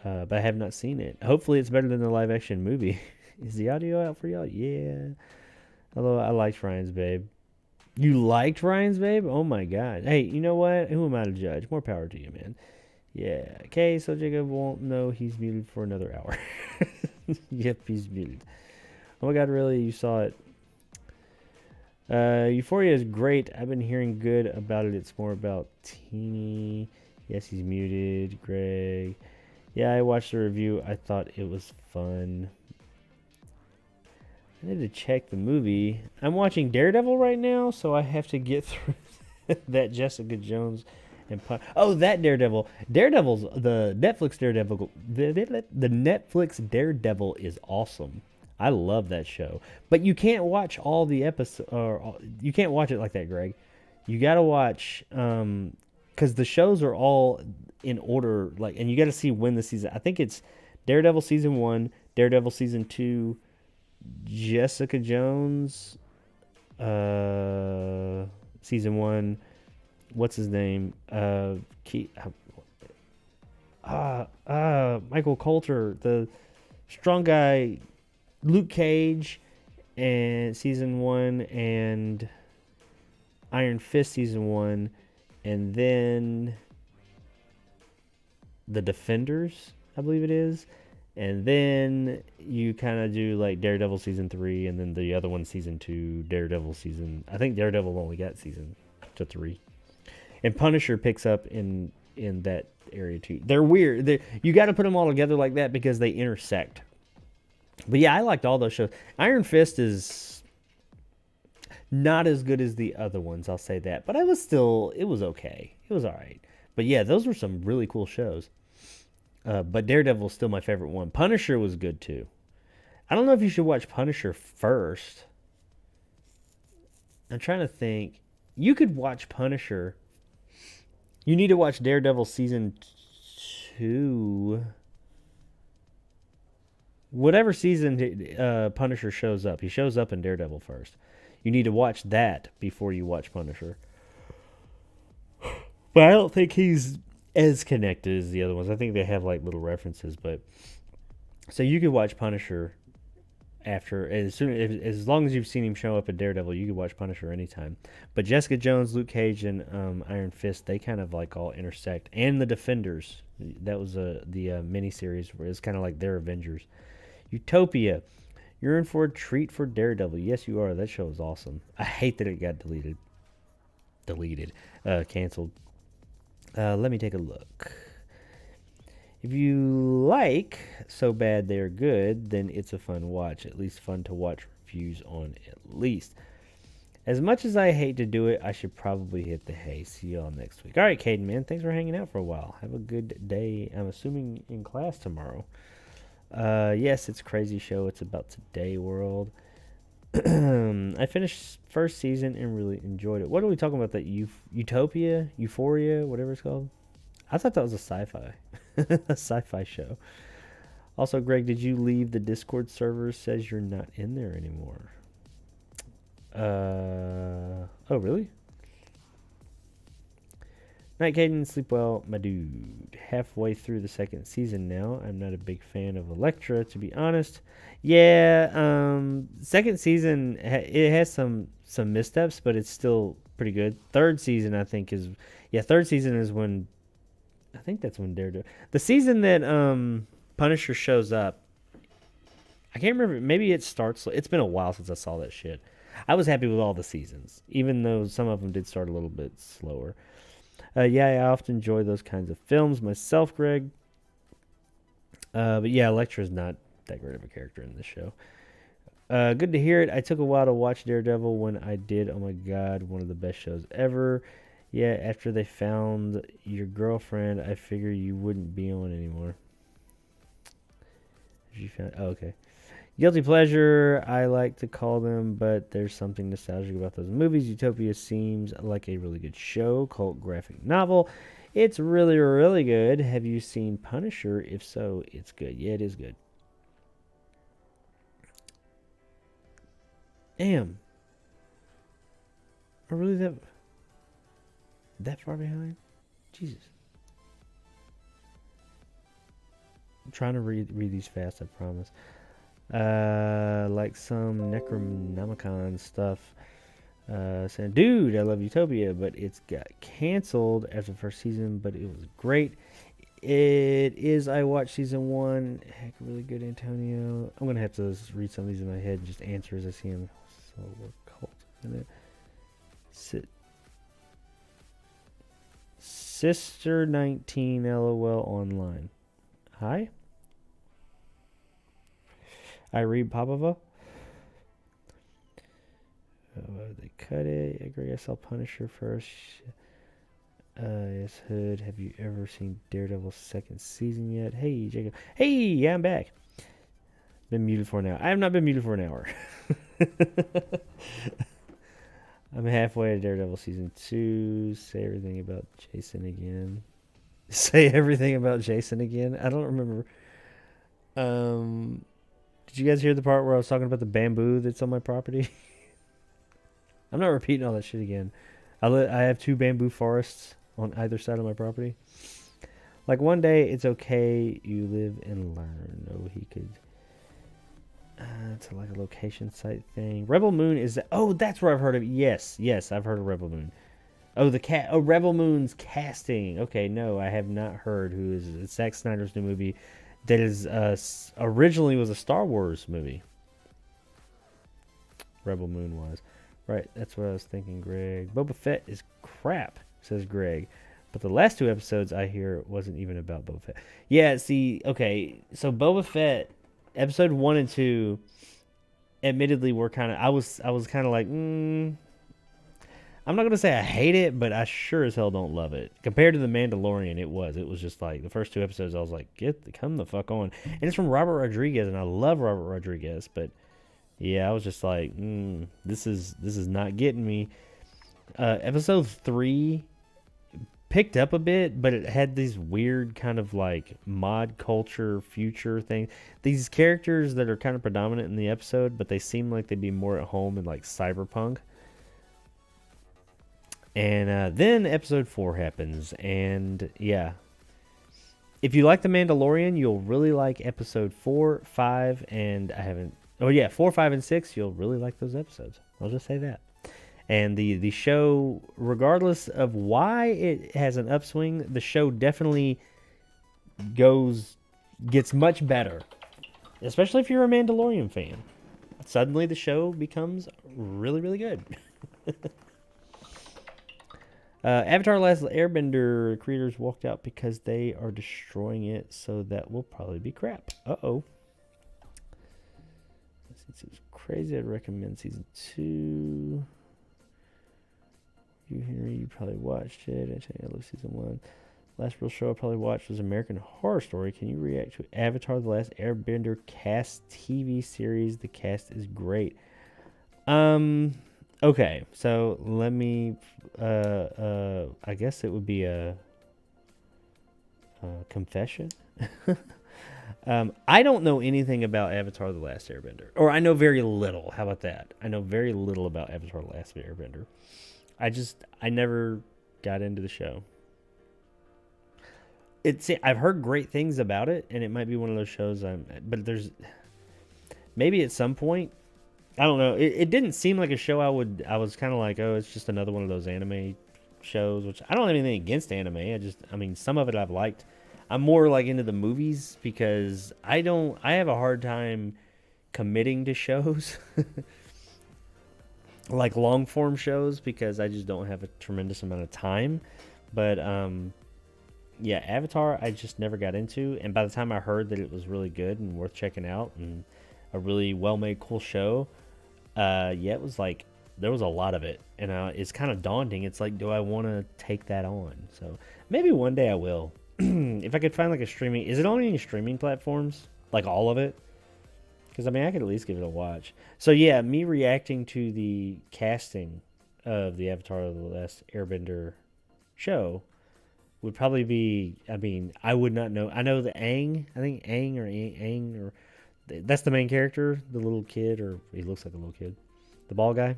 But I have not seen it. Hopefully it's better than the live action movie. Is the audio out for y'all? Yeah. Although I liked Ryan's Babe. You liked Ryan's Babe? Oh my god. Hey, you know what? Who am I to judge? More power to you, man. Yeah. Okay, so Jacob won't know he's muted for another hour. Yep, he's muted. Oh my god, really? You saw it? Euphoria is great. I've been hearing good about it. It's more about Teeny. Yes, he's muted. Greg. Yeah, I watched the review. I thought it was fun. I need to check the movie. I'm watching Daredevil right now, so I have to get through that Jessica Jones and that Daredevil. Daredevil's the Netflix Daredevil. The Netflix Daredevil is awesome. I love that show. But you can't watch all the episodes, or you can't watch it like that, Greg. You got to watch because the shows are all in order, like, and you got to see when the season. I think it's Daredevil season 1, Daredevil season 2, Jessica Jones season 1. What's his name? Michael Coulter, the strong guy, Luke Cage, and season 1, and Iron Fist season 1, and then The Defenders, I believe it is. And then you kind of do like Daredevil season 3, and then the other one season 2, Daredevil season... I think Daredevil only got season to 3. And Punisher picks up in that area too. They're weird. You got to put them all together like that because they intersect. But yeah, I liked all those shows. Iron Fist is... Not as good as the other ones, I'll say that. But it was okay. It was all right. But yeah, those were some really cool shows. But Daredevil's still my favorite one. Punisher was good too. I don't know if you should watch Punisher first. I'm trying to think. You could watch Punisher. You need to watch Daredevil season 2. Whatever season Punisher shows up. He shows up in Daredevil first. You need to watch that before you watch Punisher. But I don't think he's as connected as the other ones. I think they have like little references, but so you could watch Punisher after as long as you've seen him show up in Daredevil, you could watch Punisher anytime. But Jessica Jones, Luke Cage, and Iron Fist, they kind of like all intersect. And the Defenders, that was the miniseries where it's kind of like their Avengers. Utopia, you're in for a treat for Daredevil. Yes, you are. That show is awesome. I hate that it got canceled. Let me take a look. If you like So Bad They're Good, then it's a fun watch. At least fun to watch reviews on at least. As much as I hate to do it, I should probably hit the hay. See y'all next week. All right, Caden, man. Thanks for hanging out for a while. Have a good day. I'm assuming in class tomorrow. Yes, it's a crazy show. It's about today world. I finished first season and really enjoyed it. What are we talking about? That Utopia, Euphoria, whatever it's called. I thought that was a sci-fi, a sci-fi show. Also, Greg, did you leave the Discord server? Says you're not in there anymore. Oh really? Night, Caden. Sleep well, my dude. Halfway through the second season now. I'm not a big fan of Elektra, to be honest. Yeah, second season, it has some missteps, but it's still pretty good. Third season, I think, third season is when, I think that's when Daredevil. The season that Punisher shows up, I can't remember. Maybe it starts. It's been a while since I saw that shit. I was happy with all the seasons, even though some of them did start a little bit slower. Yeah, I often enjoy those kinds of films myself, Greg. But yeah, Elektra's not that great of a character in this show. Good to hear it. I took a while to watch Daredevil. When I did, oh my god, one of the best shows ever. Yeah, after they found your girlfriend, I figure you wouldn't be on anymore. Okay. Guilty pleasure, I like to call them, but there's something nostalgic about those movies. Utopia seems like a really good show, cult graphic novel. It's really, really good. Have you seen Punisher? If so, it's good. Yeah, it is good. Damn. Are really that far behind? Jesus. I'm trying to read these fast, I promise. Like some Necronomicon stuff. Saying, dude, I love Utopia, but it's got canceled after the first season, but it was great. It is. I watched season 1. Heck, really good, Antonio. I'm gonna have to read some of these in my head and just answer as I see them. So we're cult in it. Sister 19 LOL online. Hi. I read Popova. They cut it. I agree. I saw Punisher first. Yes, Hood. Have you ever seen Daredevil's second season yet? Hey, Jacob. Hey, yeah, I'm back. Been muted for an hour. I have not been muted for an hour. I'm halfway to Daredevil season 2. Say everything about Jason again. Say everything about Jason again. I don't remember. Did you guys hear the part where I was talking about the bamboo that's on my property? I'm not repeating all that shit again. I have 2 bamboo forests on either side of my property. Like, one day, it's okay, you live and learn. No, he could. It's like a location site thing. Rebel Moon is... Oh, that's where I've heard of it. Yes, I've heard of Rebel Moon. Oh, Rebel Moon's casting. Okay, no, I have not heard who is it. It's Zack Snyder's new movie that is originally was a Star Wars movie. Rebel Moon was. Right, that's what I was thinking, Greg. Boba Fett is crap, says Greg. But the last 2 episodes I hear wasn't even about Boba Fett. Yeah, see, okay, so Boba Fett, episode 1 and 2, admittedly were kind of, I was kind of like, I'm not gonna say I hate it, but I sure as hell don't love it. Compared to The Mandalorian, it was just like the first 2 episodes. I was like, come the fuck on. And it's from Robert Rodriguez, and I love Robert Rodriguez, but yeah, I was just like, this is not getting me. Episode 3 picked up a bit, but it had these weird kind of like mod culture future thing. These characters that are kind of predominant in the episode, but they seem like they'd be more at home in like cyberpunk. And then episode 4 happens, and yeah. If you like The Mandalorian, you'll really like episode 4, 5, and 4, 5, and 6. You'll really like those episodes. I'll just say that. And the show, regardless of why it has an upswing, the show definitely gets much better. Especially if you're a Mandalorian fan. Suddenly the show becomes really, really good. Avatar: Last Airbender creators walked out because they are destroying it, so that will probably be crap. Uh-oh. It's crazy. I'd recommend season 2. You, Henry, you probably watched it. I love season 1. Last real show I probably watched was American Horror Story. Can you react to Avatar: The Last Airbender cast TV series? The cast is great. Okay, so let me, I guess it would be a confession. I don't know anything about Avatar: The Last Airbender. Or I know very little. How about that? I know very little about Avatar: The Last Airbender. I never got into the show. I've heard great things about it, and it might be one of those shows but there's, maybe at some point, I don't know. It didn't seem like a show I was kind of like, oh, it's just another one of those anime shows, which I don't have anything against anime. Some of it I've liked. I'm more like into the movies because I have a hard time committing to shows. Like long form shows, because I just don't have a tremendous amount of time. But yeah, Avatar I just never got into, and by the time I heard that it was really good and worth checking out and a really well made cool show, it was like there was a lot of it, and it's kind of daunting. It's like, do I want to take that on? So maybe one day I will. If I could find like a streaming, is it on any streaming platforms, like all of it? Because I could at least give it a watch. So yeah, me reacting to the casting of the Avatar: The Last Airbender show would probably be, I would not know. I know the Aang, I think Aang or that's the main character, the little kid, or he looks like a little kid, the bald guy.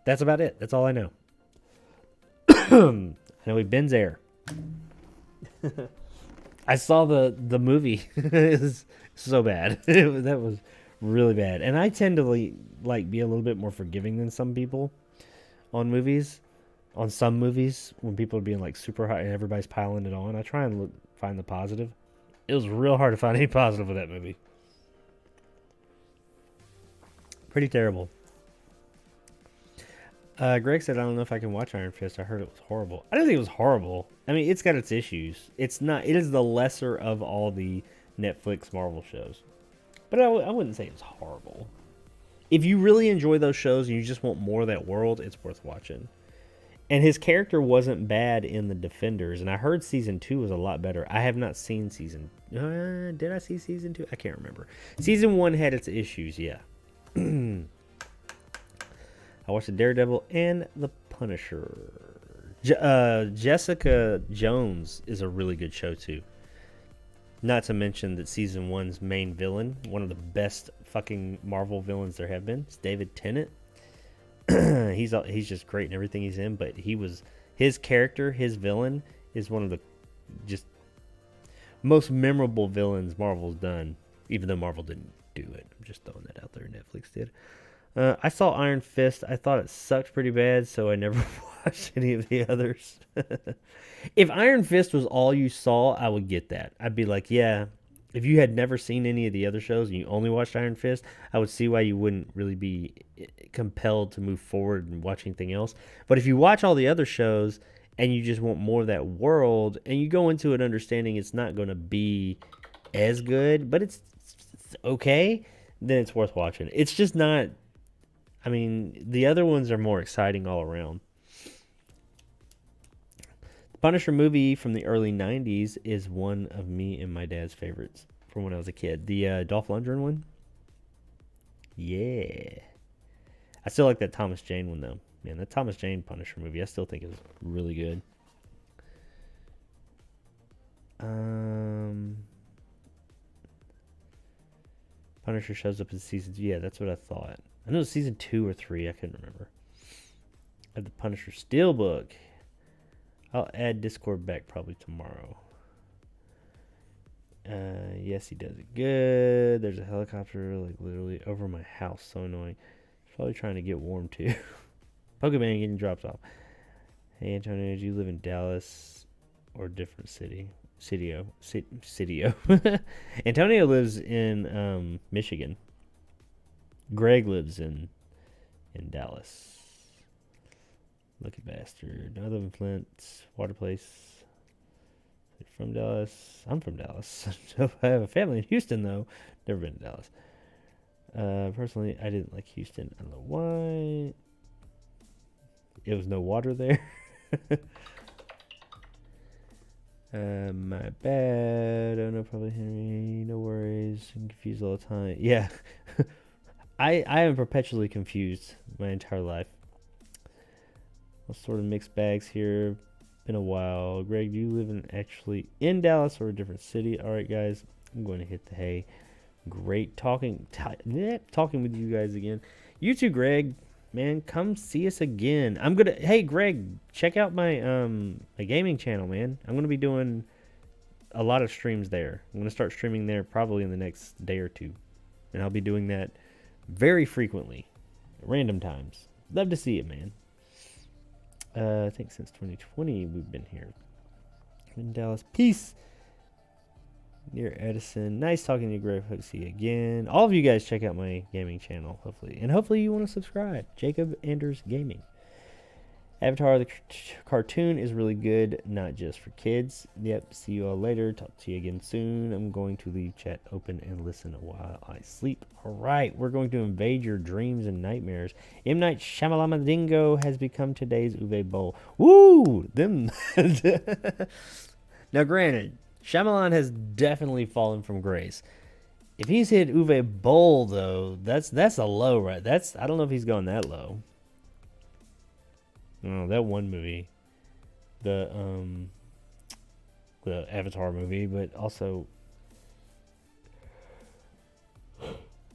That's about it. That's all I know. I know he bends air. I saw the movie. It was so bad. That was really bad. And I tend to be a little bit more forgiving than some people on movies. On some movies, when people are being like super hot and everybody's piling it on, I try and find the positive. It was real hard to find any positive with that movie. Pretty terrible. Greg said, I don't know if I can watch Iron Fist. I heard it was horrible. I don't think it was horrible. It's got its issues. It is the lesser of all the Netflix Marvel shows. But I wouldn't say it's horrible. If you really enjoy those shows and you just want more of that world, it's worth watching. And his character wasn't bad in The Defenders, and I heard season 2 was a lot better. I have not seen season... did I see season 2? I can't remember. Season 1 had its issues, yeah. I watched The Daredevil and The Punisher. Jessica Jones is a really good show, too. Not to mention that season 1's main villain, one of the best fucking Marvel villains there have been, is David Tennant. He's just great in everything he's in, but his character, his villain, is one of the just most memorable villains Marvel's done, even though Marvel didn't do it. I'm just throwing that out there. Netflix did. I saw Iron Fist. I thought it sucked pretty bad, so I never watched any of the others. If Iron Fist was all you saw, I would get that. I'd be like, yeah. If you had never seen any of the other shows and you only watched Iron Fist, I would see why you wouldn't really be compelled to move forward and watch anything else. But if you watch all the other shows and you just want more of that world, and you go into it understanding it's not going to be as good, but it's okay, then it's worth watching. It's just not... I mean, the other ones are more exciting all around. The Punisher movie from the early 90s is one of me and my dad's favorites from when I was a kid. The Dolph Lundgren one? Yeah. I still like that Thomas Jane one, though. Man, that Thomas Jane Punisher movie, I still think is really good. Punisher shows up in season 2. Yeah, that's what I thought. I know it was season 2 or 3. I couldn't remember. I have the Punisher Steelbook. I'll add Discord back probably tomorrow. Yes, he does it good. There's a helicopter like literally over my house. So annoying. He's probably trying to get warm too. Pokemon getting dropped off. Hey Antonio, do you live in Dallas or a different city? Cidio. Antonio lives in Michigan. Greg lives in Dallas. Lucky bastard. I live in Flint. Water Place. From Dallas. I'm from Dallas. I have a family in Houston, though. Never been to Dallas. Personally, I didn't like Houston. I don't know why. It was no water there. My bad. Oh no, probably Henry. No worries. I'm confused all the time. Yeah. I am perpetually confused my entire life. All sort of mixed bags here. Been a while. Greg, do you live actually in Dallas or a different city? All right, guys. I'm going to hit the hay. Great talking with you guys again. You too, Greg. Man, come see us again. Hey, Greg, check out my my gaming channel, man. I'm gonna be doing a lot of streams there. I'm gonna start streaming there probably in the next day or two, and I'll be doing that very frequently, at random times. Love to see it, man. I think since 2020 we've been here in Dallas. Peace. Near Edison. Nice talking to you, Greg. Hope to see you again. All of you guys check out my gaming channel, hopefully. And hopefully you want to subscribe. Jacob Anders Gaming. Avatar, the cartoon is really good, not just for kids. Yep, see you all later. Talk to you again soon. I'm going to leave chat open and listen while I sleep. All right, we're going to invade your dreams and nightmares. M. Night Shyamalan Dingo has become today's Uwe Boll. Woo! Them. Now, granted, Shyamalan has definitely fallen from grace. If he's hit Uwe Boll, though, that's a low, right? I don't know if he's gone that low. No, that one movie, the Avatar movie, but also,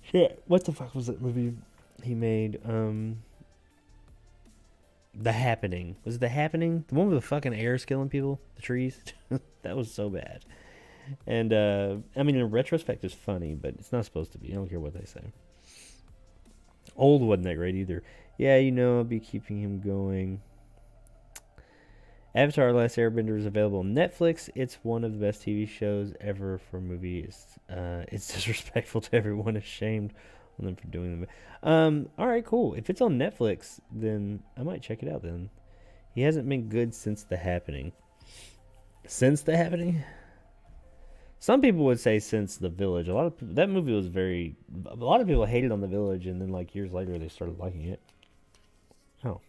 shit, what the fuck was that movie he made? The Happening. Was it The Happening? The one with the fucking airs killing people, the trees. That was so bad. And I mean, in retrospect, it's funny, but it's not supposed to be. I don't care what they say. Old wasn't that great either. Yeah, I'll be keeping him going. Avatar: Last Airbender is available on Netflix. It's one of the best TV shows ever for movies. It's disrespectful to everyone. Ashamed on them for doing them. All right, cool. If it's on Netflix, then I might check it out then. He hasn't been good since The Happening. Since The Happening? Some people would say since The Village. That movie was a lot of people hated on The Village, and then like years later they started liking it. Oh.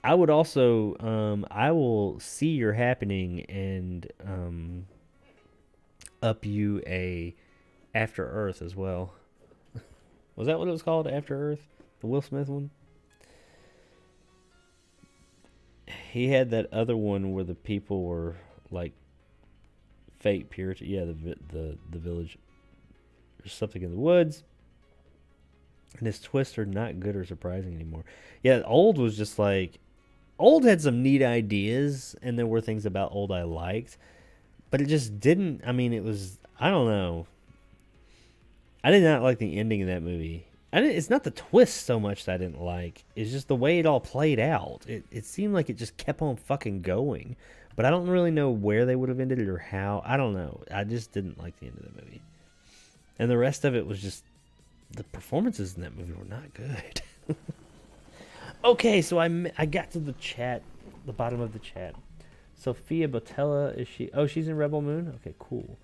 I would also I will see your Happening and up you a After Earth as well. Was that what it was called? After Earth? The Will Smith one? He had that other one where the people were like fake Puritan. Yeah, the village. There's something in the woods. And his twists are not good or surprising anymore. Yeah, Old was just like... Old had some neat ideas, and there were things about Old I liked. But it just didn't... I mean, it was... I don't know. I did not like the ending of that movie. It's not the twist so much that I didn't like. It's just the way it all played out. It seemed like it just kept on fucking going. But I don't really know where they would have ended it or how. I don't know. I just didn't like the end of the movie. And the rest of it was just... The performances in that movie were not good. Okay, so I got to the chat. The bottom of the chat. Sophia Botella, is she... Oh, she's in Rebel Moon? Okay, cool.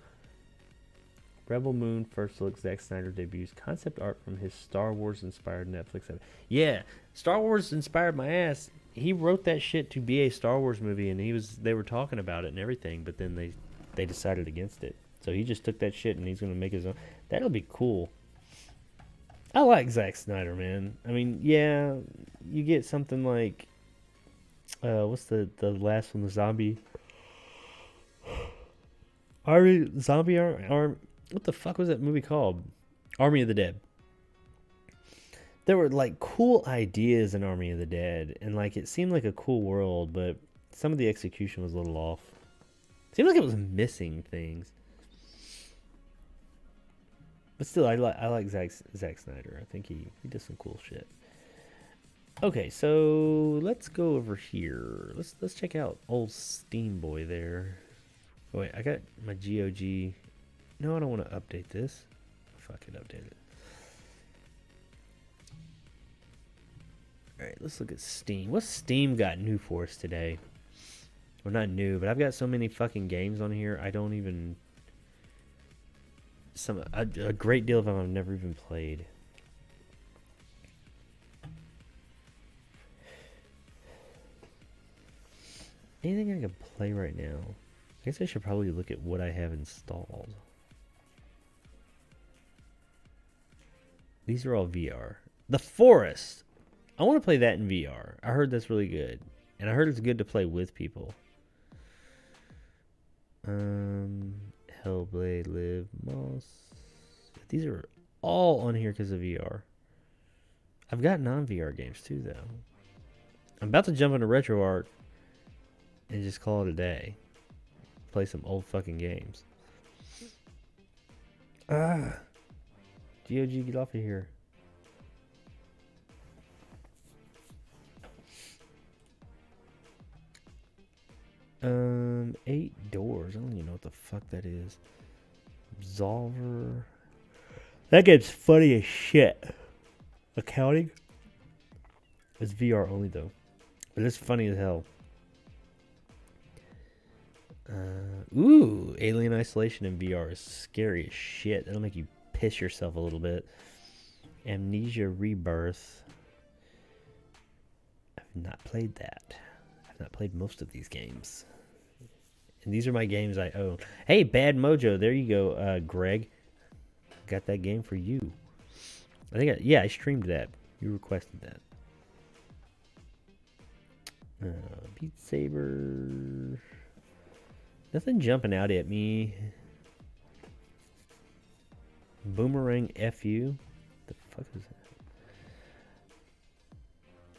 Rebel Moon first look. Zack Snyder debuts concept art from his Star Wars inspired Netflix. Yeah, Star Wars inspired my ass. He wrote that shit to be a Star Wars movie, and they were talking about it and everything, but then they decided against it. So he just took that shit and he's gonna make his own. That'll be cool. I like Zack Snyder, man. I mean, yeah, you get something like what's the last one, the zombie arm. What the fuck was that movie called? Army of the Dead. There were like cool ideas in Army of the Dead, and like it seemed like a cool world, but some of the execution was a little off. Seemed like it was missing things. But still, I like Zack Snyder. I think he does some cool shit. Okay, so let's go over here. Let's check out old Steam Boy there. Oh, wait, I got my GOG. No, I don't want to update this. Fuck it, update it. Alright, let's look at Steam. What's Steam got new for us today? Well, not new, but I've got so many fucking games on here, I don't even... A great deal of them I've never even played. Anything I can play right now? I guess I should probably look at what I have installed. These are all VR. The Forest! I want to play that in VR. I heard that's really good. And I heard it's good to play with people. Hellblade, Live, Moss. These are all on here because of VR. I've got non-VR games too, though. I'm about to jump into RetroArch and just call it a day. Play some old fucking games. GOG, get off of here. Eight Doors. I don't even know what the fuck that is. Absolver. That game's funny as shit. Accounting? It's VR only though. But it's funny as hell. Ooh, Alien Isolation in VR is scary as shit. That'll make you piss yourself a little bit. Amnesia Rebirth. I've not played that. I've not played most of these games. And these are my games I own. Hey, Bad Mojo, there you go, Greg. Got that game for you. I think, I streamed that. You requested that. Beat Saber. Nothing jumping out at me. Boomerang FU. The fuck is that?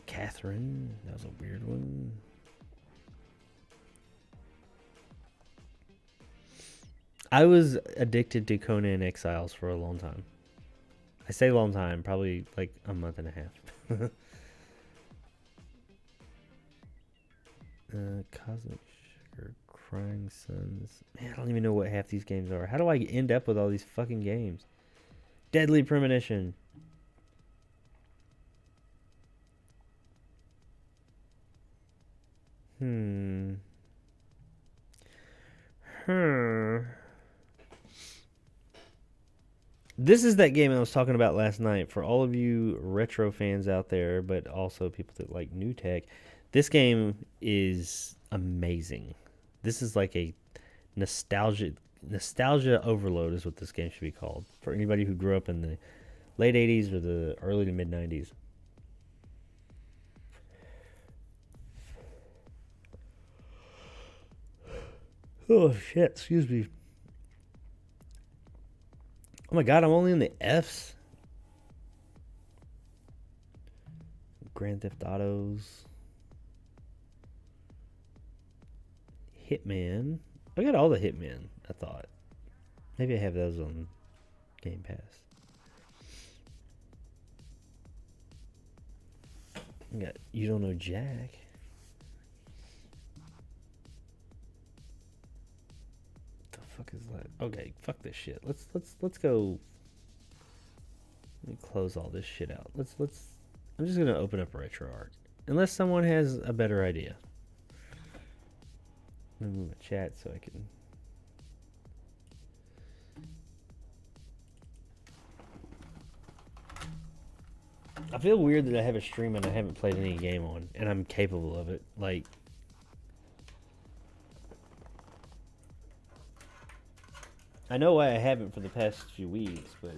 Catherine. That was a weird one. I was addicted to Conan Exiles for a long time. I say long time, probably like a month and a half. Cosmic Sugar, Crying Suns. Man, I don't even know what half these games are. How do I end up with all these fucking games? Deadly Premonition. This is that game I was talking about last night. For all of you retro fans out there, but also people that like new tech, this game is amazing. This is like a nostalgia overload is what this game should be called. For anybody who grew up in the late 80s or the early to mid 90s. Oh shit, excuse me. Oh my god, I'm only in the F's. Grand Theft Autos. Hitman. I got all the Hitman, I thought. Maybe I have those on Game Pass. I got You Don't Know Jack. The fuck is that? Okay, fuck this shit. Let's go. Let me close all this shit out. I'm just gonna open up RetroArch. Unless someone has a better idea. Let me move my chat so I can. I feel weird that I have a stream and I haven't played any game on, and I'm capable of it. Like, I know why I haven't for the past few weeks, but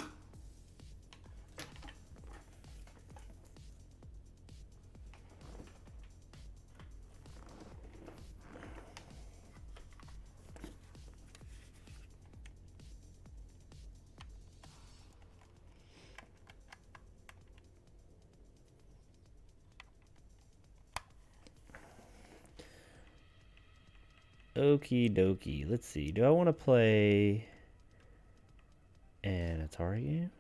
okie dokie. Let's see. Do I want to play an Atari game?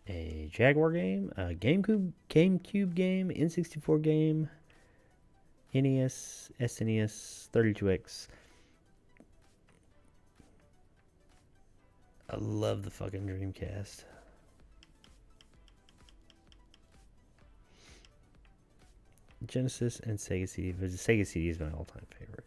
A Jaguar game? A GameCube game? N64 game? NES, SNES, 32X. I love the fucking Dreamcast. Genesis and Sega CD. The Sega CD is my all-time favorite.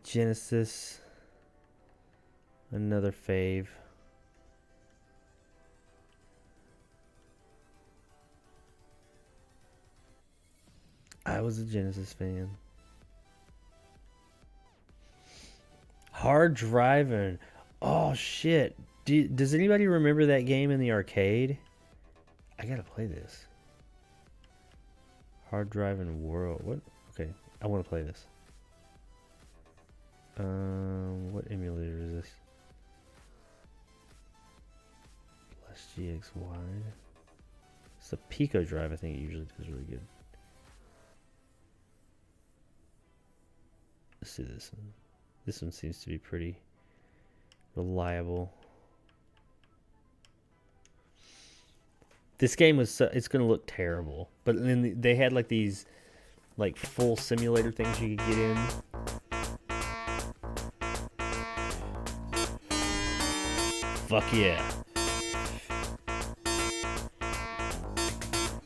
Genesis, another fave. I was a Genesis fan. Hard Driving. Oh shit. Does anybody remember that game in the arcade? I gotta play this. Hard Driving World. What? Okay, I want to play this. What emulator is this? Less GX wide. It's a Pico drive. I think it usually does really good. Let's see this one. This one seems to be pretty reliable. This game was it's gonna look terrible, but then they had like these like full simulator things you could get in. Fuck yeah.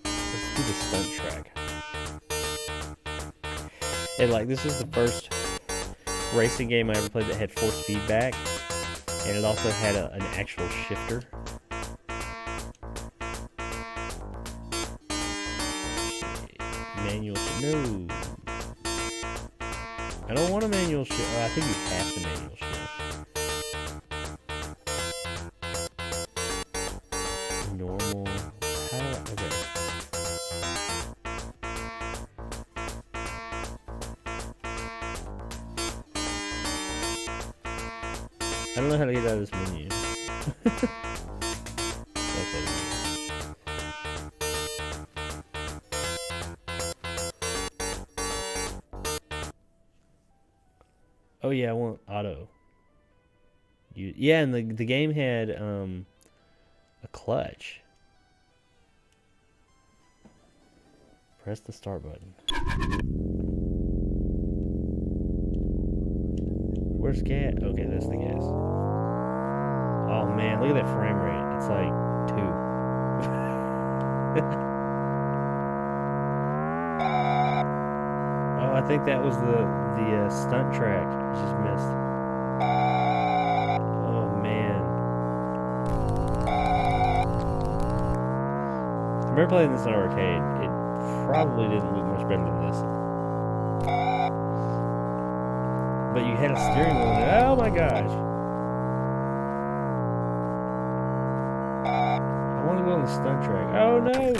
Let's do the stunt track. And like this is the first racing game I ever played that had force feedback, and it also had an actual shifter. Manual no. I don't want a manual shift. Oh, I think you have to manual shift. Normal. Okay. I don't know how to get out of this menu. Okay. Oh yeah, I want auto. Yeah, and the game had a clutch. Press the start button. Where's gas? Okay, that's the gas. Oh man, look at that frame rate. It's like 2. Oh, I think that was the stunt track. I just missed. Oh man. I remember playing this in an arcade. It probably didn't look much better than this. But you had a steering wheel in it. Oh my gosh. I want to go on the stunt track. Oh no!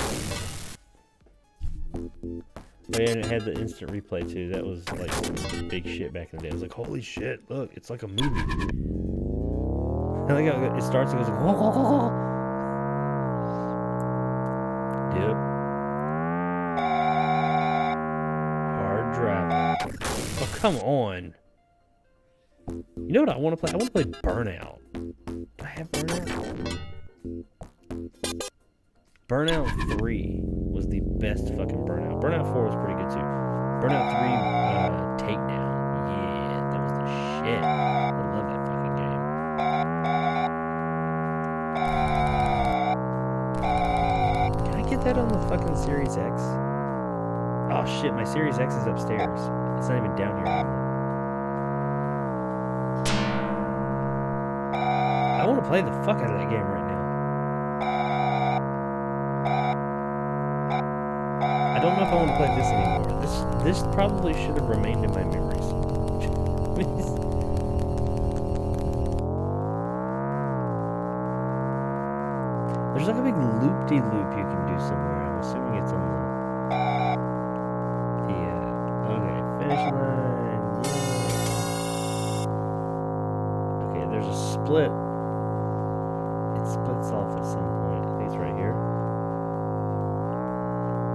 Oh yeah, and it had the instant replay too. That was like big shit back in the day. It was like, holy shit, look, it's like a movie. I like how it starts and goes like, whoa. Yep. Hard driving. Oh, come on. You know what I want to play? I want to play Burnout. Do I have Burnout? Burnout 3 was the best fucking Burnout. Burnout 4 was pretty good too. Burnout 3 Takedown. Yeah, that was the shit. I love that fucking game. Can I get that on the fucking Series X? Oh, Oh shit, my Series X is upstairs. It's not even down here anymore. I want to play the fuck out of that game right now. I don't know if I want to play this anymore. This probably should have remained in my memories. There's like a big loop-de-loop you can do somewhere. I'm assuming it's on the okay, finish line. Yeah. Okay, there's a split. It splits off at some point. I think it's right here.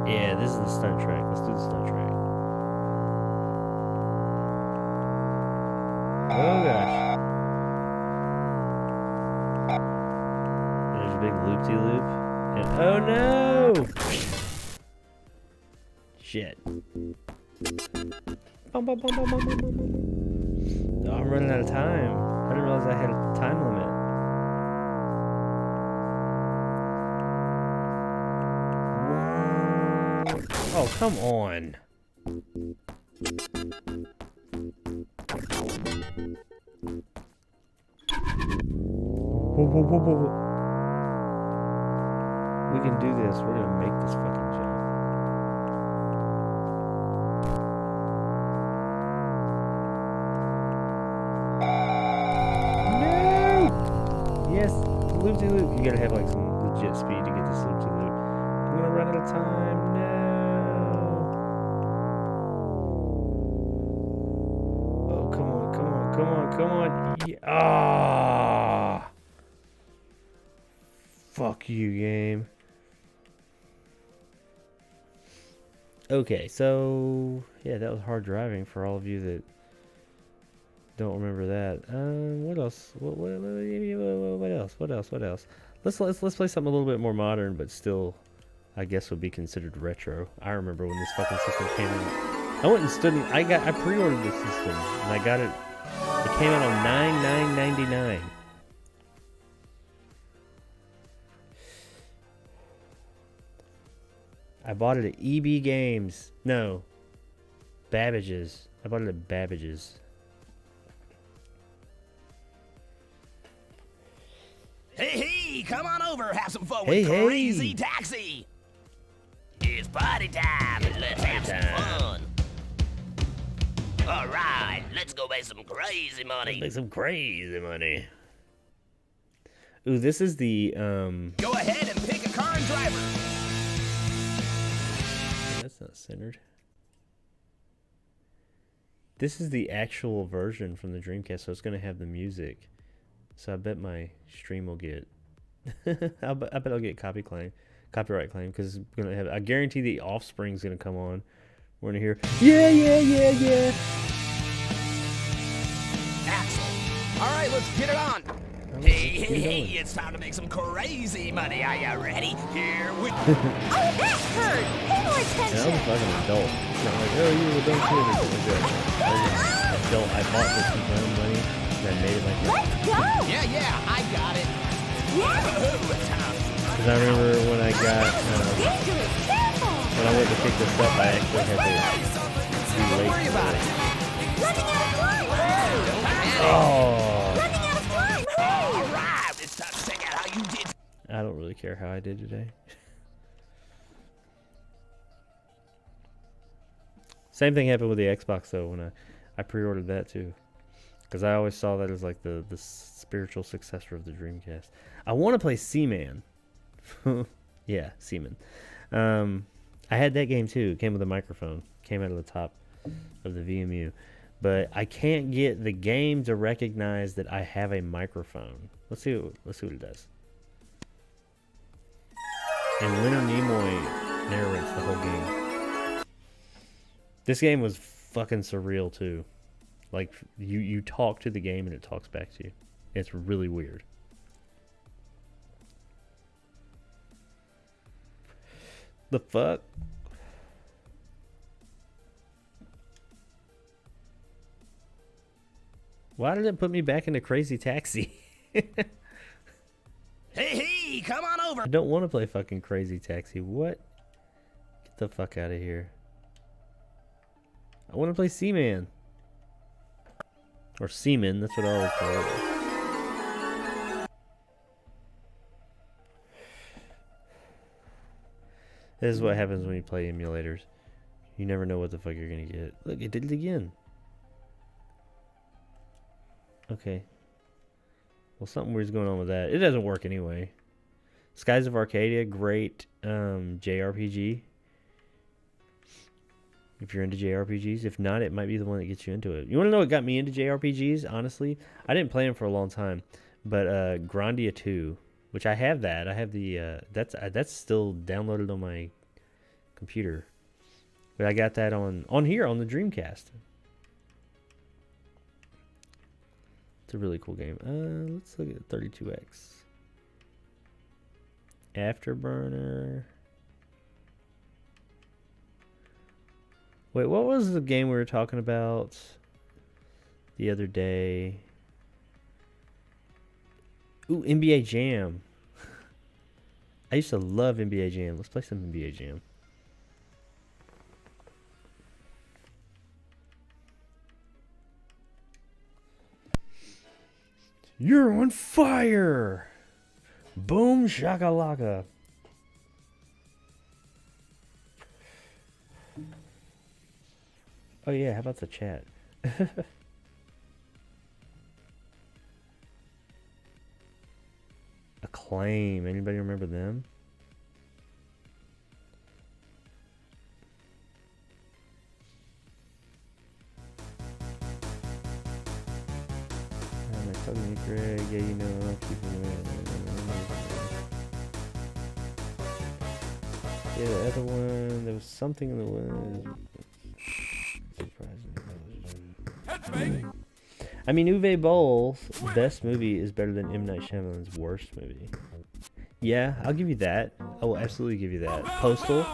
Yeah, this is the stunt track. Let's do the stunt track. Oh gosh. There's a big loop-de-loop. And oh no! Shit. Bum, bum, bum, bum, bum, bum, bum, bum. Oh, I'm running out of time. I didn't realize I had a time limit. Oh, come on. Whoa, whoa, whoa, whoa, whoa. We can do this. We're gonna make this fucking jump. No! Yes, loop-de-loop. You gotta have like some legit speed to get this loop-de-loop. I'm gonna run out of time. No! Oh, come on, come on, come on, come on. Ah! Fuck you, game. Okay, so yeah, that was hard driving for all of you that don't remember that. What else? What else? What else? What else? Let's play something a little bit more modern, but still, I guess would be considered retro. I remember when this fucking system came out. I went and stood. I pre-ordered the system, and I got it. It came out on $9,999. I bought it at EB Games. No. Babbage's. I bought it at Babbage's. Hey, come on over, have some fun Hey, with hey. Crazy Taxi. It's party time, and let's have some fun. All right, let's go make some crazy money. Make some crazy money. Ooh, this is the Go ahead and pick a car and driver. that's not centered. This is the actual version from the Dreamcast, so it's gonna have the music. So I bet my stream will get I bet I'll get copyright claim because it's gonna have. I guarantee the Offspring's gonna come on. We're gonna hear yeah. Axel. All right, let's get it on. Hey, it's time to make some crazy money. Are you ready? Here we Oh, that hurt! Pay more And I was attention! a fucking adult. It's not like, oh, you were a dumb kid or something like that. I was an adult. I bought this with my own money and I made it like that. Let's go! Yeah, I got it. Yeah! Because I remember when I got, Dangerous! Careful! when I went to pick this up, I actually had to be Don't late. worry about it. Running out of time! Hurry! Oh, Running out of time! Hurry! All right, it's time to check out how you did. I don't really care how I did today. Same thing happened with the Xbox though when I pre-ordered that too, because I always saw that as like the spiritual successor of the Dreamcast. I want to play Seaman. Yeah, Seaman. I had that game too. It came with a microphone. Came out of the top of the VMU, but I can't get the game to recognize that I have a microphone. Let's see what it does. And Leonard Nimoy narrates the whole game. This game was fucking surreal too. Like you talk to the game and it talks back to you. It's really weird. The fuck? Why did it put me back into Crazy Taxi? Hey, come on over. I don't want to play fucking Crazy Taxi. What? Get the fuck out of here. I want to play Seaman. Or Seaman, that's what I always call it. This is what happens when you play emulators. You never know what the fuck you're gonna get. Look, it did it again. Okay. Well, something weird's going on with that. It doesn't work anyway. Skies of Arcadia, great JRPG. If you're into JRPGs. If not, it might be the one that gets you into it. You want to know what got me into JRPGs, honestly? I didn't play them for a long time. But Grandia 2, which I have that. I have the... that's still downloaded on my computer. But I got that on here, on the Dreamcast. It's a really cool game. Let's look at 32X. Afterburner. Wait, what was the game we were talking about the other day? Ooh, NBA Jam. I used to love NBA Jam. Let's play some NBA Jam. You're on fire! Boom shakalaka. Oh yeah, how about the chat? Acclaim. Anybody remember them? Talking to Greg, yeah, you know, I'll keep yeah, the other one, there was something in the one. I mean, Uwe Boll's best movie is better than M. Night Shyamalan's worst movie. Yeah, I'll give you that. I will absolutely give you that. Postal,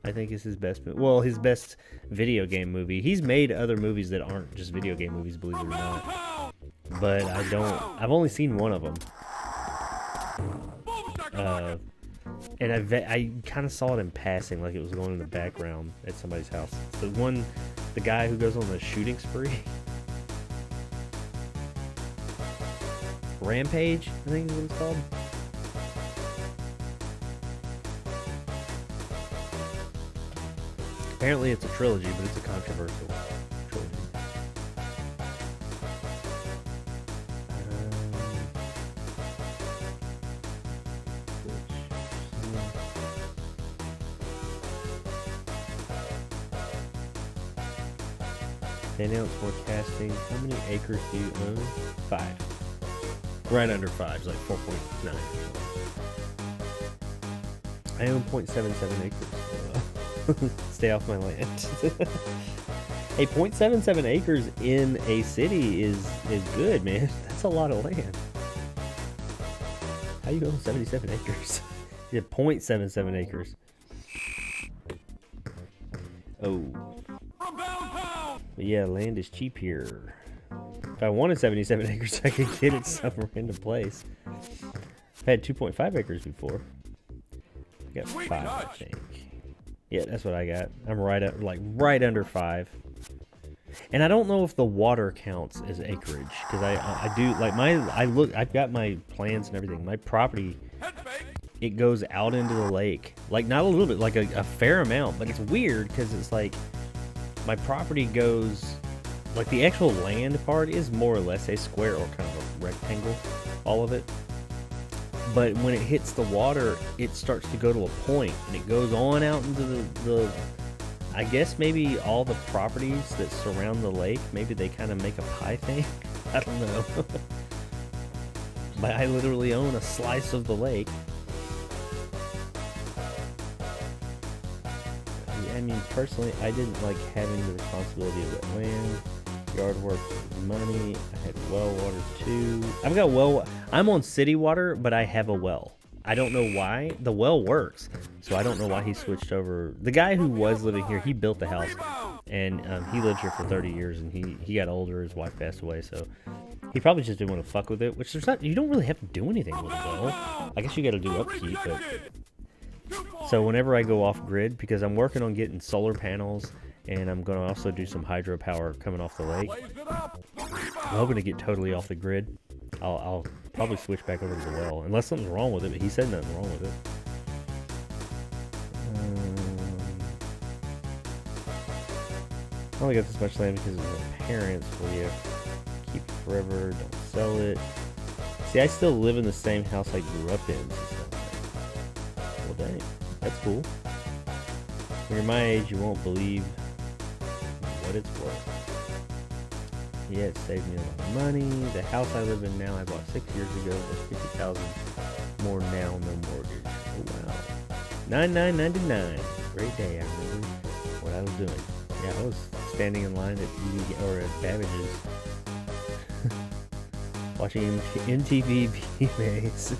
I think, is his best movie. Well, his best video game movie. He's made other movies that aren't just video game movies, believe it or not. But I've only seen one of them. And I kind of saw it in passing, like it was going in the background at somebody's house. The guy who goes on the shooting spree. Rampage, I think is what it's called. Apparently it's a trilogy, but it's a controversial trilogy. They announced forecasting. How many acres do you own? 5. Right under 5. It's like 4.9. I own 0.77 acres. Stay off my land. Hey, 0.77 acres in a city is good, man. That's a lot of land. How you own 77 acres? You have 0.77 acres. Oh. But yeah, land is cheap here. If I wanted 77 acres, I could get it some random place. I had 2.5 acres before. I got 5, I think. Yeah, that's what I got. I'm right under 5. And I don't know if the water counts as acreage, because I do like I've got my plans and everything. My property, it goes out into the lake, like not a little bit, like a fair amount, but it's weird because it's like my property goes, like the actual land part is more or less a square or kind of a rectangle, all of it. But when it hits the water, it starts to go to a point, and it goes on out into the I guess maybe all the properties that surround the lake, maybe they kind of make a pie thing. I don't know. But I literally own a slice of the lake. I mean, personally, I didn't like having the responsibility of that land. Yard work, money. I had well water too. I've got well. I'm on city water, but I have a well. I don't know why. The well works, so I don't know why he switched over. The guy who was living here, he built the house, and he lived here for 30 years, and he got older. His wife passed away, so he probably just didn't want to fuck with it. Which there's not. You don't really have to do anything with it, though. I guess you got to do upkeep, but. So whenever I go off grid, because I'm working on getting solar panels And I'm gonna also do some hydropower coming off the lake. I'm hoping to get totally off the grid. I'll probably switch back over to the well, unless something's wrong with it, but he said nothing wrong with it. I only got this much land because of my parents. Well, yeah, keep it forever, don't sell it. See, I still live in the same house I grew up in. Well, dang, that's cool. When you're my age, you won't believe what it's worth. Yeah, it saved me a lot of money. The house I live in now, I bought 6 years ago for $50,000 more now, no mortgage. Oh wow, $99.99. Great day. I remember what I was doing. Yeah, I was standing in line at at Babbage's, watching MTV VMAs.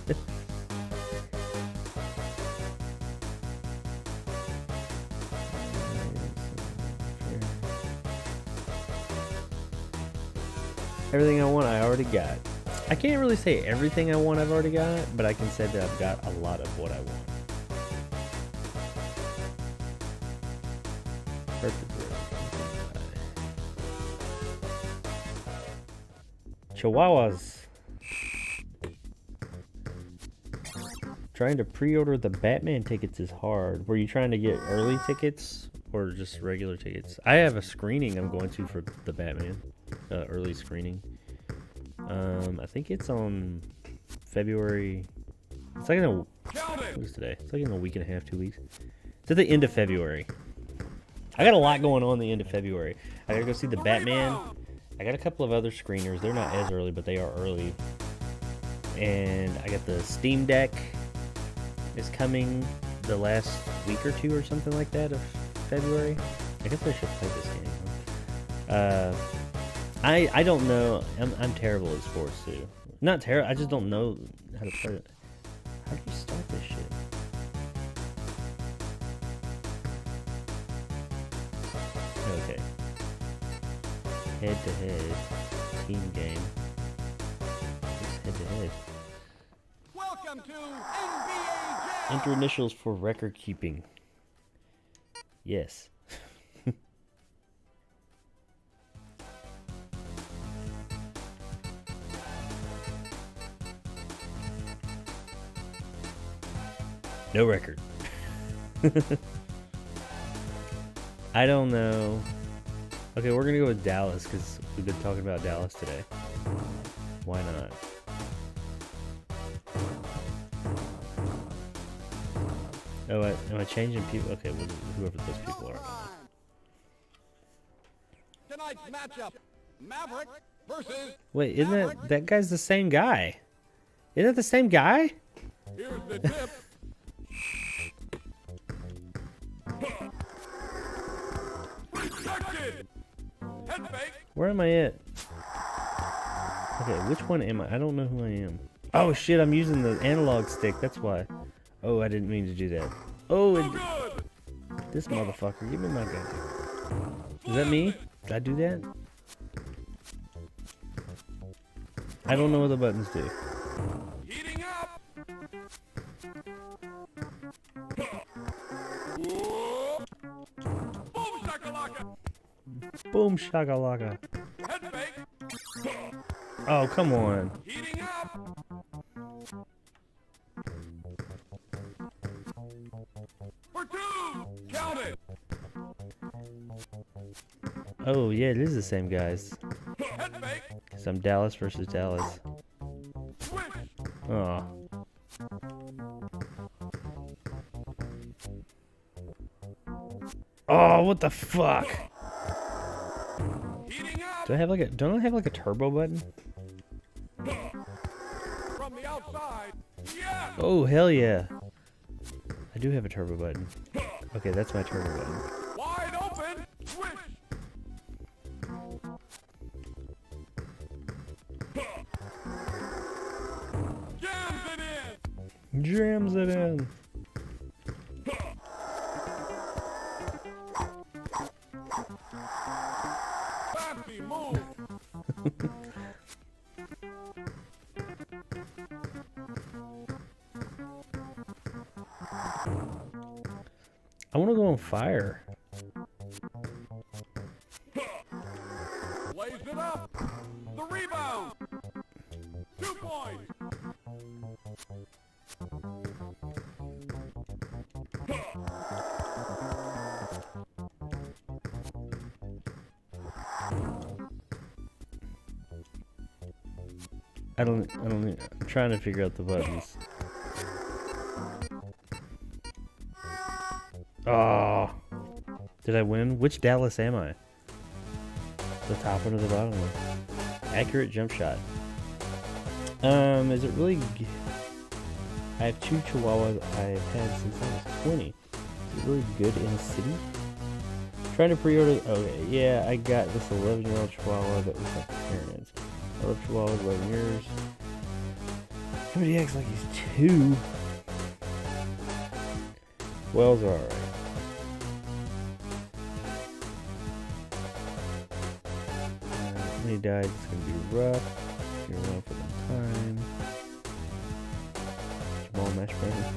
Everything I want, I already got. I can't really say everything I want I've already got, but I can say that I've got a lot of what I want. Perfect. Chihuahuas. Trying to pre-order the Batman tickets is hard. Were you trying to get early tickets or just regular tickets? I have a screening I'm going to for the Batman. Early screening. I think it's on February. It's like what is today? It's like in a week and a half, 2 weeks. It's at the end of February. I got a lot going on the end of February. I gotta go see the Batman. I got a couple of other screeners. They're not as early, but they are early. And I got the Steam Deck is coming the last week or two or something like that of February. I guess I should play this game. I don't know. I'm terrible at sports too. Not terrible. I just don't know how to play it. How do you start this shit? Okay. Head to head. Team game. Head to head. Welcome to NBA Jam. Enter initials for record keeping. Yes. No record. I don't know. Okay, we're gonna go with Dallas because we've been talking about Dallas today. Why not? Oh, am I changing people? Okay, well, whoever those people are. Tonight's matchup: Maverick versus. Wait, isn't that guy's the same guy? Isn't that the same guy? Here's the tip. Rejected. Head fake. Where am I at? Okay, which one am I? I don't know who I am. Oh shit, I'm using the analog stick, that's why. Oh, I didn't mean to do that. Oh, Good. this motherfucker, give me my gun. Is that me? Did I do that? I don't know what the buttons do. Heating up. Boom shakalaka. Boom shakalaka. Head fake. Oh, come on. Heating up. For two. Count it. Oh, yeah, it is the same guys. Head fake. Because I'm Dallas versus Dallas. Switch. Oh. Oh, what the fuck? Heating up. Do I have like don't I have like a turbo button? From the outside. Yes. Oh, hell yeah. I do have a turbo button. Okay, that's my turbo button. Wide open. Switch. Jams it in. Jams it in. Fancy move. I want to go on fire. 2 points. I'm trying to figure out the buttons. Oh, did I win? Which Dallas am I? The top one or the bottom one? Accurate jump shot. Is it really? I have 2 Chihuahuas I've had since I was 20. Is it really good in a city? Trying to pre-order. Okay, yeah, I got this 11-year-old Chihuahua that was my parents. I love Chihuahuas, 11 years. Somebody acts like he's 2. Wells are alright. When he dies, it's gonna be rough. You're around for the time. Small mesh burner.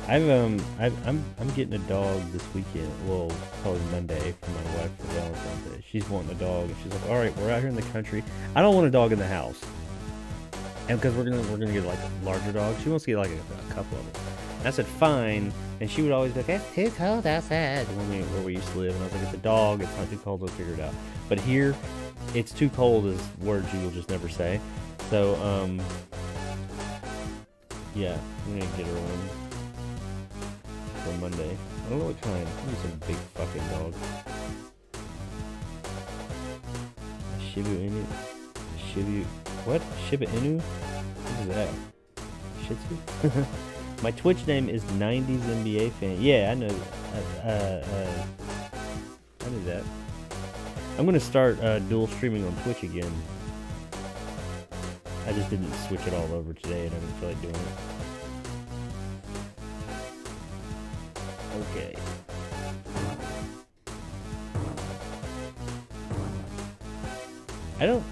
I'm getting a dog this weekend. Well, probably Monday for my wife for Valentine's Day. She's wanting a dog, and she's like, "All right, we're out here in the country. I don't want a dog in the house, and because we're gonna get like a larger dog. She wants to get like a couple of them." And I said, "Fine," and she would always be like, "It's too cold outside." Where we used to live, and I was like, "It's a dog. It's not too cold. We'll figure it out." But here, it's too cold is words you will just never say. So yeah, I'm gonna get her one for Monday. I don't know what kind. Maybe some big fucking dog. A Shiba Inu. What? Shiba Inu? What is that? Shih Tzu? My Twitch name is 90s NBA fan. Yeah, I know. I knew that. I'm gonna start dual streaming on Twitch again. I just didn't switch it all over today, and I didn't feel like doing it. Okay. I don't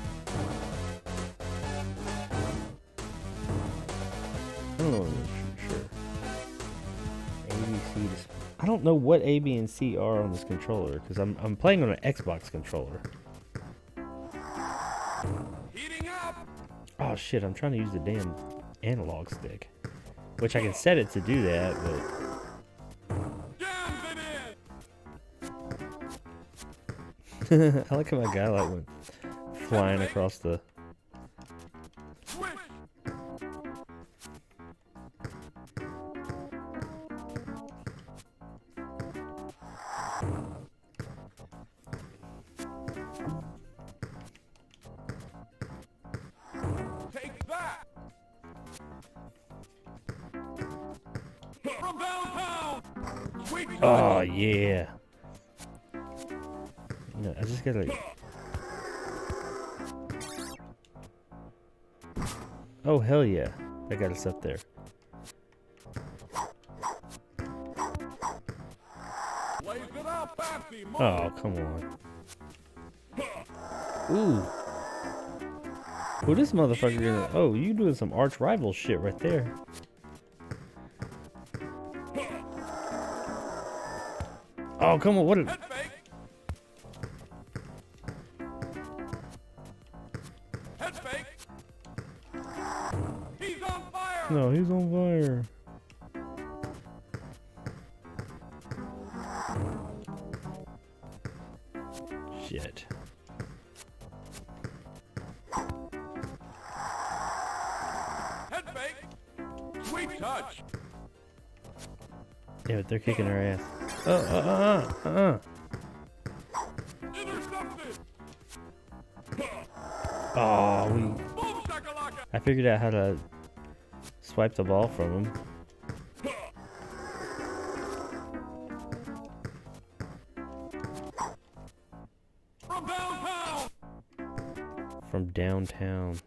know for sure. A, B, C. I don't know what A, B, and C are on this controller because I'm playing on an Xbox controller. Heating up. Oh shit! I'm trying to use the damn analog stick, which I can set it to do that, but. Jams it in. I like how my guy went flying across the. Switch. Take that. From downtown. Sweet Oh yeah. No, I just gotta. Oh hell yeah! That got us up there. Blaze it up, Pappy. Move. Oh come on. Ooh. Who this motherfucker gonna? Oh, you doing some arch rival shit right there. Oh come on! What? Head fake. Head fake. He's on fire. No, he's on fire. Shit. Head fake. Sweet touch. Yeah, but they're kicking our ass. Intercepted. Oh, Boom shakalaka. I figured out how to swipe the ball from him. From downtown. From downtown.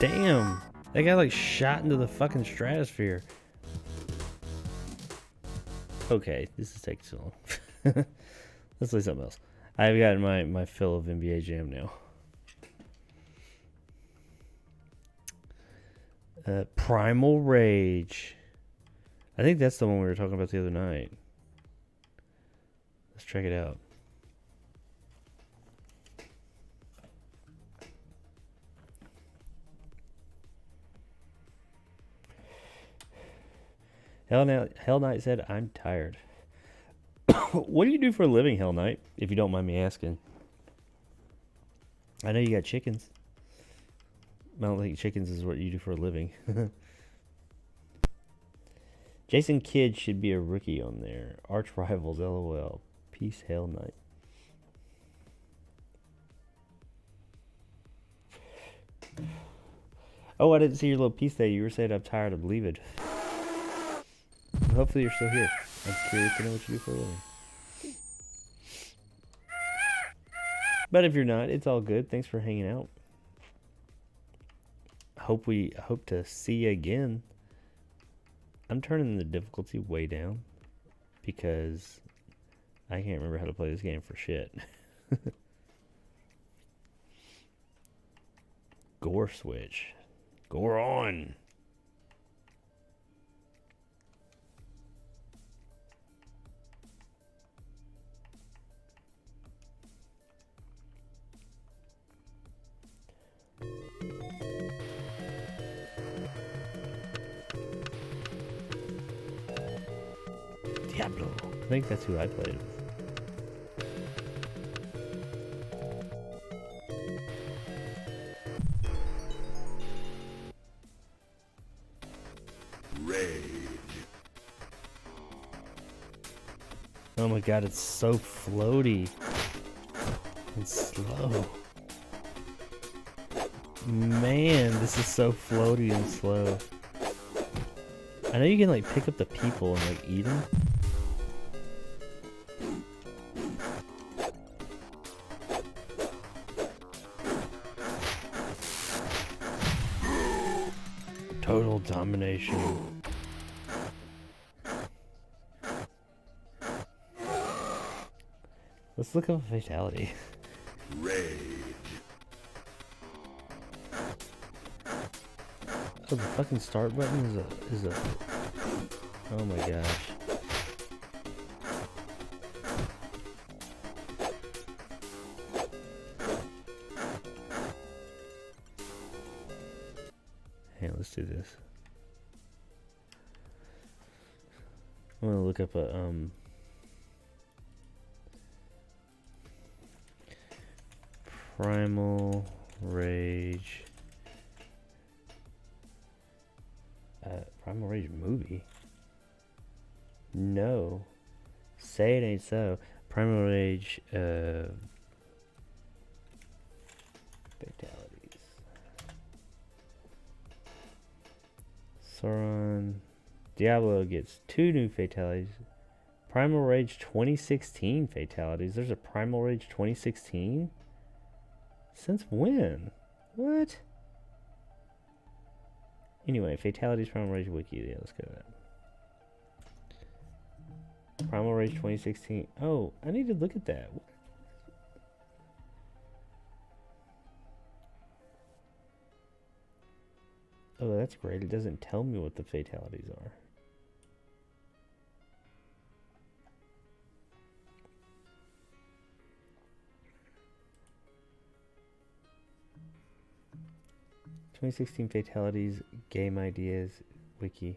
Damn! That guy like shot into the fucking stratosphere. Okay, this is taking too long. Let's play something else. I've got my fill of NBA Jam now. Primal Rage. I think that's the one we were talking about the other night. Let's check it out. Hell Knight said, I'm tired. What do you do for a living, Hell Knight, if you don't mind me asking? I know you got chickens. I don't think chickens is what you do for a living. Jason Kidd should be a rookie on there. Arch rivals, LOL. Peace, Hell Knight. Oh, I didn't see your little piece there. You were saying I'm tired of leaving. Hopefully you're still here. I'm curious to know what you do for a living. But if you're not, it's all good. Thanks for hanging out. Hope to see you again. I'm turning the difficulty way down because I can't remember how to play this game for shit. Gore switch. Gore on. Diablo. I think that's who I played with. Oh my god, it's so floaty and slow. Man, this is so floaty and slow. I know you can like pick up the people and like eat them. Total domination. Let's look up a fatality. So the fucking start button is a oh my gosh. Hey, let's do this. I'm gonna look up a Primal Rage. Primal Rage movie? No. Say it ain't so. Primal Rage, fatalities. Sauron. Diablo gets 2 new fatalities. Primal Rage 2016 fatalities. There's a Primal Rage 2016? Since when? What? Anyway, fatalities Primal Rage wiki. Yeah, let's go to that. Primal Rage 2016. Oh, I need to look at that. Oh, that's great. It doesn't tell me what the fatalities are. "2016 fatalities, game ideas, wiki."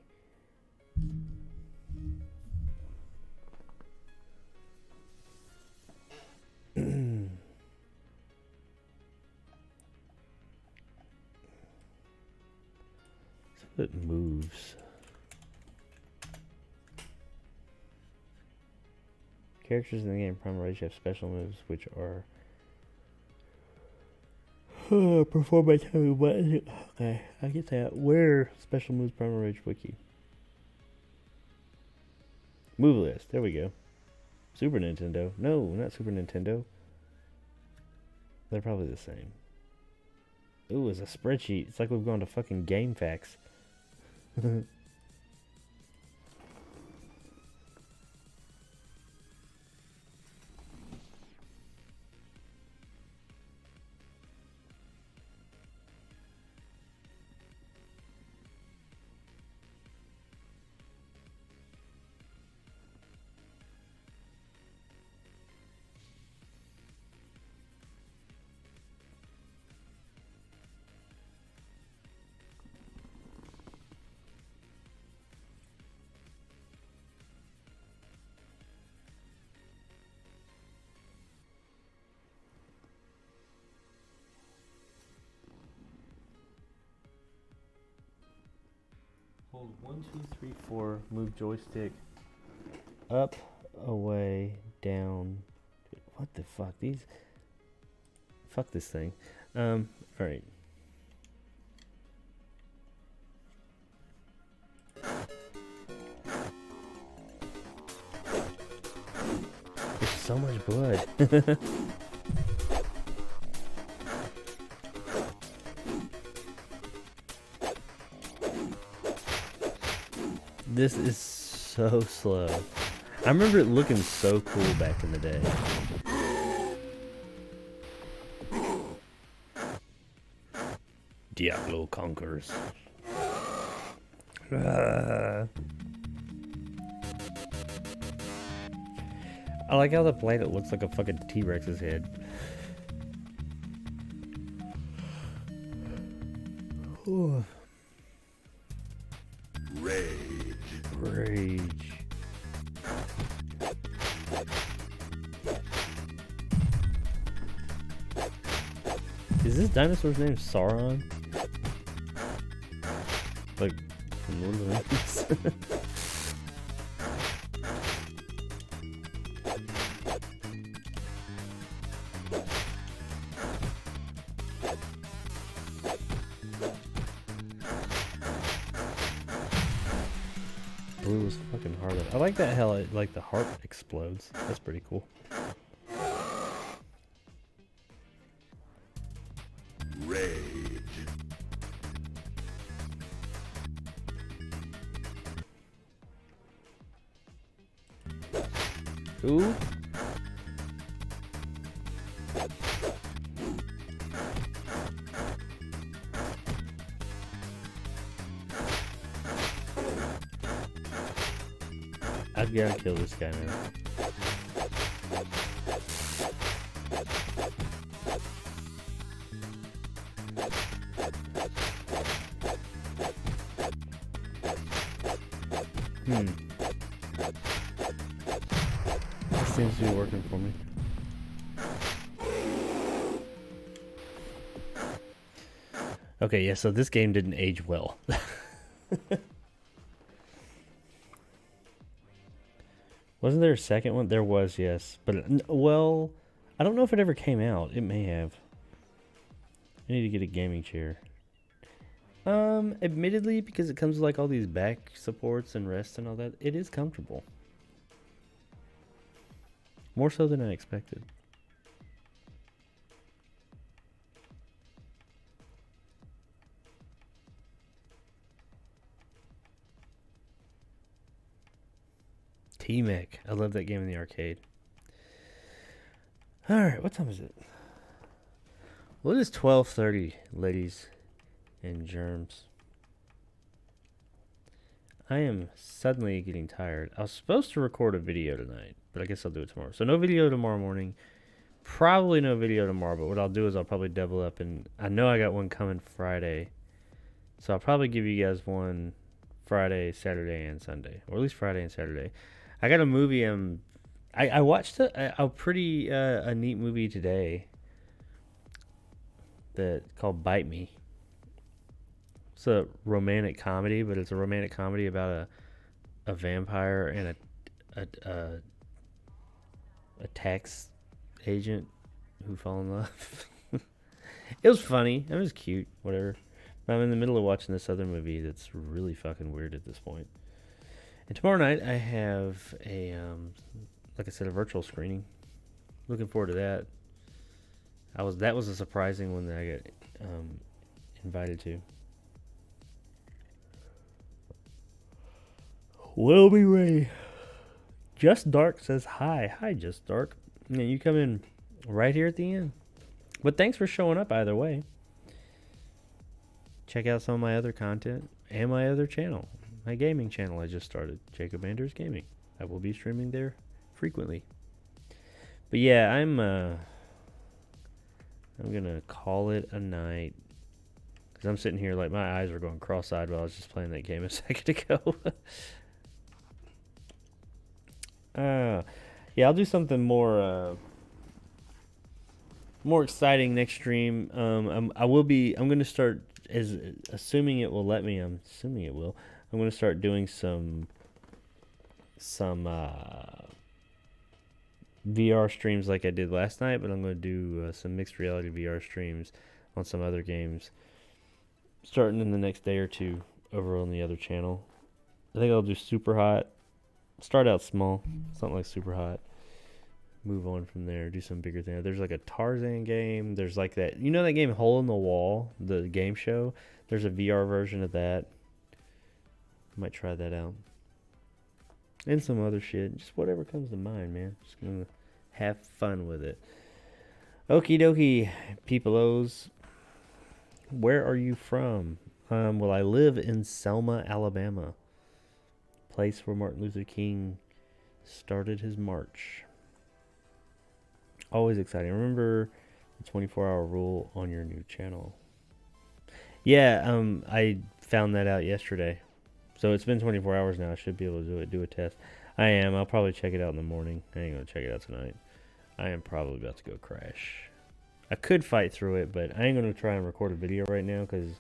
So it moves. Characters in the game Primal Rage have special moves which are performed by Tommy Button. Okay, I get that. Where special moves Primal Rage wiki? Move list. There we go. Super Nintendo. No, not Super Nintendo. They're probably the same. Ooh, it's a spreadsheet. It's like we've gone to fucking GameFAQs. Hold 1, 2, 3, 4. Move joystick up, away, down. What the fuck? These. Fuck this thing. Alright. There's so much blood. This is so slow. I remember it looking so cool back in the day. Diablo conquers. I like how the planet looks like a fucking T-Rex's head. Ooh. Rage. Is this dinosaur's name Sauron? Like, from Lord of the Rings? Blue was fucking hard. I like that how it, like the heart explodes. That's pretty cool. Ooh. I've got to kill this guy now. This seems to be working for me. Okay, yeah, so this game didn't age well. Wasn't there a second one? There was, yes. But, well, I don't know if it ever came out. It may have. I need to get a gaming chair. Admittedly, because it comes with like all these back supports and rest and all that, it is comfortable. More so than I expected. T-Mech. I love that game in the arcade. Alright, what time is it? Well, it is 12:30, ladies and germs. I am suddenly getting tired. I was supposed to record a video tonight, but I guess I'll do it tomorrow. So no video tomorrow morning. Probably no video tomorrow, but what I'll do is I'll probably double up, and I know I got one coming Friday. So I'll probably give you guys one Friday, Saturday, and Sunday. Or at least Friday and Saturday. I got a movie I watched a pretty a neat movie today that called Bite Me. It's a romantic comedy, but it's a romantic comedy about a vampire and a tax agent who fall in love. It was funny. It was cute. Whatever. I'm in the middle of watching this other movie that's really fucking weird at this point. And tomorrow night I have a, like I said, a virtual screening. Looking forward to that. That was a surprising one that I got invited to. We'll be ready. Just Dark says hi. Hi, Just Dark. Yeah, you come in right here at the end. But thanks for showing up either way. Check out some of my other content and my other channel. My gaming channel I just started, Jacob Anders Gaming. I will be streaming there frequently. But yeah, I'm gonna call it a night, because I'm sitting here like my eyes are going cross-eyed while I was just playing that game a second ago. Yeah, I'll do something more exciting next stream. I'm gonna start, as assuming it will let me. I'm assuming it will. I'm gonna start doing some VR streams like I did last night, but I'm gonna do some mixed reality VR streams on some other games starting in the next day or two over on the other channel. I think I'll do Super Hot. Start out small, something like Super Hot. Move on from there, do some bigger thing. There's like a Tarzan game. There's like that, you know, that game Hole in the Wall, the game show. There's a VR version of that. Might try that out. And some other shit. Just whatever comes to mind, man. Just gonna have fun with it. Okie dokie, peopleos. Where are you from? Well, I live in Selma, Alabama. Place where Martin Luther King started his march. Always exciting. Remember the 24-hour rule on your new channel. Yeah, I found that out yesterday. So it's been 24 hours now. I should be able to do a test. I am. I'll probably check it out in the morning. I ain't going to check it out tonight. I am probably about to go crash. I could fight through it, but I ain't going to try and record a video right now because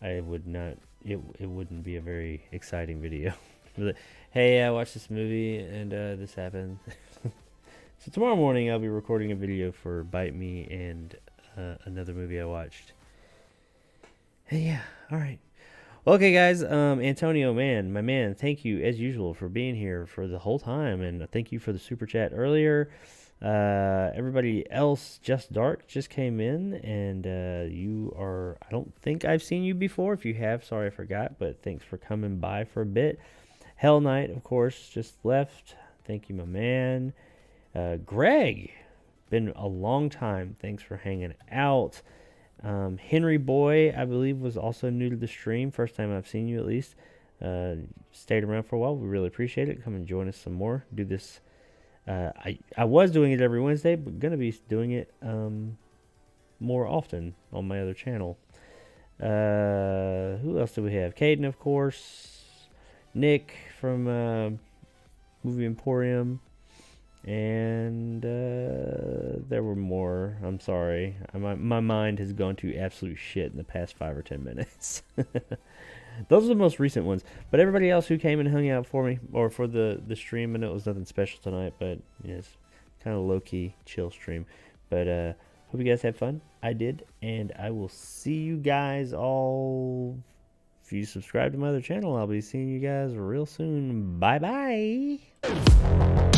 I would not, it wouldn't be a very exciting video. Hey, I watched this movie and this happened. So tomorrow morning I'll be recording a video for Bite Me and another movie I watched. Hey, yeah, all right. Okay, guys, Antonio, man, my man, thank you, as usual, for being here for the whole time, and thank you for the super chat earlier. Everybody else, Just Dark, just came in, and you are, I don't think I've seen you before. If you have, sorry I forgot, but thanks for coming by for a bit. Hell Knight, of course, just left. Thank you, my man. Greg, been a long time. Thanks for hanging out. Henry Boy, I believe, was also new to the stream. First time I've seen you, at least. Stayed around for a while. We really appreciate it. Come and join us some more. Do this. I was doing it every Wednesday, but going to be doing it more often on my other channel. Who else do we have? Caden, of course. Nick from Movie Emporium. And there were more. I'm sorry. My mind has gone to absolute shit in the past 5 or 10 minutes. Those are the most recent ones. But everybody else who came and hung out for me, or for the stream, I know it was nothing special tonight, but it's kind of low-key, chill stream. But hope you guys had fun. I did. And I will see you guys all. If you subscribe to my other channel, I'll be seeing you guys real soon. Bye-bye.